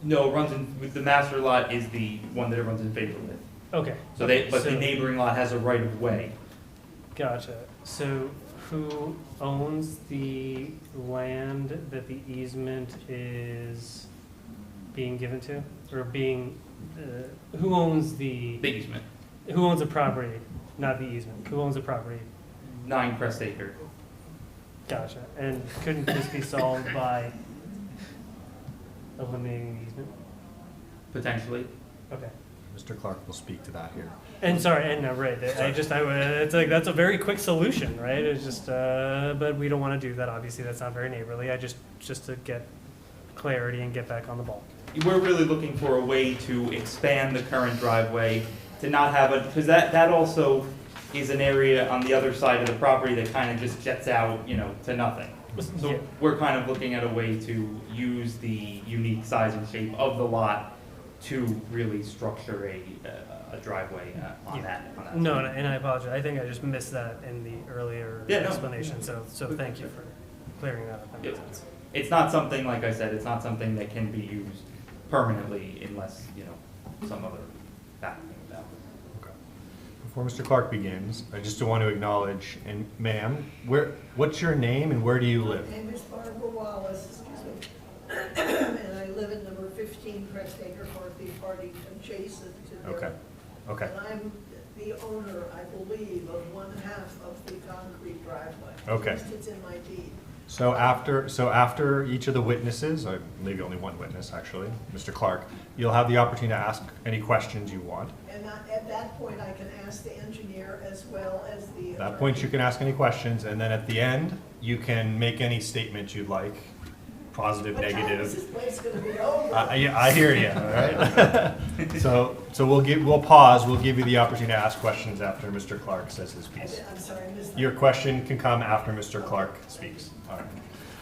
No, it runs with the master lot is the one that it runs in favor with. Okay. So but the neighboring lot has a right of way. Gotcha. So who owns the land that the easement is being given to? Or who owns The easement, who owns the property, not the easement? Who owns the property? 9 Crest Acre. Gotcha. And couldn't this be solved by eliminating the easement? Potentially. Okay. Mr. Clark will speak to that here. And right. It's like, that's a very quick solution, right? It's just, but we don't want to do that. Obviously, that's not very neighborly. Just to get clarity and get back on the ball. We're really looking for a way to expand the current driveway, to not have because that also is an area on the other side of the property that kind of just jets out, to nothing. So Yeah. we're kind of looking at a way to use the unique size and shape of the lot to really structure a driveway on that. No, and I apologize. I think I just missed that in the earlier Yeah, no. explanation. So thank you for clearing that up. That makes sense. It's not something, like I said, it's not something that can be used permanently unless, some other factor about it. Okay. Before Mr. Clark begins, I just want to acknowledge, and ma'am, what's your name and where do you live? My name is Barbara Wallace, and I live in number 15 Crest Acre, Northeast Hardington, adjacent to there. Okay. And I'm the owner, I believe, of 1/2 of the concrete driveway. Okay. At least it's in my deed. So after each of the witnesses, I believe only one witness actually, Mr. Clark, you'll have the opportunity to ask any questions you want. And at that point, I can ask the engineer as well as the. At that point, you can ask any questions, and then at the end, you can make any statement you'd like, positive, What time is negative. this place gonna be over? I hear you, all right? So we'll pause, we'll give you the opportunity to ask questions after Mr. Clark says his piece. I'm sorry, I missed that. Your question can come after Mr. Clark speaks. All right.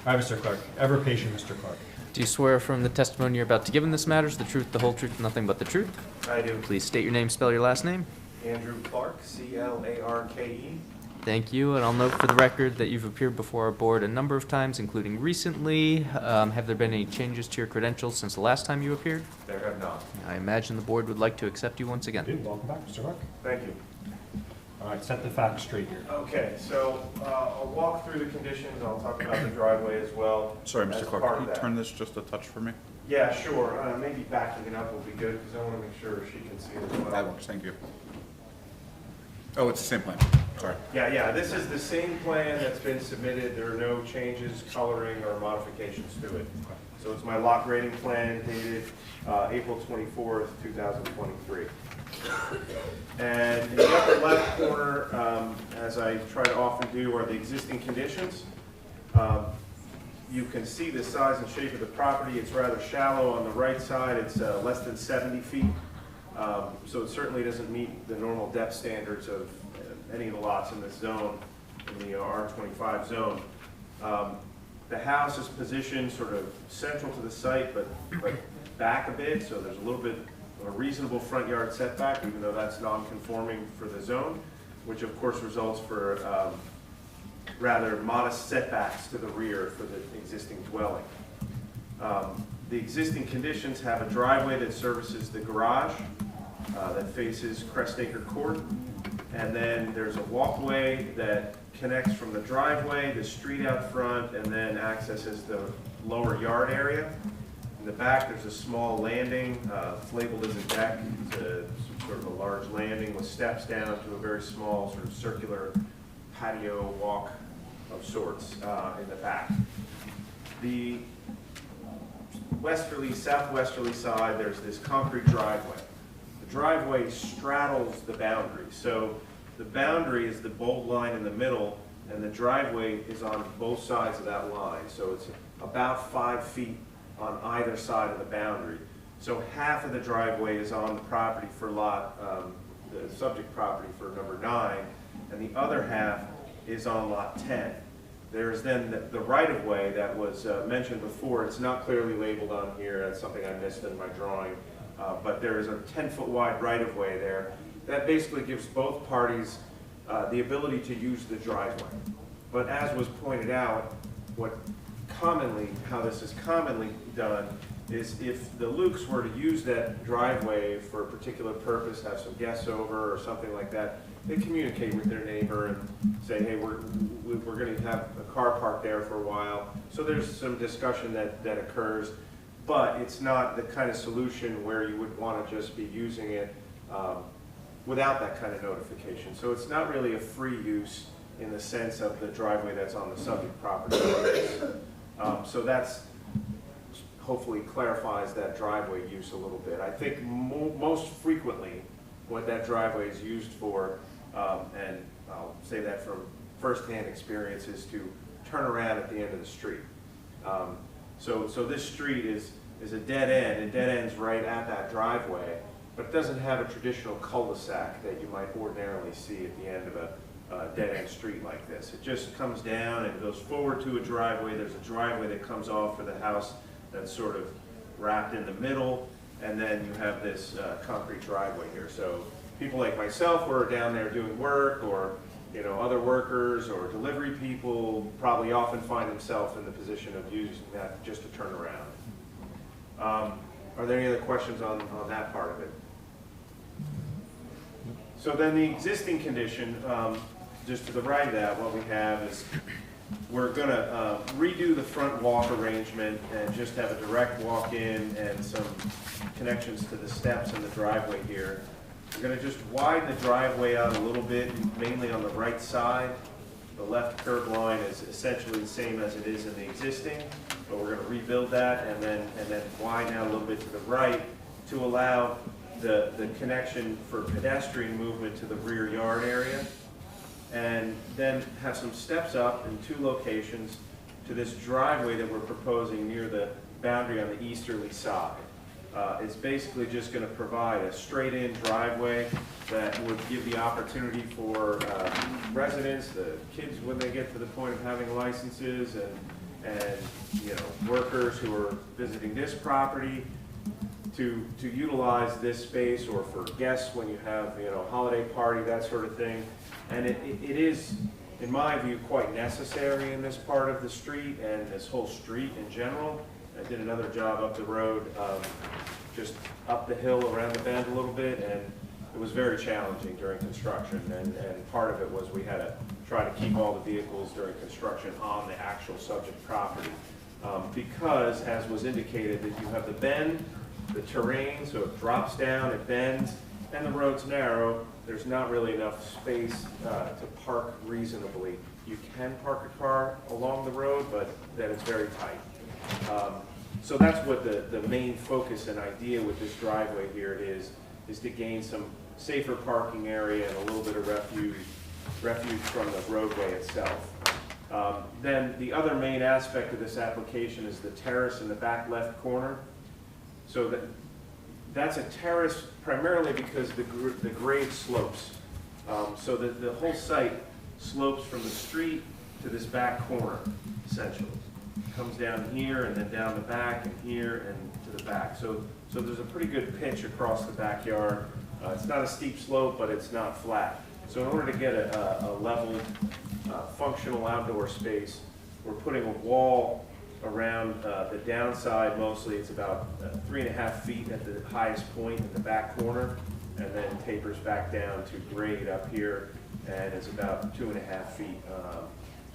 All right, Mr. Clark. Ever patient, Mr. Clark. Do you swear from the testimony you're about to give in this matter is the truth, the whole truth, and nothing but the truth? I do. Please state your name, spell your last name. Andrew Clark, C-L-A-R-K-E. Thank you, and I'll note for the record that you've appeared before our board a number of times, including recently. Have there been any changes to your credentials since the last time you appeared? There have not. I imagine the board would like to accept you once again. Welcome back, Mr. Clark. Thank you. All right, set the facts straight here. Okay, so I'll walk through the conditions. I'll talk about the driveway as well. Sorry, as Mr. Clark, part can of you that. turn this just a touch for me? Yeah, sure. Maybe backing it up will be good because I want to make sure she can see it as well. That works, thank you. Oh, it's the same plan, sorry. Yeah, this is the same plan that's been submitted. There are no changes, coloring, or modifications to it. So it's my lot grading plan dated April 24th, 2023. And in the upper left corner, as I try to often do, are the existing conditions. You can see the size and shape of the property. It's rather shallow on the right side. It's less than 70 feet. So it certainly doesn't meet the normal depth standards of any of the lots in this zone, in the R25 zone. The house is positioned sort of central to the site, but back a bit, so there's a little bit of a reasonable front yard setback, even though that's non-conforming for the zone, which of course results for rather modest setbacks to the rear for the existing dwelling. The existing conditions have a driveway that services the garage that faces Crestacre Court, and then there's a walkway that connects from the driveway, the street out front, and then accesses the lower yard area. In the back, there's a small landing. It's labeled as a deck. It's sort of a large landing with steps down to a very small sort of circular patio walk of sorts in the back. The southwesterly side, there's this concrete driveway. The driveway straddles the boundary. So the boundary is the bold line in the middle, and the driveway is on both sides of that line. So it's about 5 feet on either side of the boundary. So half of the driveway is on the property for the subject property for number 9, and the other half is on lot 10. There's then the right-of-way that was mentioned before. It's not clearly labeled on here. That's something I missed in my drawing. But there is a 10-foot wide right-of-way there. That basically gives both parties the ability to use the driveway. But as was pointed out, how this is commonly done is if the Lukes were to use that driveway for a particular purpose, have some guests over or something like that, they communicate with their neighbor and say, hey, we're going to have a car parked there for a while. So there's some discussion that occurs, but it's not the kind of solution where you would want to just be using it without that kind of notification. So it's not really a free use in the sense of the driveway that's on the subject property. So that's hopefully clarifies that driveway use a little bit. I think most frequently what that driveway is used for, and I'll say that from firsthand experience, is to turn around at the end of the street. So this street is a dead end. It dead ends right at that driveway, but it doesn't have a traditional cul-de-sac that you might ordinarily see at the end of a dead-end street like this. It just comes down and goes forward to a driveway. There's a driveway that comes off for the house that's sort of wrapped in the middle, and then you have this concrete driveway here. So people like myself who are down there doing work, or other workers or delivery people probably often find themselves in the position of using that just to turn around. Are there any other questions on that part of it? So then the existing condition, just to the right of that, what we have is we're going to redo the front walk arrangement and just have a direct walk-in and some connections to the steps in the driveway here. We're going to just widen the driveway out a little bit, mainly on the right side. The left curb line is essentially the same as it is in the existing, but we're going to rebuild that and then widen out a little bit to the right to allow the connection for pedestrian movement to the rear yard area, and then have some steps up in 2 locations to this driveway that we're proposing near the boundary on the easterly side. It's basically just going to provide a straight-in driveway that would give the opportunity for residents, the kids when they get to the point of having licenses, and and, you know, workers who are visiting this property to utilize this space, or for guests when you have, you know, holiday party, that sort of thing. And it is, in my view, quite necessary in this part of the street and this whole street in general. I did another job up the road, just up the hill around the bend a little bit, and it was very challenging during construction. And part of it was we had to try to keep all the vehicles during construction on the actual subject property. Because, as was indicated, that you have the bend, the terrain, so it drops down, it bends, and the road's narrow. There's not really enough space to park reasonably. You can park a car along the road, but then it's very tight. So that's what the main focus and idea with this driveway here is to gain some safer parking area and a little bit of refuge from the roadway itself. Then the other main aspect of this application is the terrace in the back left corner. So that's a terrace primarily because the grade slopes. So the whole site slopes from the street to this back corner, essentially. It comes down here and then down the back and here and to the back. So there's a pretty good pitch across the backyard. It's not a steep slope, but it's not flat. So in order to get a level, functional outdoor space, we're putting a wall around the downside mostly. It's about 3.5 feet at the highest point in the back corner, and then tapers back down to grade up here, and it's about 2.5 feet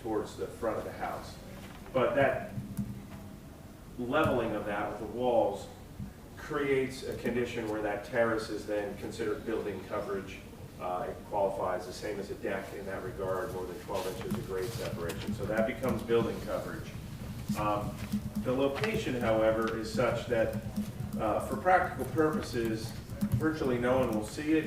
towards the front of the house. But that leveling of that with the walls creates a condition where that terrace is then considered building coverage. It qualifies the same as a deck in that regard, more than 12 inches of grade separation. So that becomes building coverage. The location, however, is such that for practical purposes, virtually no one will see it.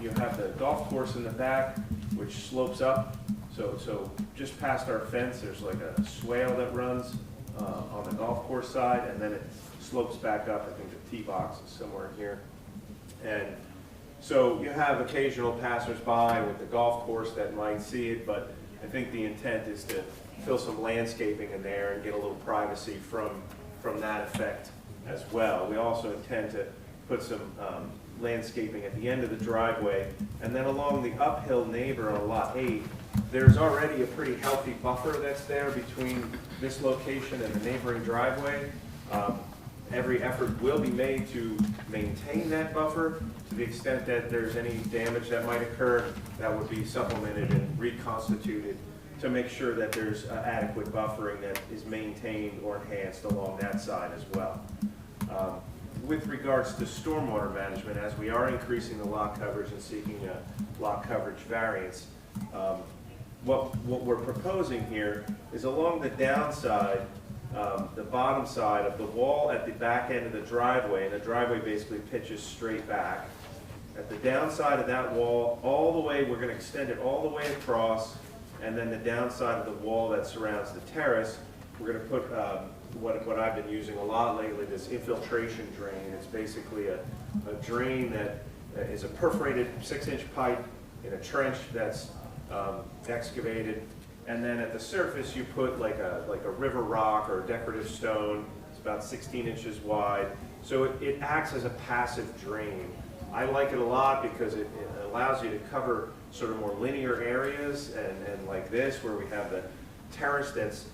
You have the golf course in the back, which slopes up. So just past our fence, there's like a swale that runs on the golf course side, and then it slopes back up. I think the tee box is somewhere in here. And so you have occasional passersby with the golf course that might see it, but I think the intent is to fill some landscaping in there and get a little privacy from that effect as well. We also intend to put some landscaping at the end of the driveway, and then along the uphill neighbor on lot 8, there's already a pretty healthy buffer that's there between this location and the neighboring driveway. Every effort will be made to maintain that buffer. To the extent that there's any damage that might occur, that would be supplemented and reconstituted to make sure that there's adequate buffering that is maintained or enhanced along that side as well. With regards to stormwater management, as we are increasing the lot coverage and seeking a lot coverage variance, what we're proposing here is along the downside, the bottom side of the wall at the back end of the driveway, and the driveway basically pitches straight back. At the downside of that wall, all the way, we're going to extend it all the way across, and then the downside of the wall that surrounds the terrace, we're going to put what I've been using a lot lately, this infiltration drain. It's basically a drain that is a perforated 6-inch pipe in a trench that's excavated, and then at the surface you put like a river rock or a decorative stone. It's about 16 inches wide, so it acts as a passive drain. I like it a lot because it allows you to cover sort of more linear areas, and like this where we have the terrace that's,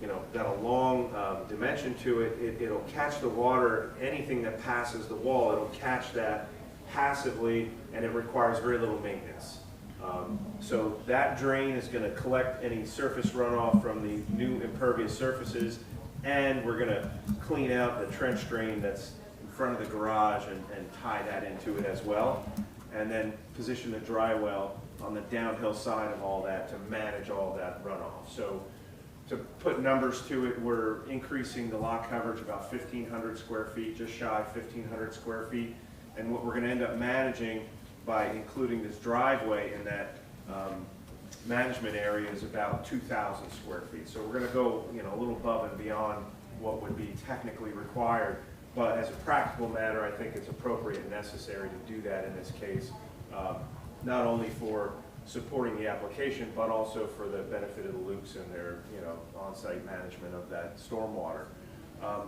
you know, got a long dimension to it, it'll catch the water. Anything that passes the wall, it'll catch that passively, and it requires very little maintenance. So that drain is going to collect any surface runoff from the new impervious surfaces, and we're going to clean out the trench drain that's in front of the garage and tie that into it as well, and then position the dry well on the downhill side of all that to manage all that runoff. So to put numbers to it, we're increasing the lot coverage about 1,500 square feet, just shy of 1,500 square feet, and what we're going to end up managing by including this driveway in that management area is about 2,000 square feet. So we're going to go, you know, a little above and beyond what would be technically required, but as a practical matter, I think it's appropriate and necessary to do that in this case, not only for supporting the application, but also for the benefit of the Lukes and their, on-site management of that stormwater.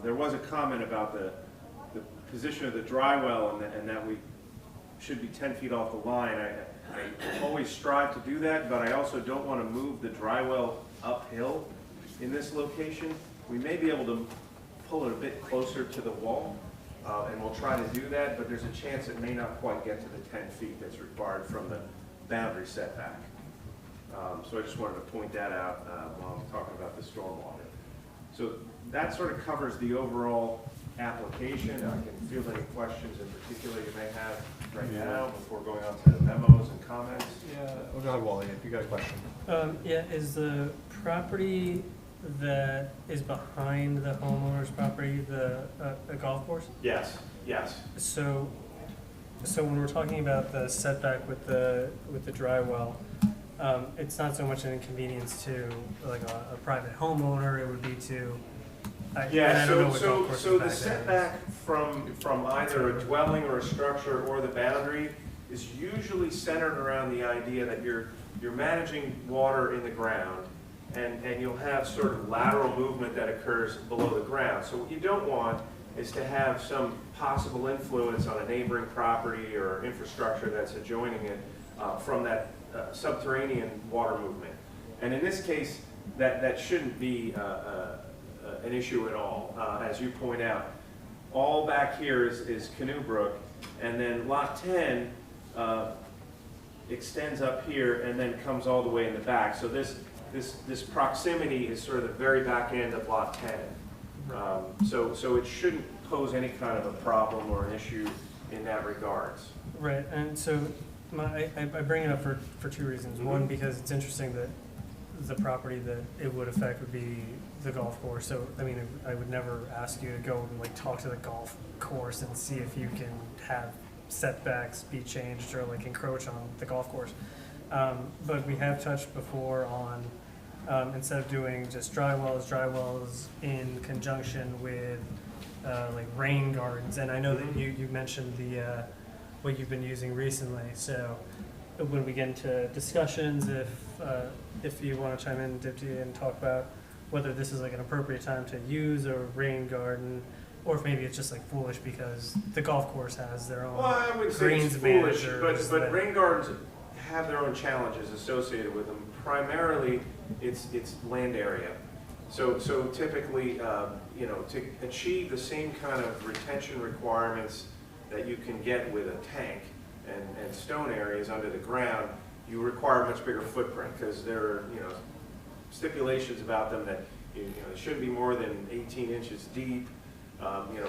There was a comment about the position of the dry well and that we should be 10 feet off the line. I always strive to do that, but I also don't want to move the dry well uphill in this location. We may be able to pull it a bit closer to the wall, and we'll try to do that, but there's a chance it may not quite get to the 10 feet that's required from the boundary setback. So I just wanted to point that out while I'm talking about the stormwater. So that sort of covers the overall application. I can field any questions in particular you may have right now before going on to the memos and comments. Yeah, we'll go ahead, Wally, if you got a question. Yeah, is the property that is behind the homeowner's property a golf course? Yes, yes. So when we're talking about the setback with the dry well, it's not so much an inconvenience to like a private homeowner, it would be to, Yeah, don't know what golf so courses the back there setback from either a dwelling or a structure or the boundary is usually centered around the idea that you're managing water in the ground, and you'll have sort of lateral movement that occurs below the ground. So what you don't want is to have some possible influence on a neighboring property or infrastructure that's adjoining it from that subterranean water movement. And in this case, that shouldn't be an issue at all. As you point out, all back here is Canoe Brook, and then Lot 10 extends up here and then comes all the way in the back. So this proximity is sort of the very back end of Lot 10. So it shouldn't pose any kind of a problem or an issue in that regards. Right, and so I bring it up for two reasons. Mm-hmm. One, because it's interesting that the property that it would affect would be the golf course. So, I mean, I would never ask you to go and like talk to the golf course and see if you can have setbacks be changed or like encroach on the golf course. But we have touched before on, instead of doing just dry wells in conjunction with like rain gardens. And I know that you mentioned what you've been using recently. So when we get into discussions, if you want to chime in, Dipti, and talk about whether this is like an appropriate time to use a rain garden, or if maybe it's just like foolish because the golf course has their own Well, I would say greens it's foolish, managers but that- rain gardens have their own challenges associated with them. Primarily, it's land area. So typically, to achieve the same kind of retention requirements that you can get with a tank and stone areas under the ground, you require a much bigger footprint because there are, stipulations about them that, it shouldn't be more than 18 inches deep,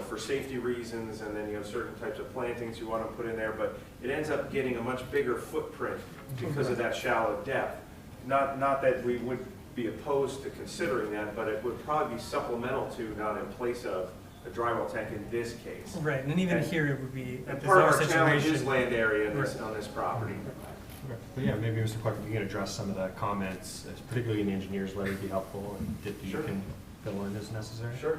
for safety reasons, and then you have certain types of plantings you want to put in there, but it ends up getting a much bigger footprint because of that shallow depth. Not that we would be opposed to considering that, but it would probably be supplemental to, not in place of, a dry well tank in this case. Right, and even here it would be a And part of bizarre our challenge is situation. land area on this property. Okay. But yeah, maybe Mr. Clark, if you can address some of the comments, particularly in the engineer's letter, would be helpful, and if you Sure. can fill in as necessary. Sure.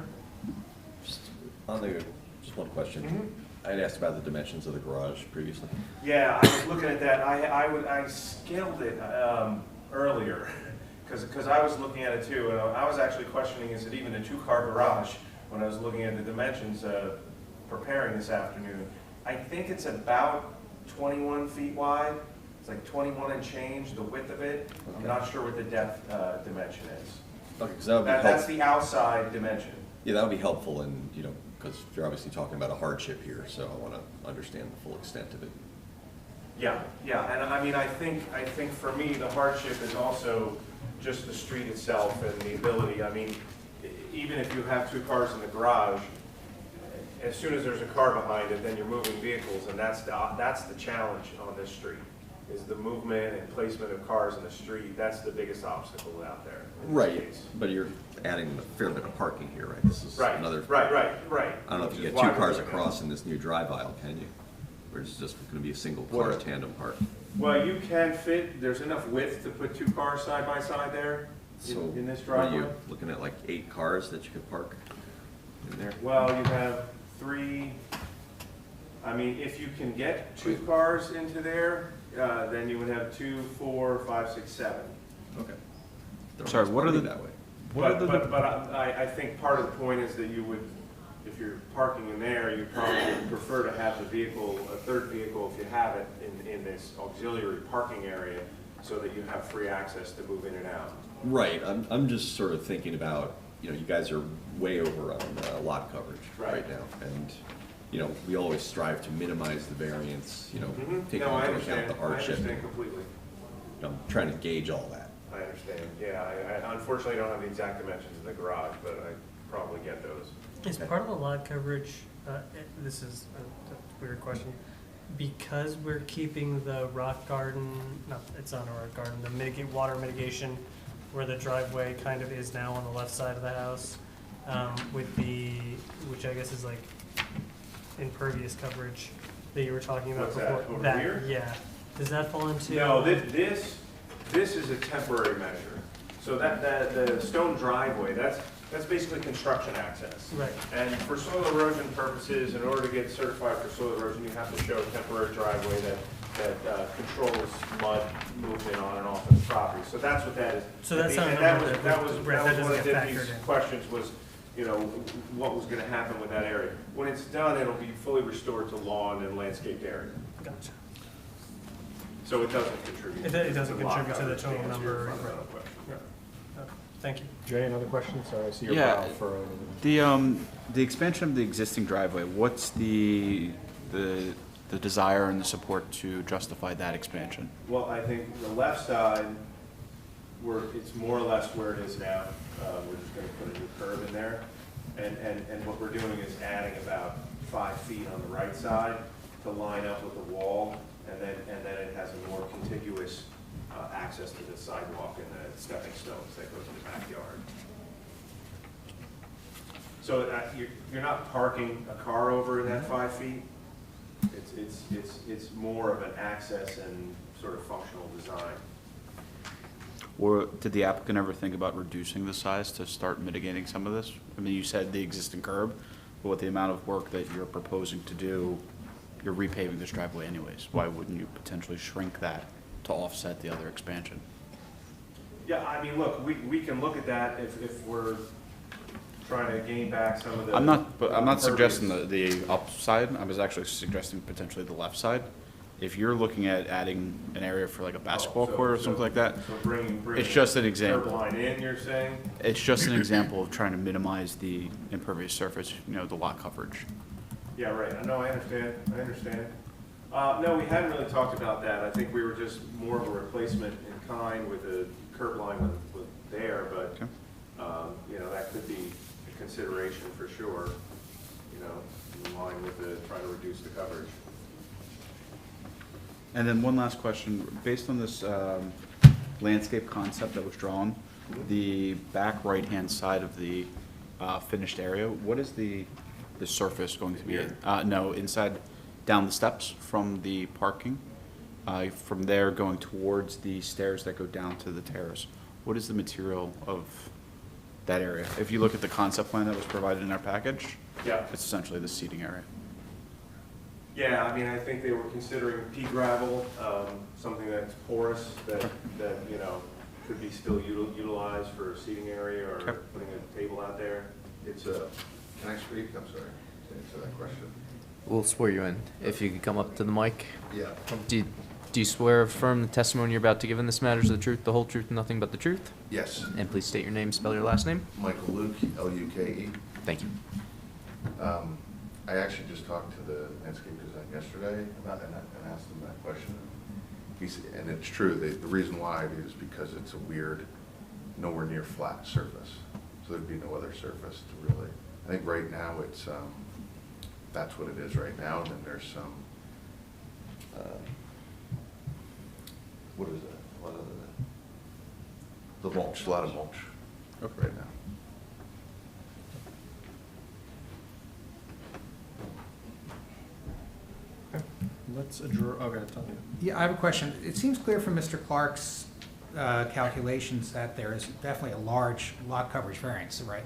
Just one question. Mhm. I had asked about the dimensions of the garage previously. Yeah, I was looking at that. I scaled it earlier because I was looking at it too. And I was actually questioning, is it even a two-car garage when I was looking at the dimensions preparing this afternoon. I think it's about 21 feet wide. It's like 21 and change, the width of it. I'm not sure what the depth dimension is. Okay, because that would be That's helpful. the outside dimension. Yeah, that would be helpful, and, because you're obviously talking about a hardship here, so I want to understand the full extent of it. Yeah, and I mean, I think for me, the hardship is also just the street itself and the ability. I mean, even if you have two cars in the garage, as soon as there's a car behind it, then you're moving vehicles, and that's the challenge on this street, is the movement and placement of cars in the street. That's the biggest obstacle out there. in this Right, case. but you're adding a fair bit of parking here, right? This is Right, another. right. I don't know if Which you is get why two we're cars doing it. across in this new drive aisle, can you? Or is it just going to be a single car What? tandem park? Well, you can fit, there's enough width to put two cars side by side there So in this what are driveway. you looking at, like 8 cars that you could park in there? Well, you have 3, I mean, if you can get 2 cars into there, then you would have 2, 4, 5, 6, 7. Okay. Sorry, what are the, That way. But I think part of the point is that you would, if you're parking in there, you probably would prefer to have the vehicle, a third vehicle, if you have it, in this auxiliary parking area, so that you have free access to move in and out. Right, I'm just sort of thinking about, you guys are way over on lot coverage right now. And, we always strive to minimize the variance, taking No, I into account understand. the hardship. I understand completely. I'm trying to gauge all that. I understand. Yeah, I unfortunately don't have the exact dimensions of the garage, but I probably get those. Is part of the lot coverage, this is a weird question, because we're keeping the rock garden, it's not a rock garden, the water mitigation where the driveway kind of is now on the left side of the house, with which I guess is like impervious coverage that you were talking about What's before. that, over here? Yeah. Does that fall into? No, this is a temporary measure. So the stone driveway, that's basically construction access. Right. And for soil erosion purposes, in order to get certified for soil erosion, you have to show a temporary driveway that controls mud movement on and off of the property. So that's what that is. So that's not a And number that was that one doesn't of get Dippy's factored in. questions was, what was gonna happen with that area. When it's done, it'll be fully restored to lawn and landscaped area. Gotcha. So it doesn't contribute. It doesn't lot contribute to the coverage, total answer your number. fundamental question. Thank you. Jay, another question? Sorry, I see your Yeah. brow furrowed. the expansion of the existing driveway, what's the desire and the support to justify that expansion? Well, I think the left side, it's more or less where it is now. We're just gonna put a new curve in there. And what we're doing is adding about 5 feet on the right side to line up with the wall. And then it has a more contiguous access to the sidewalk and the stepping stones that go to the backyard. So you're not parking a car over that 5 feet. It's more of an access and sort of functional design. Or did the applicant ever think about reducing the size to start mitigating some of this? I mean, you said the existing curb, but with the amount of work that you're proposing to do, you're repaving this driveway anyways. Why wouldn't you potentially shrink that to offset the other expansion? Yeah, I mean, look, we can look at that if we're trying to gain back some of the. I'm not suggesting impervious. the upside. I was actually suggesting potentially the left side. If you're looking at adding an area for like a basketball court or something like that, So bring it's just an curb example. line in, you're saying? It's just an example of trying to minimize the impervious surface, the lot coverage. Yeah, right. No, I understand. No, we hadn't really talked about that. I think we were just more of a replacement in kind with the curb line with there, but, Okay. that could be a consideration for sure, in line with trying to reduce the coverage. And then one last question, based on this landscape concept that was drawn, the back right-hand side of the finished area, what is the surface going to be? Here? No, inside, down the steps from the parking, from there going towards the stairs that go down to the terrace. What is the material of that area? If you look at the concept plan that was provided in our package, Yeah. it's essentially the seating area. Yeah, I mean, I think they were considering pea gravel, something that's porous, that could be still utilized for a seating area or Okay. putting a table out there. It's Can I speak? I'm sorry, to answer that question. We'll swear you in. If you could come up to the mic. Yeah. Do you swear or affirm the testimony you're about to give in this matter is the truth, the whole truth, and nothing but the truth? Yes. And please state your name, spell your last name. Michael Luke, L-U-K-E. Thank you. I actually just talked to the landscape design yesterday about it and asked him that question. And it's true, the reason why is because it's a weird, nowhere near flat surface. So there'd be no other surface to really, I think right now it's, that's what it is right now, and then there's some, what is it? What other than, the mulch, a lot of mulch right now. Let's address, okay, tell me. Yeah, I have a question. It seems clear from Mr. Clark's calculations that there is definitely a large lot coverage variance, right?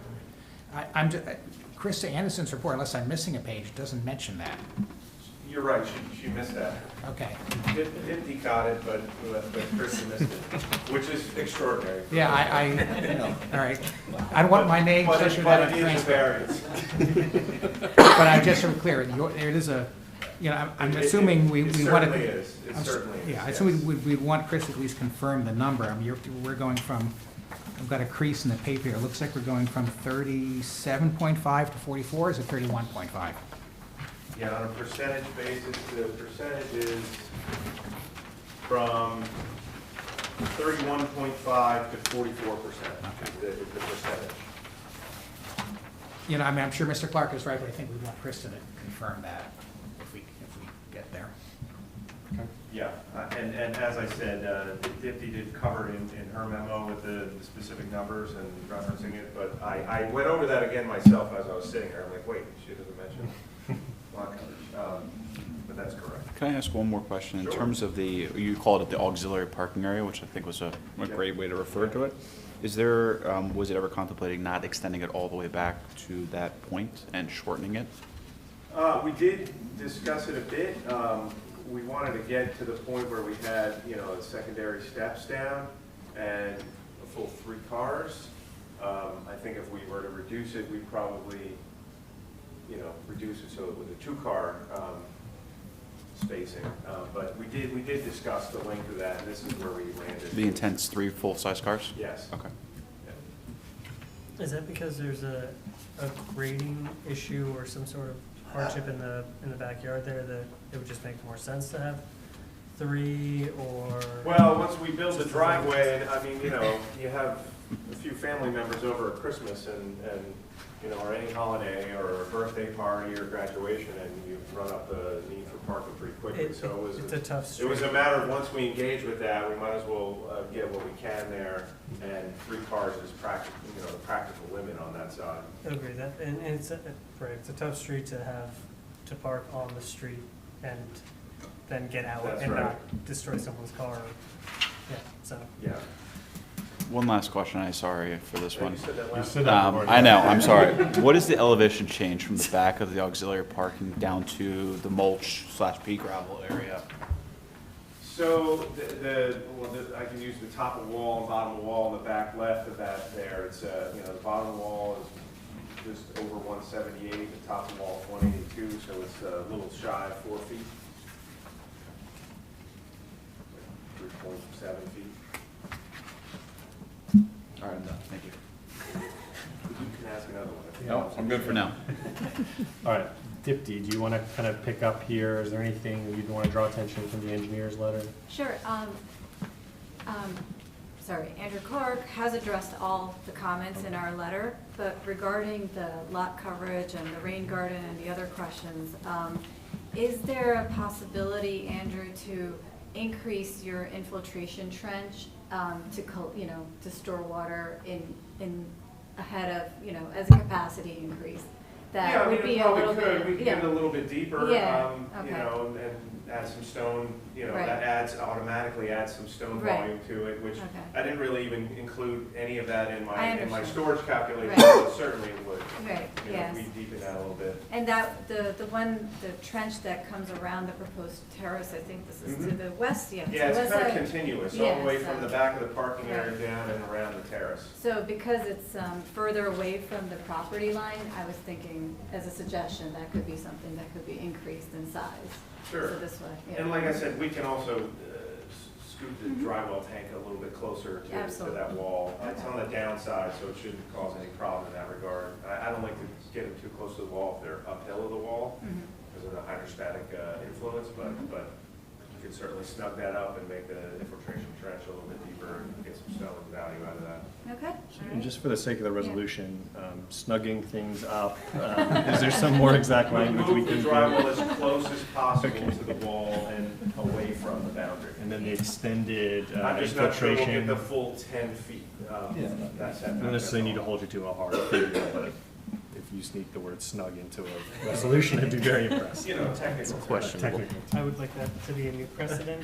Krista Anderson's report, unless I'm missing a page, doesn't mention that. You're right, she missed that. Okay. 50 caught it, but Christie missed it, which is extraordinary. Yeah, I, you know, all right. I don't want my name But associated with that it is a transfer. variance. But I just so clear, there is a, you know, I'm assuming we want to. It certainly is, it certainly is. Yeah, I assume we'd want Chris to at least confirm the number. I mean, we're going from, I've got a crease in the paper here. It looks like we're going from 37.5 to 44, is it 31.5? Yeah, on a percentage basis, the percentage is from 31.5 to 44%, the percentage. You know, I mean, I'm sure Mr. Clark is right, but I think we want Kristen to confirm that if we get there. Yeah, and as I said, Dipti did cover it in her memo with the specific numbers and referencing it, but I went over that again myself as I was sitting there. I'm like, wait, she doesn't mention lot coverage, but that's correct. Can I ask one more question? In Sure. terms of you called it the auxiliary parking area, which I think was a great way to refer to it. Is there, was it ever contemplating not extending it all the way back to that point and shortening it? We did discuss it a bit. We wanted to get to the point where we had, you know, secondary steps down and a full 3 cars. I think if we were to reduce it, we'd probably, you know, reduce it so it was a 2-car spacing. But we did discuss the length of that, and this is where we landed. The intent's 3 full-size cars? Yes. Okay. Is that because there's a grading issue or some sort of hardship in the backyard there that it would just make more sense to have 3 or? Well, once we build the driveway, and I mean, you know, you have a few family members over at Christmas and you know, or any holiday or a birthday party or graduation, and you run up the need for parking pretty quickly. So it was It's a tough street. It was a matter of once we engage with that, we might as well get what we can there, and 3 cars is practical, you know, the practical limit on that side. I agree that, and it's it's a tough street to park on the street and then get out That's and right. not destroy someone's car. Yeah, so. Yeah. One last question, I'm sorry for this one. You said that You last said that before. I know, I'm sorry. What is the elevation change from the back of the auxiliary parking down to the mulch/pea gravel area? So I can use the top of the wall and bottom of the wall on the back left of that there. It's, you know, the bottom of the wall is just over 178, the top of the wall is 182, so it's a little shy of 4 feet. 3.7 feet. All right, I'm done, thank you. You can ask another one. if you No, want. I'm good for now. All right, Dipti, do you want to kind of pick up here? Is there anything you'd want to draw attention from the engineer's letter? Sure. Sorry, Andrew Clark has addressed all the comments in our letter, but regarding the lot coverage and the rain garden and the other questions, is there a possibility, Andrew, to increase your infiltration trench to store water in ahead of, you know, as a capacity increase? That Yeah, I mean, would be it a little probably bit. could. We could get it a little bit deeper, Yeah, you okay. know, and add some stone, you know, Right. that automatically adds some stone Right. volume to it, which Okay. I didn't really even include any of that in I my understand. storage calculation, Right. but certainly it would. Right, You know, yes. if we deepen that a little bit. And that, the trench that comes around the proposed terrace, I think this is to Mhm. the west, yeah. to Yeah, the it's west kind of side. continuous, all the way Yes, from the back of the parking area down and around the terrace. So because it's further away from the property line, I was thinking, as a suggestion, that could be something that could be increased in size. Sure. So this way, yeah. And like I said, we can also scoot the drywall tank a little bit closer to Absolutely. that wall. It's Okay. on the downside, so it shouldn't cause any problem in that regard. I don't like to get them too close to the wall if they're uphill of the wall, Mhm. because of the hydrostatic influence, but you can certainly snug that up and make the infiltration trench a little bit deeper and get some stone value out of that. Okay, all And right. just for the sake of the resolution, snugging things up, is there some more exact language we Move the can drywall do? as close as possible to the wall and away from the boundary. And then the extended I'm just not sure we'll get infiltration. the full 10 feet. That's that. Don't necessarily need to hold you to a hard figure, but if you sneak the word snug into a resolution, I'd be very impressed. You know, technical. Questionable. Technically. I would like that to be a new precedent.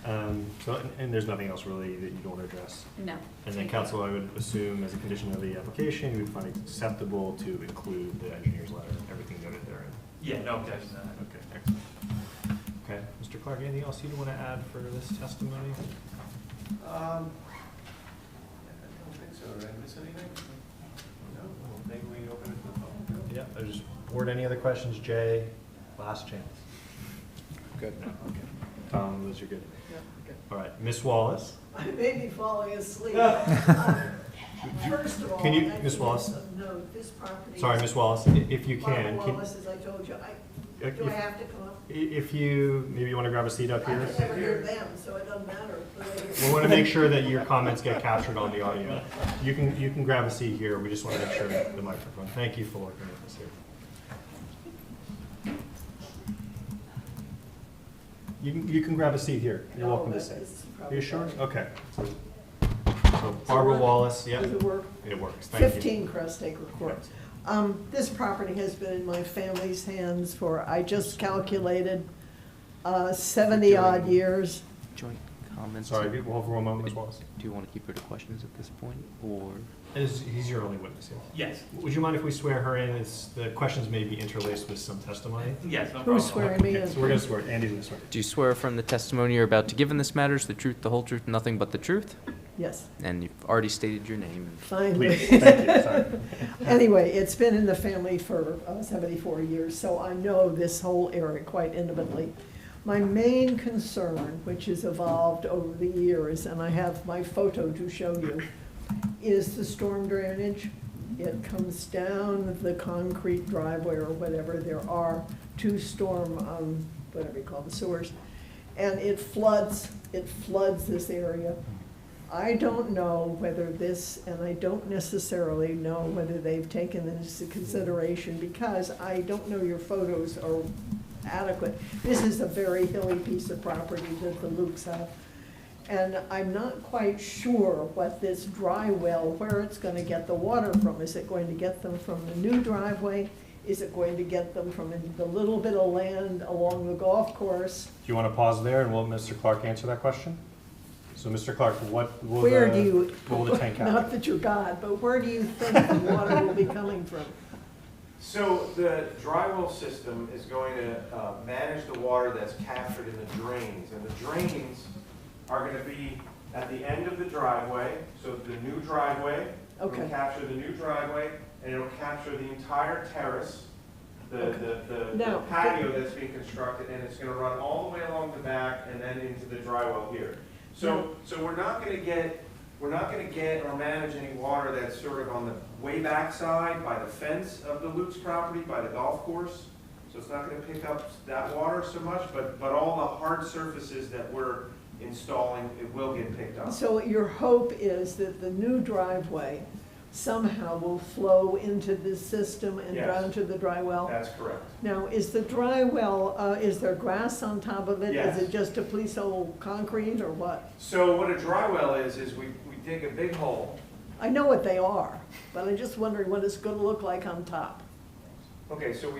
And there's nothing else really that you'd want to address? No. And then council, I would assume as a condition of the application, you would find it acceptable to include the engineer's letter, everything noted therein. Yeah, no objection to that. Okay, excellent. Okay, Mr. Clark, anything else you'd want to add for this testimony? I don't think so. Did I miss anything? No? Maybe we open it to the public? Yeah, there's board, any other questions? Jay, last chance. Good. No, okay. Tom, Liz, you're good. Yeah, okay. All right, Ms. Wallace. I may be falling asleep. First of all, Can you- I Ms. think Wallace? it's a note, this property. Sorry, is- Ms. Wallace, if you Barbara can. Wallace, as I told you, do I have to come up? If you, maybe you want to grab a seat up I here? can never hear them, so it doesn't matter. We want to make sure that your comments get captured on the audio. You can grab a seat here. We just want to make sure the microphone. Thank you for working with us here. You can grab a seat here. You're No, welcome to but sit. this is Are probably you sure? better. Okay. So Barbara Wallace, yeah, Does it work? it works. Thank you. 15 Crestacre Court. This property has been in my family's hands for, I just calculated, 70-odd years. Joint comments. Sorry, we'll hold for one moment, Ms. Wallace. Do you want to keep her to questions at this point, or? He's your only witness here. Yes, Would you mind if we swear her in? The questions may be interlaced with some testimony. yes, no problem. Who's swearing me Okay, in? so we're going to swear, Andy's going to swear. Do you swear from the testimony you're about to give in this matters, the truth, the whole truth, nothing but the truth? Yes, And you've already stated your name. finally. Please, thank you, sorry. Anyway, it's been in the family for 74 years, so I know this whole area quite intimately. My main concern, which has evolved over the years, and I have my photo to show you, is the storm drainage. It comes down the concrete driveway or whatever. There are two storm, whatever you call the sewers, and it floods this area. I don't know whether this, and I don't necessarily know whether they've taken this into consideration, because I don't know your photos are adequate. This is a very hilly piece of property that the Lukes have. And I'm not quite sure what this dry well, where it's gonna get the water from. Is it going to get them from the new driveway? Is it going to get them from the little bit of land along the golf course? Do you want to pause there and will Mr. Clark answer that question? So, Mr. Clark, what will Where do you, the tank not have? that you're God, but where do you think the water will be coming from? So the dry well system is going to manage the water that's captured in the drains. And the drains are going to be at the end of the driveway. So the new driveway will Okay. capture the new driveway, and it'll capture the entire terrace, the Now, patio that's being constructed, and it's going to run all the way along the back and then into the dry well here. So we're not going to get or manage any water that's sort of on the way back side by the fence of the Luke's property, by the golf course. So it's not going to pick up that water so much, but all the hard surfaces that we're installing, it will get picked up. So your hope is that the new driveway somehow will flow into this system and Yes. down to the dry well? That's correct. Now, is the dry well, is there grass on top of it? Yes. Is it just a police old concrete or what? So what a dry well is we dig a big hole. I know what they are, but I'm just wondering what it's gonna look like on top. Okay, so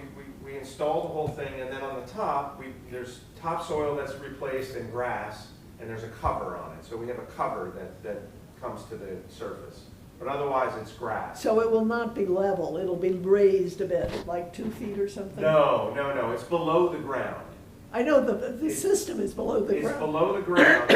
we install the whole thing, and then on the top, there's topsoil that's replaced and grass, and there's a cover on it. So we have a cover that comes to the surface. But otherwise, it's grass. So it will not be level, it'll be raised a bit, like 2 feet or something? No, it's below the ground. I know the system is below the It's ground. below the ground.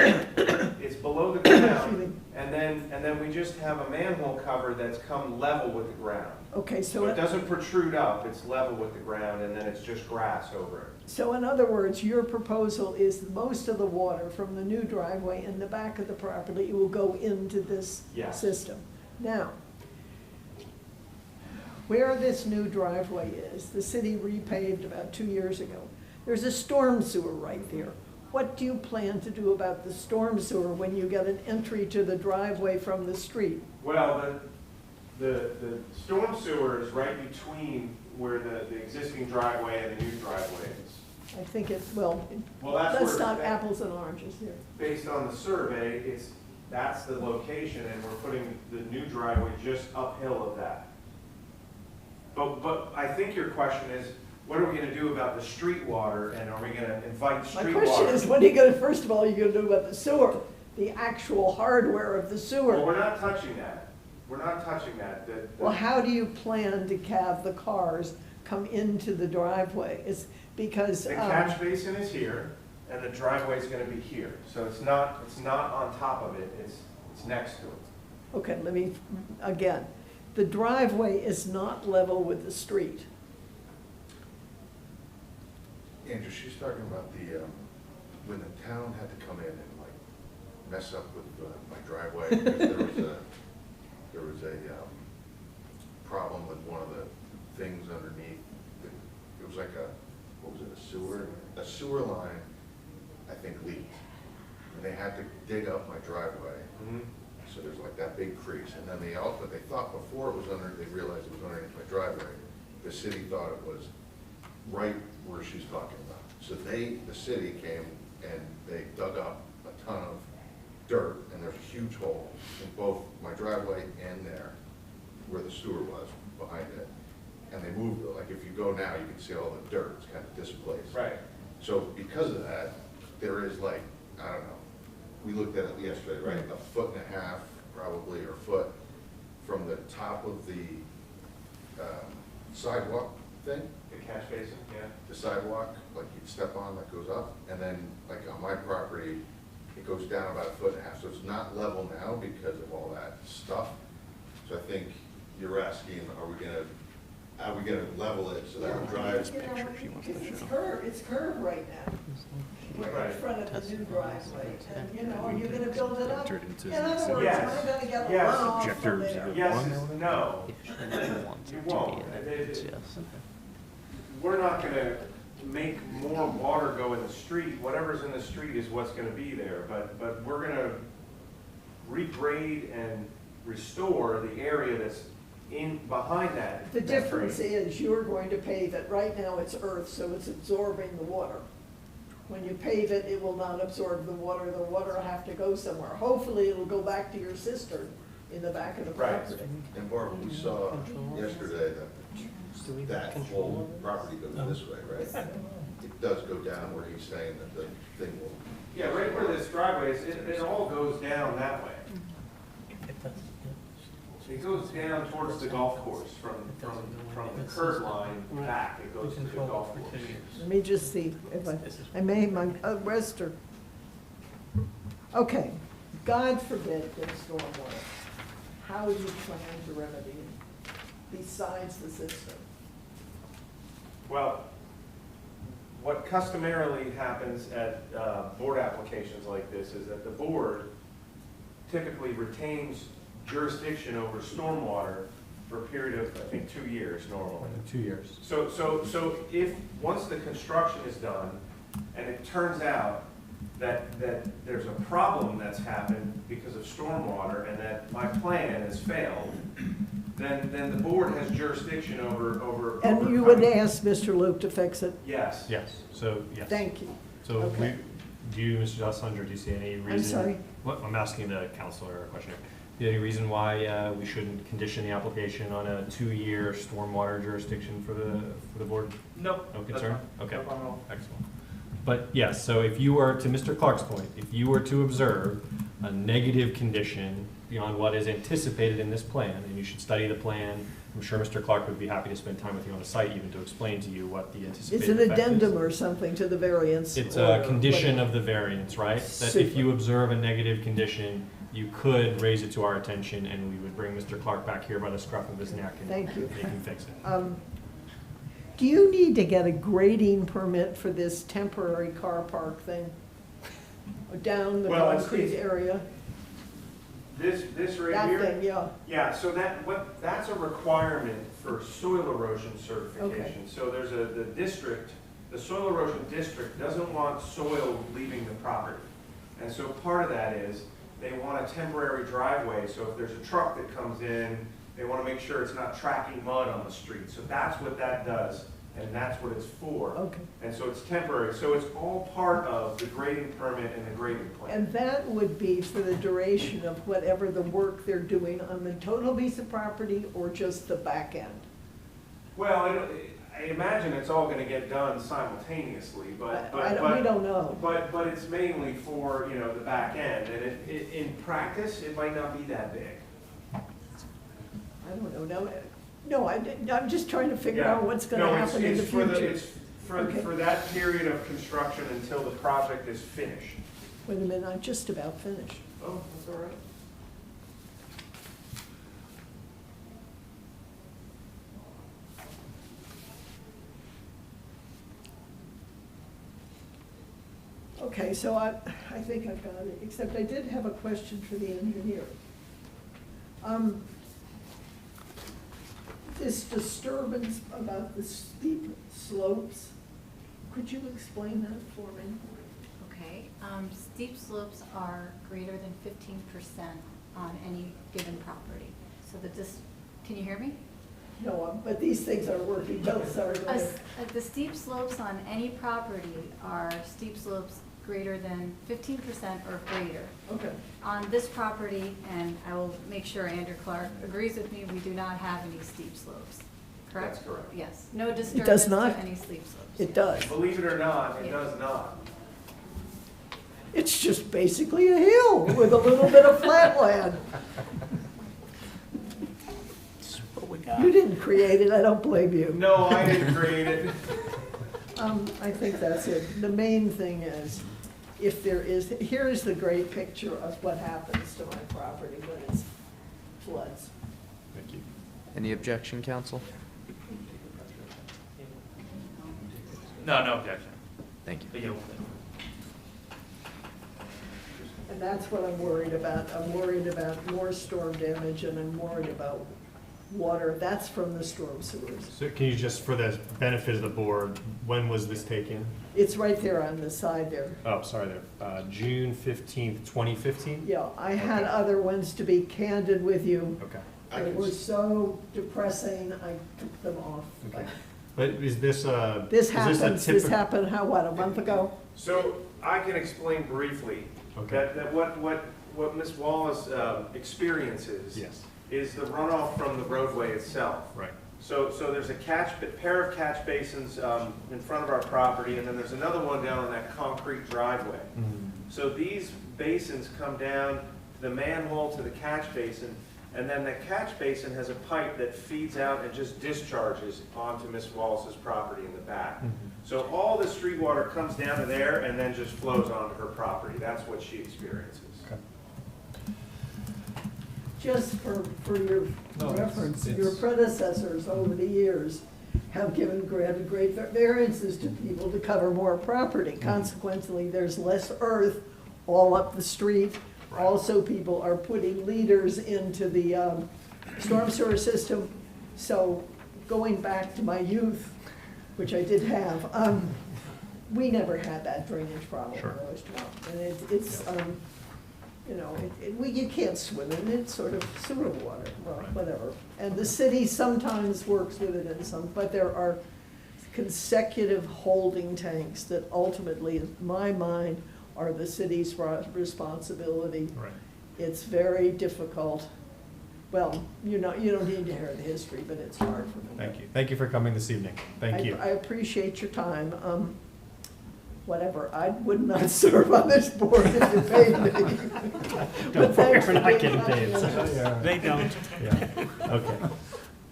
It's below the ground, and then we just have a manhole cover that's come level with the ground. Okay, So it doesn't protrude up, it's level with the ground, and then it's just grass over it. So in other words, your proposal is that most of the water from the new driveway in the back of the property will go into this Yes. system. Now, where this new driveway is, the city repaved about 2 years ago. There's a storm sewer right there. What do you plan to do about the storm sewer when you get an entry to the driveway from the street? Well, the storm sewer is right between where the existing driveway and the new driveway is. I think it's, well, that's let's where- not apples and oranges here. Based on the survey, that's the location, and we're putting the new driveway just uphill of that. But I think your question is, what are we gonna do about the street water, and are we gonna invite My street water? question is, what are you gonna, first of all, you're gonna do about the sewer, the actual hardware of the sewer? Well, we're not touching that. We're not touching that. Well, how do you plan to have the cars come into the driveway? Is because, The catch basin is here, and the driveway is gonna be here. So it's not on top of it, it's next to it. okay, let me, again, the driveway is not level with the street. Andrew, she's talking about the, when the town had to come in and like mess up with my driveway, because there was a problem with one of the things underneath. It was like what was it, a sewer line, I think leaked. And they had to dig up my driveway. So there's like that big crease. And then but they thought before it was they realized it was underneath my driveway. The city thought it was right where she's talking about. So the city came and they dug up a ton of dirt, and there's a huge hole in both my driveway and there, where the sewer was, behind it. And they moved it, like if you go now, you can see all the dirt, it's kind of displaced. Right. So because of that, there is like, I don't know, we looked at it yesterday, right? A foot and a half, probably, or foot from the top of the sidewalk thing. The catch basin, yeah. The sidewalk, like you'd step on, that goes up, and then like on my property, it goes down about a foot and a half, so it's not level now because of all that stuff. So I think you're asking, are we gonna level it so that it drives? It's curved right now. We're in front of the new driveway, and you're gonna build it up. In other words, Yes. we're gonna get a Yes. runoff from there. Yes, no. You won't. We're not gonna make more water go in the street. Whatever's in the street is what's gonna be there, but we're gonna regrade and restore the area that's behind that. The difference is you're going to pave it. Right now it's earth, so it's absorbing the water. When you pave it, it will not absorb the water. The water will have to go somewhere. Hopefully, it'll go back to your cistern in the back of the Right. property. And Barbara, we saw yesterday that whole property goes this way, right? It does go down where he's saying that the thing will. Yeah, right where this driveway is, it all goes down that way. It goes down towards the golf course from the curb line back, it goes to the golf course. Let me just see if I may, my rester. Okay, God forbid there's stormwater. How do you plan to remedy it besides the system? Well, what customarily happens at board applications like this is that the board typically retains jurisdiction over stormwater for a period of, I think, 2 years normally. 2 years. So if, once the construction is done, and it turns out that there's a problem that's happened because of stormwater, and that my plan has failed, then the board has jurisdiction over. And you would ask Mr. Luke to fix it? Yes. Yes, so, yes. Thank you. So Okay. do you, Mr. Dussander, do you see any reason? I'm sorry? What, I'm asking the counselor a question here. Do you have any reason why we shouldn't condition the application on a 2-year stormwater jurisdiction for the board? No. No that's concern? fine. Okay, No problem at all. excellent. But yes, so if you were, to Mr. Clark's point, if you were to observe a negative condition beyond what is anticipated in this plan, and you should study the plan, I'm sure Mr. Clark would be happy to spend time with you on the site even to explain to you what the It's anticipated an effect is. addendum or something to the variance? It's or a condition whatever. of the variance, right? That Super. if you observe a negative condition, you could raise it to our attention, and we would bring Mr. Clark back here by the scruff of his neck, and Thank you. they can fix it. Do you need to get a grading permit for this temporary car park thing? Down the Well, concrete area? This right That here? thing, yeah. Yeah, so that's a requirement for soil erosion certification. So there's the soil erosion district doesn't want soil leaving the property. And so part of that is they want a temporary driveway, so if there's a truck that comes in, they want to make sure it's not tracking mud on the street. So that's what that does, and that's what it's for. Okay. And so it's temporary, so it's all part of the grading permit and the grading plan. And that would be for the duration of whatever the work they're doing on the total piece of property or just the back end? Well, I imagine it's all gonna get done simultaneously, We don't know. But it's mainly for, the back end, and in practice, it might not be that big. I don't know. Now, No, I'm just trying to figure Yeah. out what's gonna No, it's- happen in the it's for future. It's Okay. for that period of construction until the project is finished. Wait a minute, I'm just about finished. Oh, that's all right. Okay, so I think I've got it, except I did have a question for the engineer. This disturbance about the steep slopes, could you explain that for me? Okay, steep slopes are greater than 15% on any given property. So can you hear me? No, but these things are working, both, sorry, go ahead. The steep slopes on any property are steep slopes greater than 15% or greater. Okay, On this property, and I will make sure Andrew Clark agrees with me, we do not have any steep slopes, correct? That's correct. Yes, no disturbance to not? any steep slopes. it does. Believe it or not, it Yeah. does not. It's just basically a hill with a little bit of flat land. That's what we got. You didn't create it, I don't blame you. No, I didn't create it. I think that's it. The main thing is, if there is, here is the great picture of what happens to my property when it floods. Thank you. Any objection, council? No, no objection. Thank you. But yeah, And that's what I'm worried about. I'm worried about more storm damage and I'm worried about water. That's from the storm sewers. So can you just, for the benefit of the board, when was this taken? It's right there on the side there. Oh, sorry, there, June 15th, 2015? Yeah, I had Okay. other ones, to be candid with you. Okay. They were so depressing, I took them off. Okay. But is this a? This is happens, a this typi- happened, what, a month ago? So I can explain briefly Okay. that what Ms. Wallace experiences Yes, is the runoff from the roadway itself. right. So there's a pair of catch basins in front of our property, and then there's another one down on that concrete driveway. So these basins come down the manhole to the catch basin, and then the catch basin has a pipe that feeds out and just discharges onto Ms. Wallace's property in the back. So all the street water comes down to there and then just flows onto her property. That's what she experiences. Okay. Just for your No, it's- reference, it's- your predecessors over the years have granted great variances to people to cover more property. Consequently, there's less earth all up the street. Right. Also, people are putting leaders into the storm sewer system. So going back to my youth, which I did have, we never had that drainage problem. Sure. I always felt. And it's you know, you can't swim in it, it's sort of sewer water, well, Right. whatever. And the city sometimes works with it and some, but there are consecutive holding tanks that ultimately, in my mind, are the city's responsibility. Right. It's very difficult. Well, you don't need to hear the history, but it's hard for me. Thank you. Thank you for coming this evening. Thank you. I appreciate your time. Whatever, I would not serve on this board if you paid me. But thanks for We're not being getting paid. so, conscientious. yeah. They don't. Yeah, okay.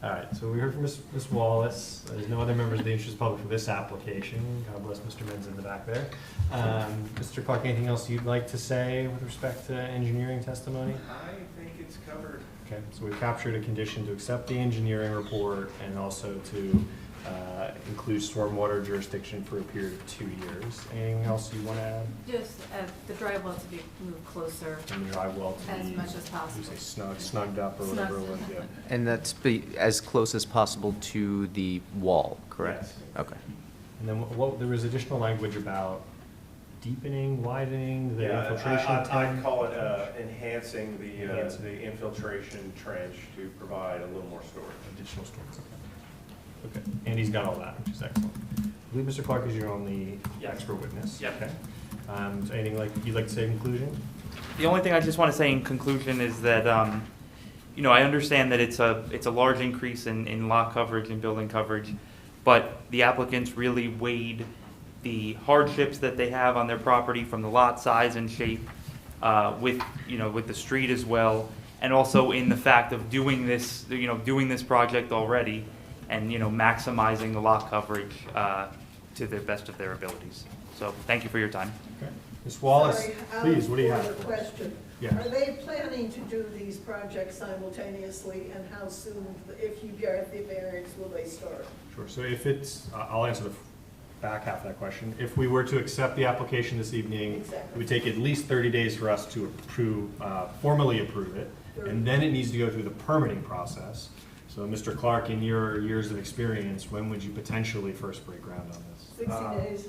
All right, so we heard from Ms. Wallace. There's no other members of the interested public for this application. God bless Mr. Menz in the back there. Mr. Clark, anything else you'd like to say with respect to engineering testimony? I think it's covered. Okay, so we've captured a condition to accept the engineering report and also to include stormwater jurisdiction for a period of 2 years. Anything else you want to add? Just the dry well to be moved closer And the dry well to as be, much as possible. you say snugged up or whatever it was, Snugged. yeah. And that's be as close as possible to the wall, correct? Yes. Okay. And then there was additional language about deepening, widening, the infiltration I'd tank? call it enhancing Enhancing. the infiltration trench to provide a little more storage. Additional storage, okay. Okay, Andy's got all that, which is excellent. I believe Mr. Clark is your only expert witness. Yep. Okay. So anything you'd like to say in conclusion? The only thing I just want to say in conclusion is that, I understand that it's a large increase in lot coverage and building coverage, but the applicants really weighed the hardships that they have on their property from the lot size and shape, with, with the street as well, and also in the fact of doing this, doing this project already, and, maximizing the lot coverage to the best of their abilities. So thank you for your time. Okay. Ms. Wallace, Sorry, please, what do you have? further question. Yeah. Are they planning to do these projects simultaneously, and how soon, if you get the variance, will they start? Sure, so if it's, I'll answer the back half of that question. If we were to accept the application this evening, it would take at least 30 days for us to approve, formally approve it, and then it needs to go through the permitting process. So Mr. Clark, in your years of experience, when would you potentially first break ground on this? 60 days?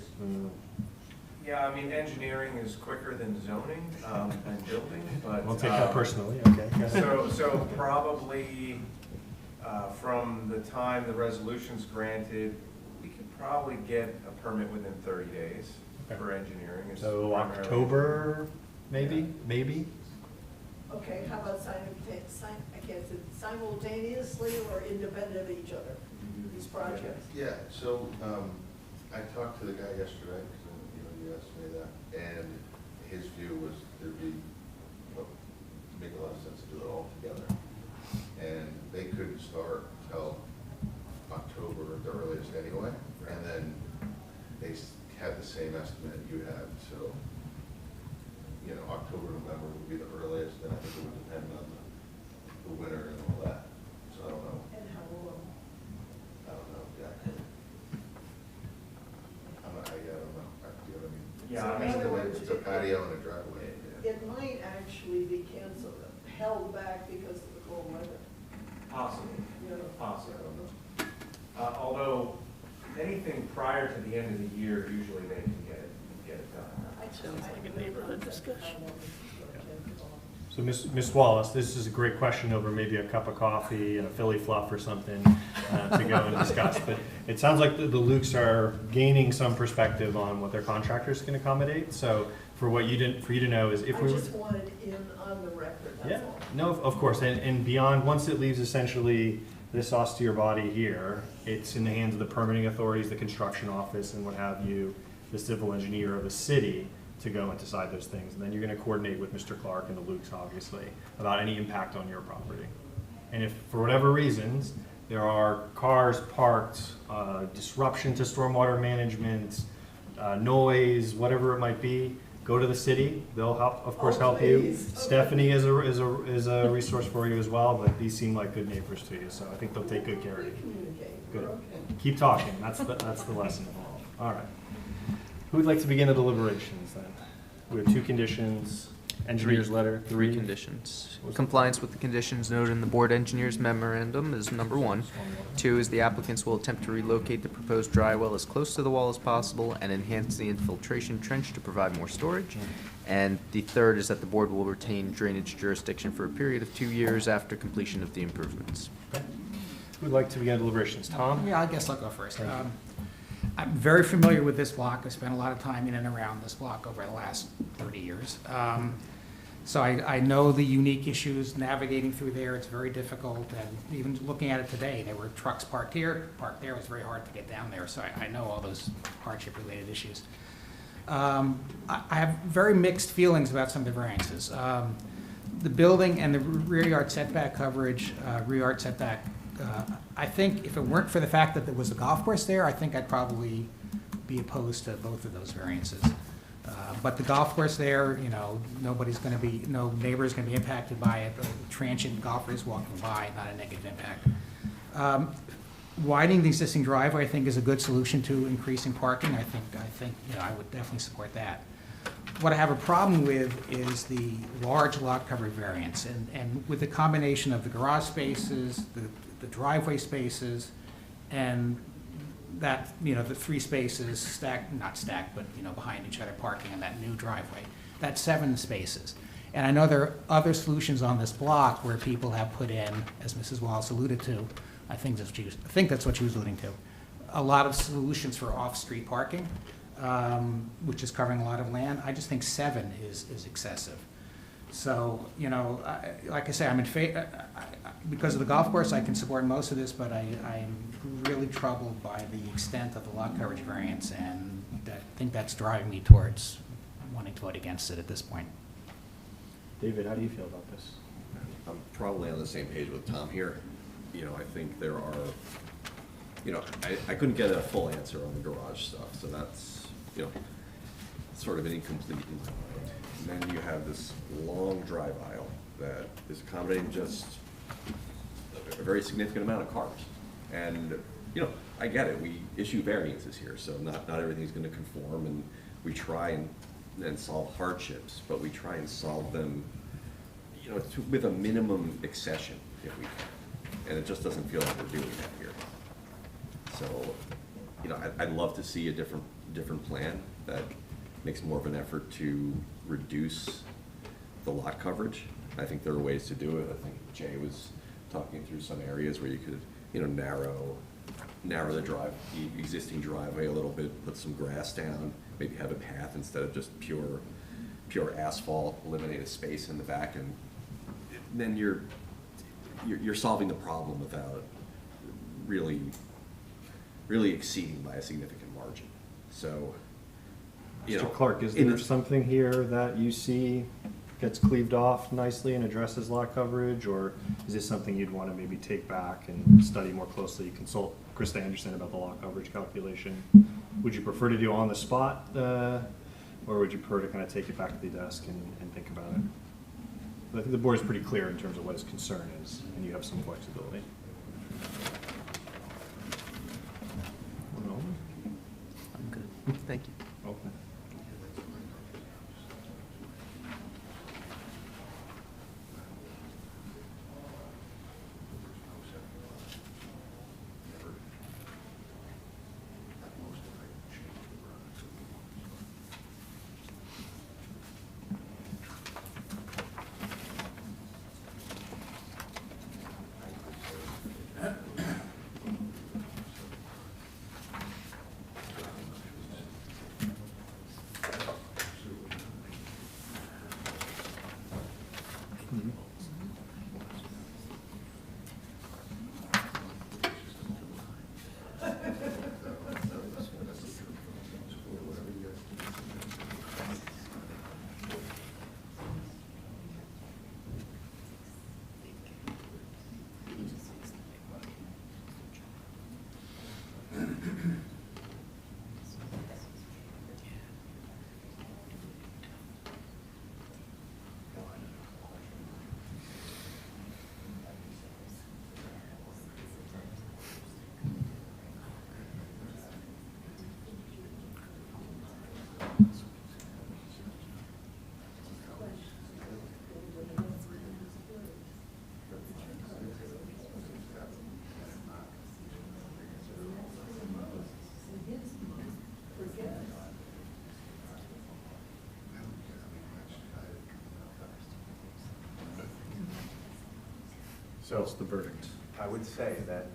Yeah, I mean, engineering is quicker than zoning, and building, but. I'll take that personally, okay. go ahead. So probably, from the time the resolution's granted, we could probably get a permit within 30 days for engineering. It's So primarily- October, maybe, Yeah. maybe? Okay, how about simultaneously or independent of each other, these projects? Yeah, so, I talked to the guy yesterday, because, you asked me that, and his view was there'd be, make a lot of sense to do it all together. And they couldn't start till October at the earliest anyway, and then they had the same estimate you had, so, October, November would be the earliest, and I think it would depend on the winter and all that, so I don't know. And how long? I don't know exactly. I don't know, do you know what I mean? Yeah, I So mean, in other words, It's a patio and a driveway. It might actually be canceled, held back because of the cold weather, possibly, you know? possibly. Although, anything prior to the end of the year, usually they can get it done. Sounds like a neighborhood discussion. So Ms. Wallace, this is a great question over maybe a cup of coffee and a Philly fluff or something to go and discuss. But it sounds like the Lukes are gaining some perspective on what their contractors can accommodate. So for you to know is if we were. I just wanted in on the record, Yeah, that's all. no, of course, and beyond, once it leaves essentially this austere body here, it's in the hands of the permitting authorities, the construction office, and what have you, the civil engineer of the city, to go and decide those things. And then you're gonna coordinate with Mr. Clark and the Lukes, obviously, about any impact on your property. And if, for whatever reasons, there are cars parked, disruption to stormwater management, noise, whatever it might be, go to the city. They'll help, of course, help you. Please. Stephanie is a resource for you as well, but these seem like good neighbors to you, so I think they'll take good care of you. Communicate. Good. Okay. Keep talking. That's the lesson involved. All right. Who would like to begin the deliberations then? We have two conditions, engineer's letter, Three conditions. Compliance with the conditions noted in the board engineer's memorandum is number one. Two is the applicants will attempt to relocate the proposed dry well as close to the wall as possible and enhance the infiltration trench to provide more storage. And the third is that the board will retain drainage jurisdiction for a period of 2 years after completion of the improvements. Who would like to begin deliberations? Tom? Yeah, I guess I'll go first. I'm very familiar with this block. I spent a lot of time in and around this block over the last 30 years. So I know the unique issues navigating through there. It's very difficult. And even looking at it today, there were trucks parked here, parked there. It was very hard to get down there. So I know all those hardship-related issues. I have very mixed feelings about some of the variances. The building and the rear yard setback coverage, rear yard setback, I think if it weren't for the fact that there was a golf course there, I think I'd probably be opposed to both of those variances. But the golf course there, no neighbor's gonna be impacted by it. The transient golfers walking by, not a negative impact. Widening the existing driveway, I think, is a good solution to increasing parking. I think, I would definitely support that. What I have a problem with is the large lot coverage variance, and with the combination of the garage spaces, the driveway spaces, and that, the 3 spaces stacked, not stacked, but, behind each other parking in that new driveway, that's 7 spaces. And I know there are other solutions on this block where people have put in, as Mrs. Wallace alluded to, I think that's what she was alluding to, a lot of solutions for off-street parking, which is covering a lot of land. I just think 7 is excessive. So, like I say, I'm in favor, because of the golf course, I can support most of this, but I'm really troubled by the extent of the lot coverage variance, and I think that's driving me towards wanting to vote against it at this point. David, how do you feel about this? I'm probably on the same page with Tom here. You know, I think there are, you know, I couldn't get a full answer on the garage stuff, so that's, you know, sort of incomplete in my mind. And then you have this long drive aisle that is accommodating just a very significant amount of cars. And, you know, I get it, we issue variances here, so not everything's gonna conform, and we try and solve hardships, but we try and solve them, you know, with a minimum accession, if we can. And it just doesn't feel like we're doing that here. So, you know, I'd love to see a different plan that makes more of an effort to reduce the lot coverage. I think there are ways to do it. I think Jay was talking through some areas where you could, you know, narrow the existing driveway a little bit, put some grass down, maybe have a path instead of just pure asphalt, eliminate a space in the back, and then you're solving the problem without really exceeding by a significant margin. So, you know, Mr. Clark, is there something here that you see gets cleaved off nicely and addresses lot coverage, or is this something you'd want to maybe take back and study more closely, consult Krista Anderson about the lot coverage calculation? Would you prefer to do on the spot, or would you prefer to kind of take it back to the desk and think about it? But I think the board is pretty clear in terms of what his concern is, and you have some flexibility. I'm good. Thank you. Okay. So What's the verdict? I would say that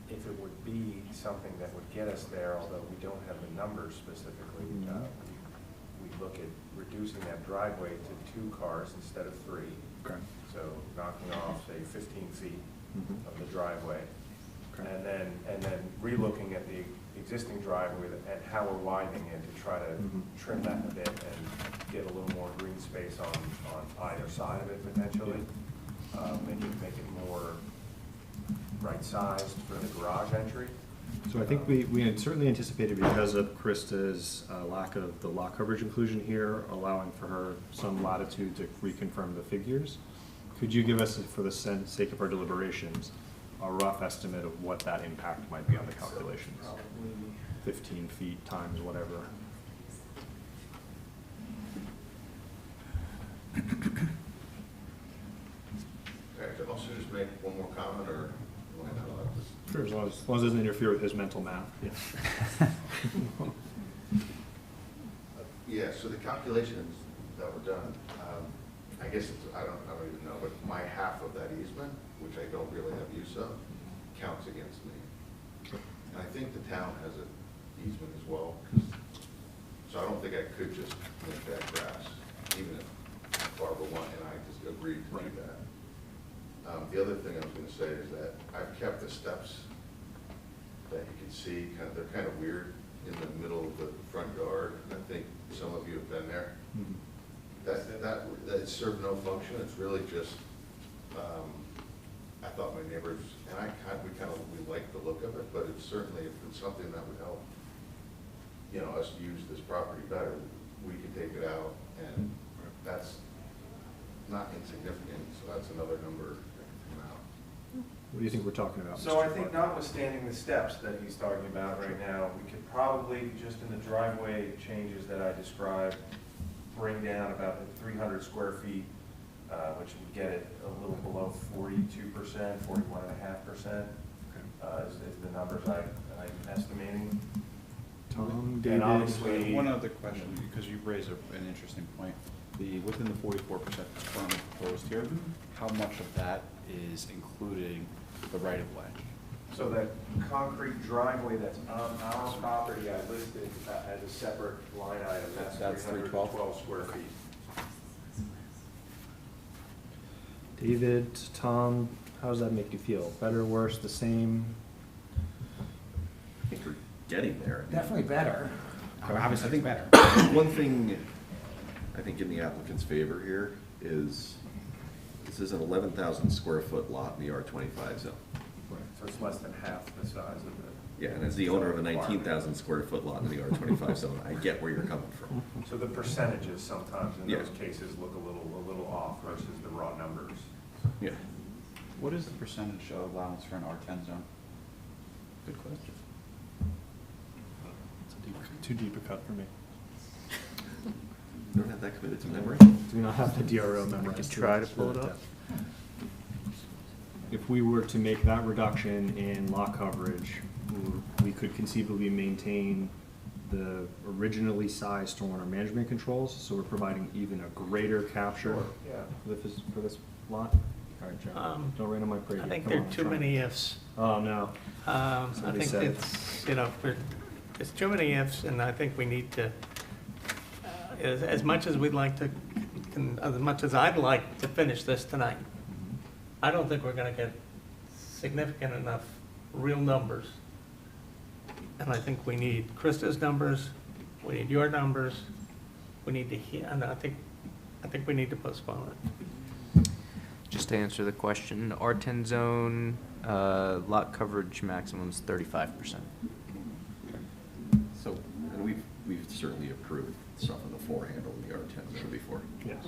if it would be something that would get us there, although we don't have the numbers specifically, we look at reducing that driveway to 2 cars instead of 3. Okay. So knocking off, say, 15 feet of the driveway. Okay. And then relooking at the existing driveway and how we're widening it to try to trim that a bit and get a little more green space on either side of it potentially. Make it more right-sized for the garage entry. So I think we had certainly anticipated, because of Krista's lack of the lot coverage inclusion here, allowing for her some latitude to reconfirm the figures. Could you give us, for the sake of our deliberations, a rough estimate of what that impact might be on the calculations? 15 feet times whatever. Can I also just make one more comment, or am I not allowed to? Sure, as long as it doesn't interfere with his mental math, yes. Yeah, so the calculations that were done, I guess it's, I don't even know, but my half of that easement, which I don't really have use of, counts against me. And I think the town has an easement as well, so I don't think I could just make that grass, even if Barbara wanted, and I just agreed to do that. The other thing I was gonna say is that I've kept the steps that you can see, they're kind of weird in the middle of the front yard. I think some of you have been there. That served no function, it's really just, I thought my neighbors, and we like the look of it, but it's certainly, if it's something that would help, you know, us use this property better, we could take it out, and that's not insignificant, so that's another number that can come out. What do you think we're talking about? So Mr. I think Clark? notwithstanding the steps that he's talking about right now, we could probably, just in the driveway changes that I described, bring down about 300 square feet, which would get it a little below 42%, 41.5%, is the numbers I'm estimating. Tom, And David. obviously, One other question, because you raised an interesting point. Within the 44% currently proposed here, how much of that is including the right-of-way? so that concrete driveway that's on our property, I listed as a separate line item, that's That's 312 square feet. David, Tom, how does that make you feel? Better, worse, the same? I think we're getting there. Definitely better. Obviously, think better. One thing, I think in the applicant's favor here is, this is an 11,000 square foot lot in the R25 zone. So it's less than half the size of it. Yeah, and as the owner of a 19,000 square foot lot in the R25 zone, I get where you're coming from. So the percentages sometimes in Yeah. those cases look a little off versus the raw numbers. Yeah, What is the percentage of allowance for an R10 zone? good question. Too deep a cut for me. You don't have that committed to memory? Do we not have the DRO memorized? try to pull it up. If we were to make that reduction in lot coverage, we could conceivably maintain the originally sized stormwater management controls, so we're providing even a greater capture Yeah. for this lot. All right, Joe, don't rain on my parade. I think Come there on, are too try. many ifs. Oh, no. I Somebody think said it. it's, you know, there's too many ifs, and I think we need to, as much as we'd like to, as much as I'd like to finish this tonight, I don't think we're gonna get significant enough real numbers. And I think we need Krista's numbers, we need your numbers, we need to hear, and I think we need to postpone it. Just to answer the question, R10 zone, lot coverage maximum is 35%. So, and we've certainly approved stuff on the four handle in the R10 zone before. Yes.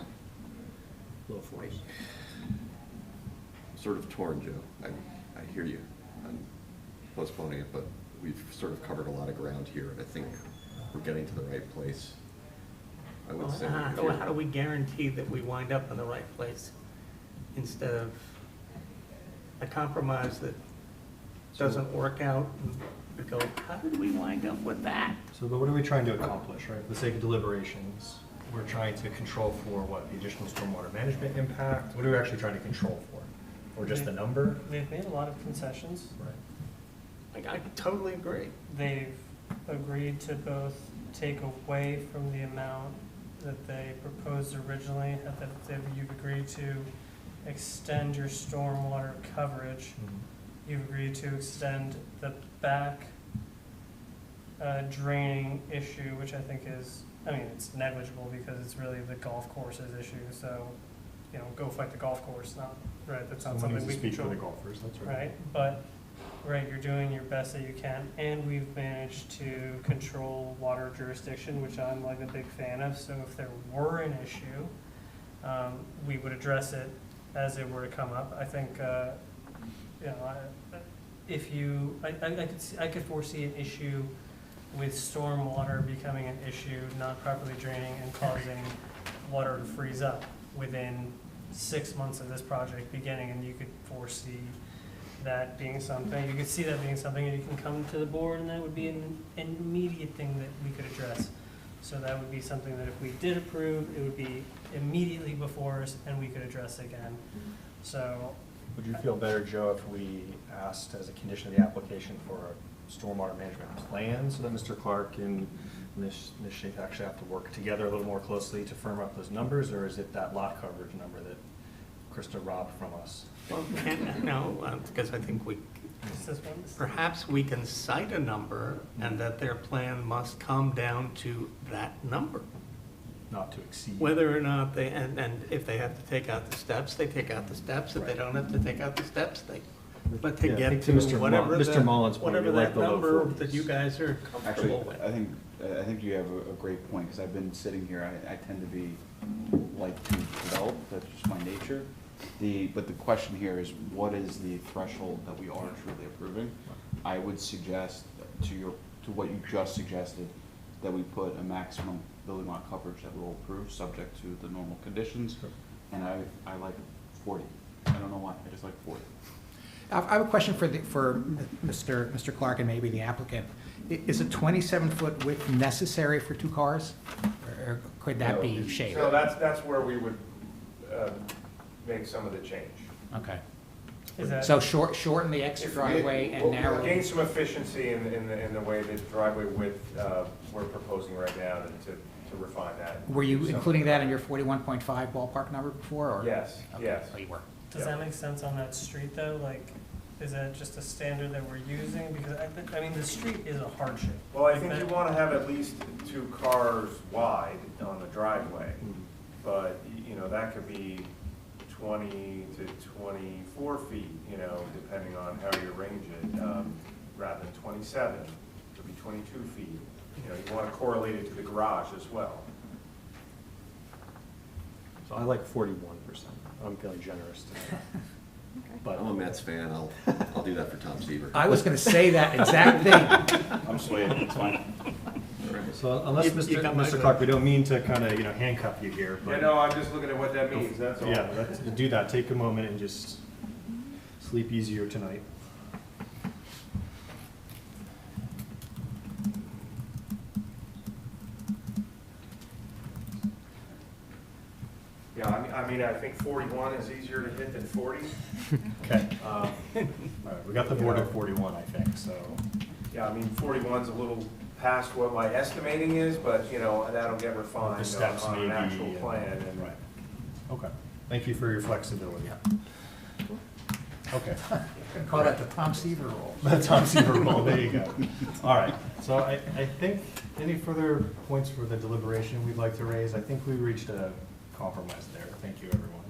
Low fours. Sort of torn, Joe. I hear you on postponing it, but we've sort of covered a lot of ground here, and I think we're getting to the right place. I would say. How do we guarantee that we wind up in the right place instead of a compromise that doesn't work out? And we go, how did we wind up with that? So what are we trying to accomplish, right? For the sake of deliberations, we're trying to control for what, the additional stormwater management impact? What are we actually trying to control for? Or just the number? They've made a lot of concessions. Right. Like, I totally agree. They've agreed to both take away from the amount that they proposed originally, you've agreed to extend your stormwater coverage. You've agreed to extend the back draining issue, which I think is, I mean, it's negligible because it's really the golf course's issue, so, you know, go fight the golf course, not, right, that's not Someone something needs we to speak for control. the golfers, that's right. Right, but, right, you're doing your best that you can, and we've managed to control water jurisdiction, which I'm like a big fan of, so if there were an issue, we would address it as it were to come up. I think, you know, if you, I could foresee an issue with stormwater becoming an issue, not properly draining and causing water to freeze up within 6 months of this project beginning, and you could foresee that being something, you could see that being something, and you can come to the board, and that would be an immediate thing that we could address. So that would be something that if we did approve, it would be immediately before us, and we could address again. So. Would you feel better, Joe, if we asked as a condition of the application for a stormwater management plan so that Mr. Clark and Ms. Ch actually have to work together a little more closely to firm up those numbers, or is it that lot coverage number that Krista robbed from us? Well, no, because I think perhaps we can cite a number and that their plan must come down to that number. not to exceed. Whether or not they, and if they have to take out the steps, they take out the steps. If they don't have to take out the steps, they, but to Yeah, I get think to Mr. whatever Mr. Mullins' point, whatever we like that the low number 40s. that you guys are Actually, comfortable with. I think you have a great point, because I've been sitting here, I tend to be, like to develop, that's just my nature. But the question here is, what is the threshold that we are truly approving? I would suggest, to what you just suggested, that we put a maximum building lot coverage that we'll approve, subject to the normal conditions, and I like 40. I don't know why, I just like 40. I have a question for Mr. Clark and maybe the applicant. Is a 27-foot width necessary for 2 cars? Or could that be shaved? So that's where we would make some of the change. Okay. Is that- So shorten the extra driveway and We'll narrow. gain some efficiency in the way the driveway width we're proposing right now to refine that. Were you including that in your 41.5 ballpark number before, or? Yes, Okay. yes. Oh, you were. Does that make sense on that street though? Like, is that just a standard that we're using? Because I mean, the street is a hardship. Well, I think you want to have at least 2 cars wide on the driveway, but, you know, that could be 20 to 24 feet, you know, depending on how you arrange it, rather than 27, it could be 22 feet. You know, you want to correlate it to the garage as well. So I like 41%. I'm feeling generous today. But I'm a Mets fan, I'll do that for Tom Seaver. I was going to say that exact thing. I'm swayed, it's fine. So unless You got my Mr. vote. Clark, we don't mean to kind of, handcuff you here, Yeah, but. no, I'm just looking at what that means, that's all. Yeah, do that, take a moment and just sleep easier tonight. Yeah, I mean, I think 41 is easier to hit than 40. Okay. All right, we got the board at 41, I think, so. Yeah, I mean, 41's a little past what my estimating is, but, you know, that'll get The refined steps on an maybe, actual plan. And Right. Okay. Thank you for your flexibility. Okay. Call that the Tom Seaver rule. The Tom Seaver rule, there you go. All right, so I think, any further points for the deliberation we'd like to raise? I think we reached a compromise there. Thank you, everyone.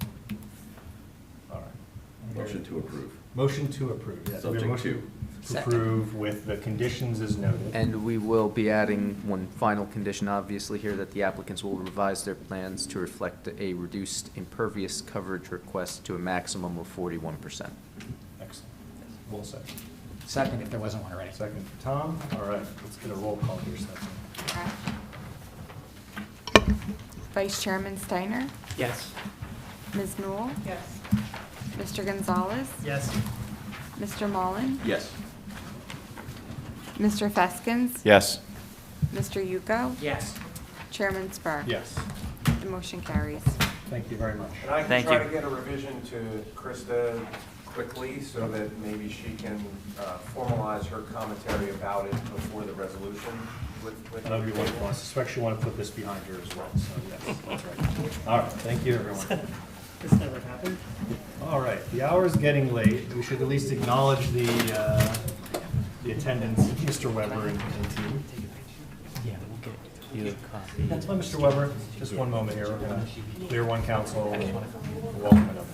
All right. Motion to approve. Motion to approve, yes. We have a Subject motion to. To Second. approve with the conditions as noted. And we will be adding one final condition, obviously, here, that the applicants will revise their plans to reflect a reduced impervious coverage request to a maximum of 41%. Excellent. Well said. Second, if there wasn't one already. Second for Tom. All right, let's get a roll call here, Stephanie. Okay. Vice Chairman Steiner, Yes. Ms. Newell, Yes. Mr. Gonzalez, Yes. Mr. Mullen, Yes. Mr. Feskins, Yes. Mr. Yuko, Yes. Chairman Spur. Yes, The motion carries. thank you very much. And I can Thank try you. to get a revision to Krista quickly so that maybe she can formalize her commentary about it before the resolution with That would be wonderful. I suspect you want to put this behind her as well, so yes, that's right. All right, thank you, everyone. This never happened. All right, the hour is getting late. We should at least acknowledge the attendance of Mr. Weber and team. Yeah, we'll get you a copy. That's fine, Mr. Weber. Just one moment here. We're going to clear one council. Welcome another.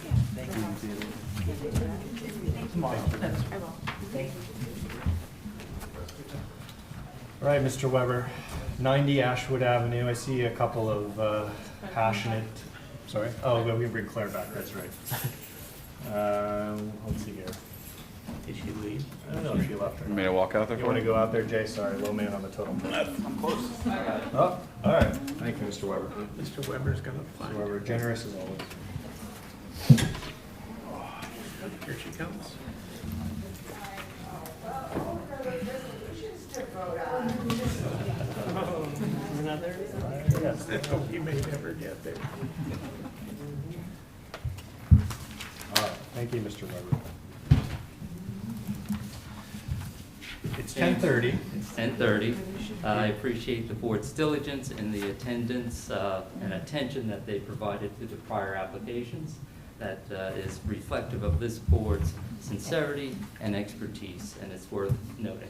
All right, Mr. Weber, 90 Ashwood Avenue. I see a couple of passionate, sorry. Oh, we can bring Claire back. That's right. Let's see here. Did she leave? I don't know if she left or You may not. I walk out there You for want to you? go out there, Jay? Sorry, low man on the totem pole. I'm close. Oh, all right. Thank you, Mr. Weber. Mr. Weber's gonna Mr. find Weber, her. generous as always. Here she comes. Oh, another? Yes. You may never get there. All right, thank you, Mr. Weber. It's 10:30. It's 10:30. I appreciate the board's diligence in the attendance and attention that they provided to the prior applications. That is reflective of this board's sincerity and expertise, and it's worth noting.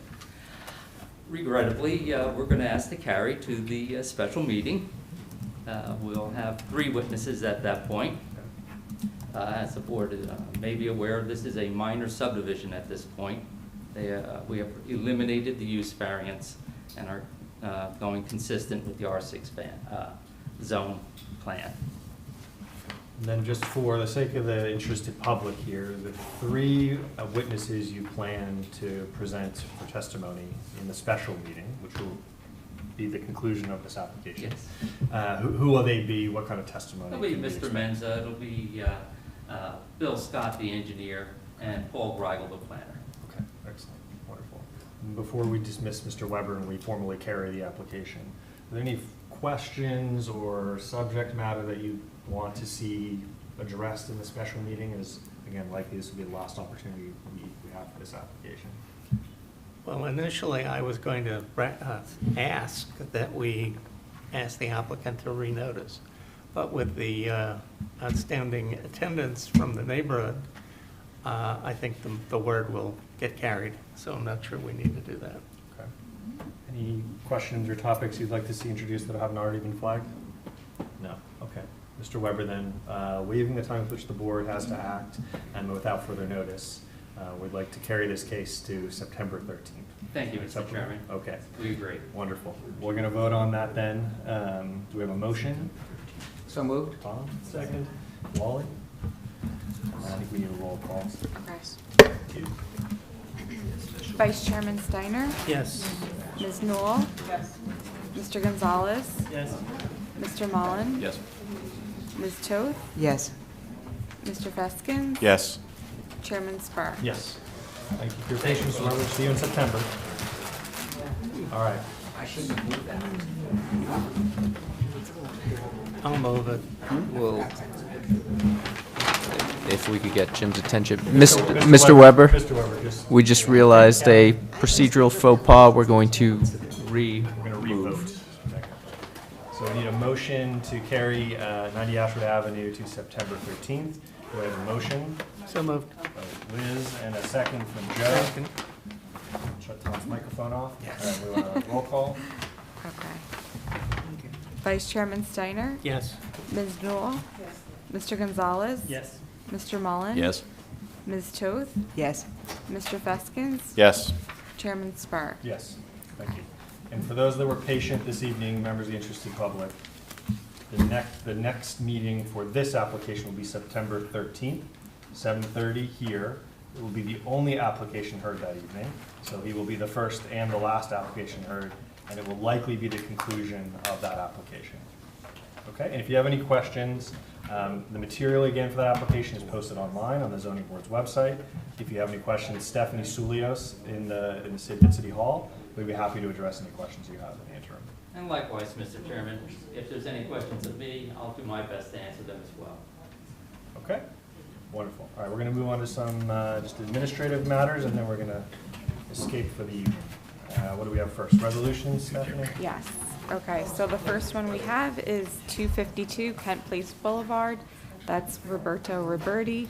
Regrettably, we're going to ask to carry to the special meeting. We'll have 3 witnesses at that point. As the board may be aware, this is a minor subdivision at this point. We have eliminated the use variance and are going consistent with the R6 zone plan. And then just for the sake of the interested public here, the 3 witnesses you plan to present for testimony in the special meeting, which will be the conclusion of this application. Yes. Who will they be? What kind of testimony? It'll be can we Mr. expect? Menza, it'll be Bill Scott, the engineer, and Paul Greigel, the planner. Okay, excellent, wonderful. And before we dismiss Mr. Weber and we formally carry the application, are there any questions or subject matter that you want to see addressed in the special meeting? As again, likely this will be the last opportunity we have for this application. Well, initially, I was going to ask that we ask the applicant to renotice. But with the outstanding attendance from the neighborhood, I think the word will get carried. So I'm not sure we need to do that. Okay. Any questions or topics you'd like to see introduced that haven't already been flagged? No. Okay. Mr. Weber, then, waiving the time with which the board has to act and without further notice, we'd like to carry this case to September 13th. Thank you, Mr. Acceptable? Chairman. Okay. We agree. Wonderful. We're going to vote on that then. Do we have a motion? So moved. Tom, second. Wally? I think we need a roll call. Thank you. Vice Chairman Steiner, Yes. Ms. Newell, Yes. Mr. Gonzalez, Yes. Mr. Mullen, Yes. Ms. Toth, Yes. Mr. Feskins, Yes. Chairman Spur. Yes. Thank you for your patience, Weber. See you in September. All right. I'll move it. Well, if we could get Jim's attention. Mr. Weber, Mr. Weber, just, we just realized a procedural faux pas. We're going to we're going to re-vote. So we need a motion to carry 90 Ashwood Avenue to September 13th. Do I have a motion? So moved. By Liz, and a second from Joe. Second. Shut Tom's microphone off. Yes. We want a roll call. Okay. Vice Chairman Steiner, Yes. Ms. Newell, Yes. Mr. Gonzalez, Yes. Mr. Mullen, Yes. Ms. Toth, Yes. Mr. Feskins, Yes. Chairman Spur. Yes, thank you. And for those that were patient this evening, members of the interested public, the next meeting for this application will be September 13th, 7:30 here. It will be the only application heard that evening, so he will be the first and the last application heard, and it will likely be the conclusion of that application. Okay, and if you have any questions, the material again for that application is posted online on the zoning board's website. If you have any questions, Stephanie Sulios in the City Hall, we'd be happy to address any questions you have in the interim. And likewise, Mr. Chairman, if there's any questions of me, I'll do my best to answer them as well. Okay, wonderful. All right, we're going to move on to some just administrative matters, and then we're going to escape for the evening. What do we have first? Resolutions, Stephanie? Yes. Okay, so the first one we have is 252 Kent Place Boulevard. That's Roberto Roberti,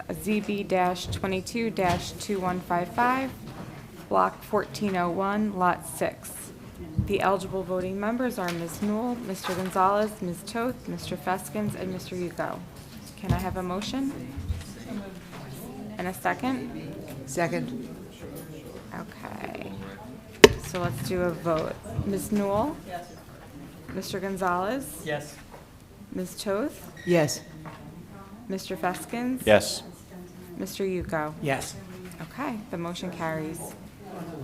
ZB-22-2155, Block 1401, Lot 6. The eligible voting members are Ms. Newell, Mr. Gonzalez, Ms. Toth, Mr. Feskins, and Mr. Yuko. Can I have a motion? And a second? Second. Okay. So let's do a vote. Ms. Newell? Yes. Mr. Gonzalez? Yes. Ms. Toth? Yes. Mr. Feskins? Yes. Mr. Yuko? Yes. Okay, the motion carries.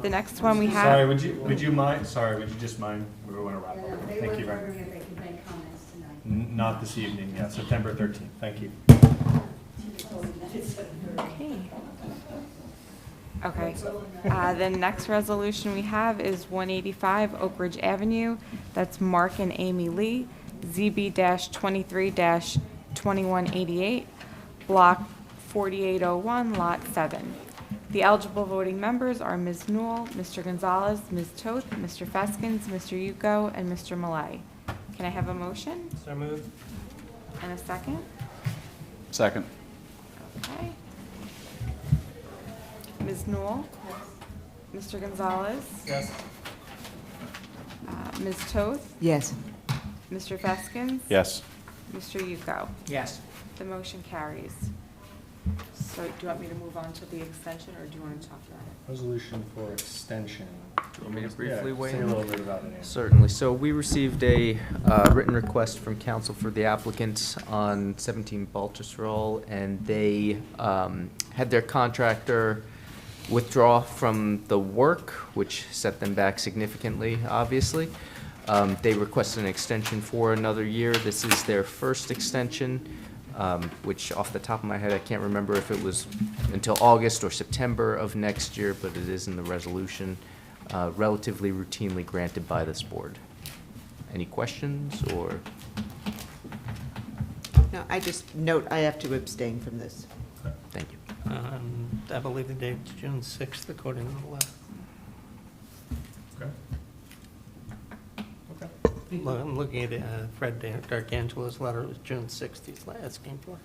The next one we Sorry, have, would you just mind? We want to wrap up. Thank you very much. if they could make comments tonight. Not this evening, yeah, September 13th. Thank you. okay. The next resolution we have is 185 Oak Ridge Avenue. That's Mark and Amy Lee, ZB-23-2188, Block 4801, Lot 7. The eligible voting members are Ms. Newell, Mr. Gonzalez, Ms. Toth, Mr. Feskins, Mr. Yuko, and Mr. Malay. Can I have a motion So moved. and a second? Second. Okay. Ms. Newell? Mr. Gonzalez? Yes. Ms. Toth? Yes. Mr. Feskins? Yes. Mr. Yuko? Yes. The motion carries. So do you want me to move on to the extension, or do you want to talk about it? Resolution for extension. Do you want me to briefly weigh Say a in? little bit about it. Certainly. So we received a written request from council for the applicants on 17 Baltusrol, and they had their contractor withdraw from the work, which set them back significantly, obviously. They requested an extension for another year. This is their first extension, which off the top of my head, I can't remember if it was until August or September of next year, but it is in the resolution, relatively routinely granted by this board. Any questions or? No, I just note I have to abstain from this. Thank you. I believe the date's June 6th, according to the letter. Okay. Okay. I'm looking at Fred D'Arcangelo's letter, it was June 6th he's asking for.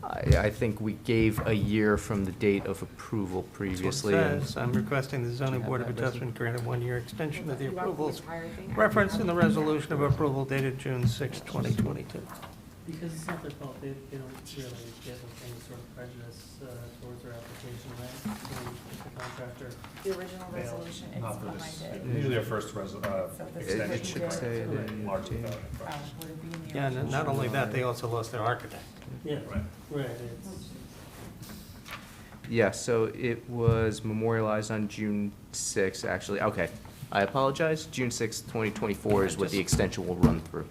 I think we gave a year from the date of approval That's what previously. it and- says. I'm requesting the zoning have board of that, doesn't adjustment grant a one-year extension of the You want the approvals entire thing? referenced in the resolution of approval dated June 6, 2022. Because it's not their fault, they don't really give any sort of prejudice towards their application, right? If the contractor, The original Failed. resolution, it's Not for behind this. it. Usually our first So this It is should what you say did. it in large June. without Oh, question. would it be in the Yeah, and original? not only that, they also lost their architect. yeah, Right. right, it's, Yeah, so it was memorialized on June 6th, actually. Okay, I apologize. June 6th, 2024 is what the extension will run through.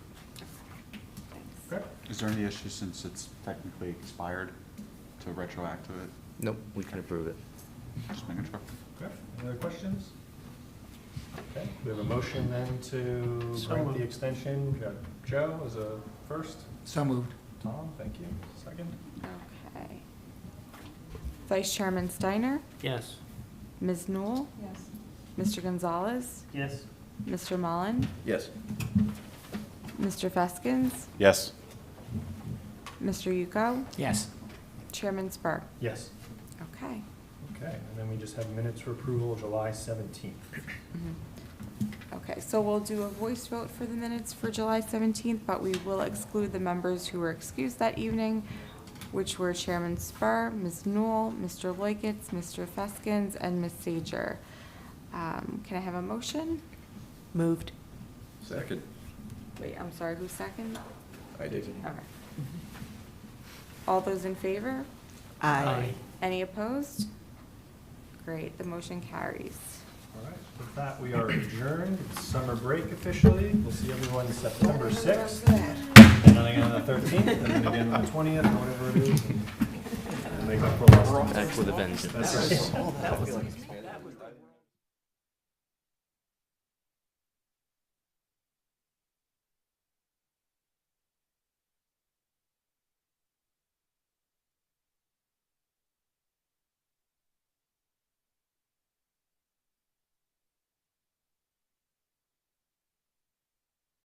Okay. Is there any issue since it's technically expired to retroactive it? Nope, we can approve it. Just making sure. Okay. Any other questions? Okay, we have a motion then to So grant moved. the extension. We got Joe as a first. So moved. Tom, thank you. Second. Okay. Vice Chairman Steiner? Yes. Ms. Newell? Yes. Mr. Gonzalez? yes, Mr. Mullen? Yes. Mr. Feskins? Yes. Mr. Yuko? Yes. Chairman Spur? Yes. Okay. Okay, and then we just have minutes for approval, July 17th. Okay, so we'll do a voice vote for the minutes for July 17th, but we will exclude the members who were excused that evening, which were Chairman Spur, Ms. Newell, Mr. Loiketz, Mr. Feskins, and Ms. Sager. Can I have a motion? Moved. Second. Wait, I'm sorry, who's second? I did. Okay. All those in favor? Aye. Any opposed? Great, the motion carries. All right, with that, we are adjourned. It's summer break officially. We'll see everyone September 6th, and then again on the 13th, and then again on the 20th, or whatever it is. And make up for lost time. Back with a vengeance. That's right.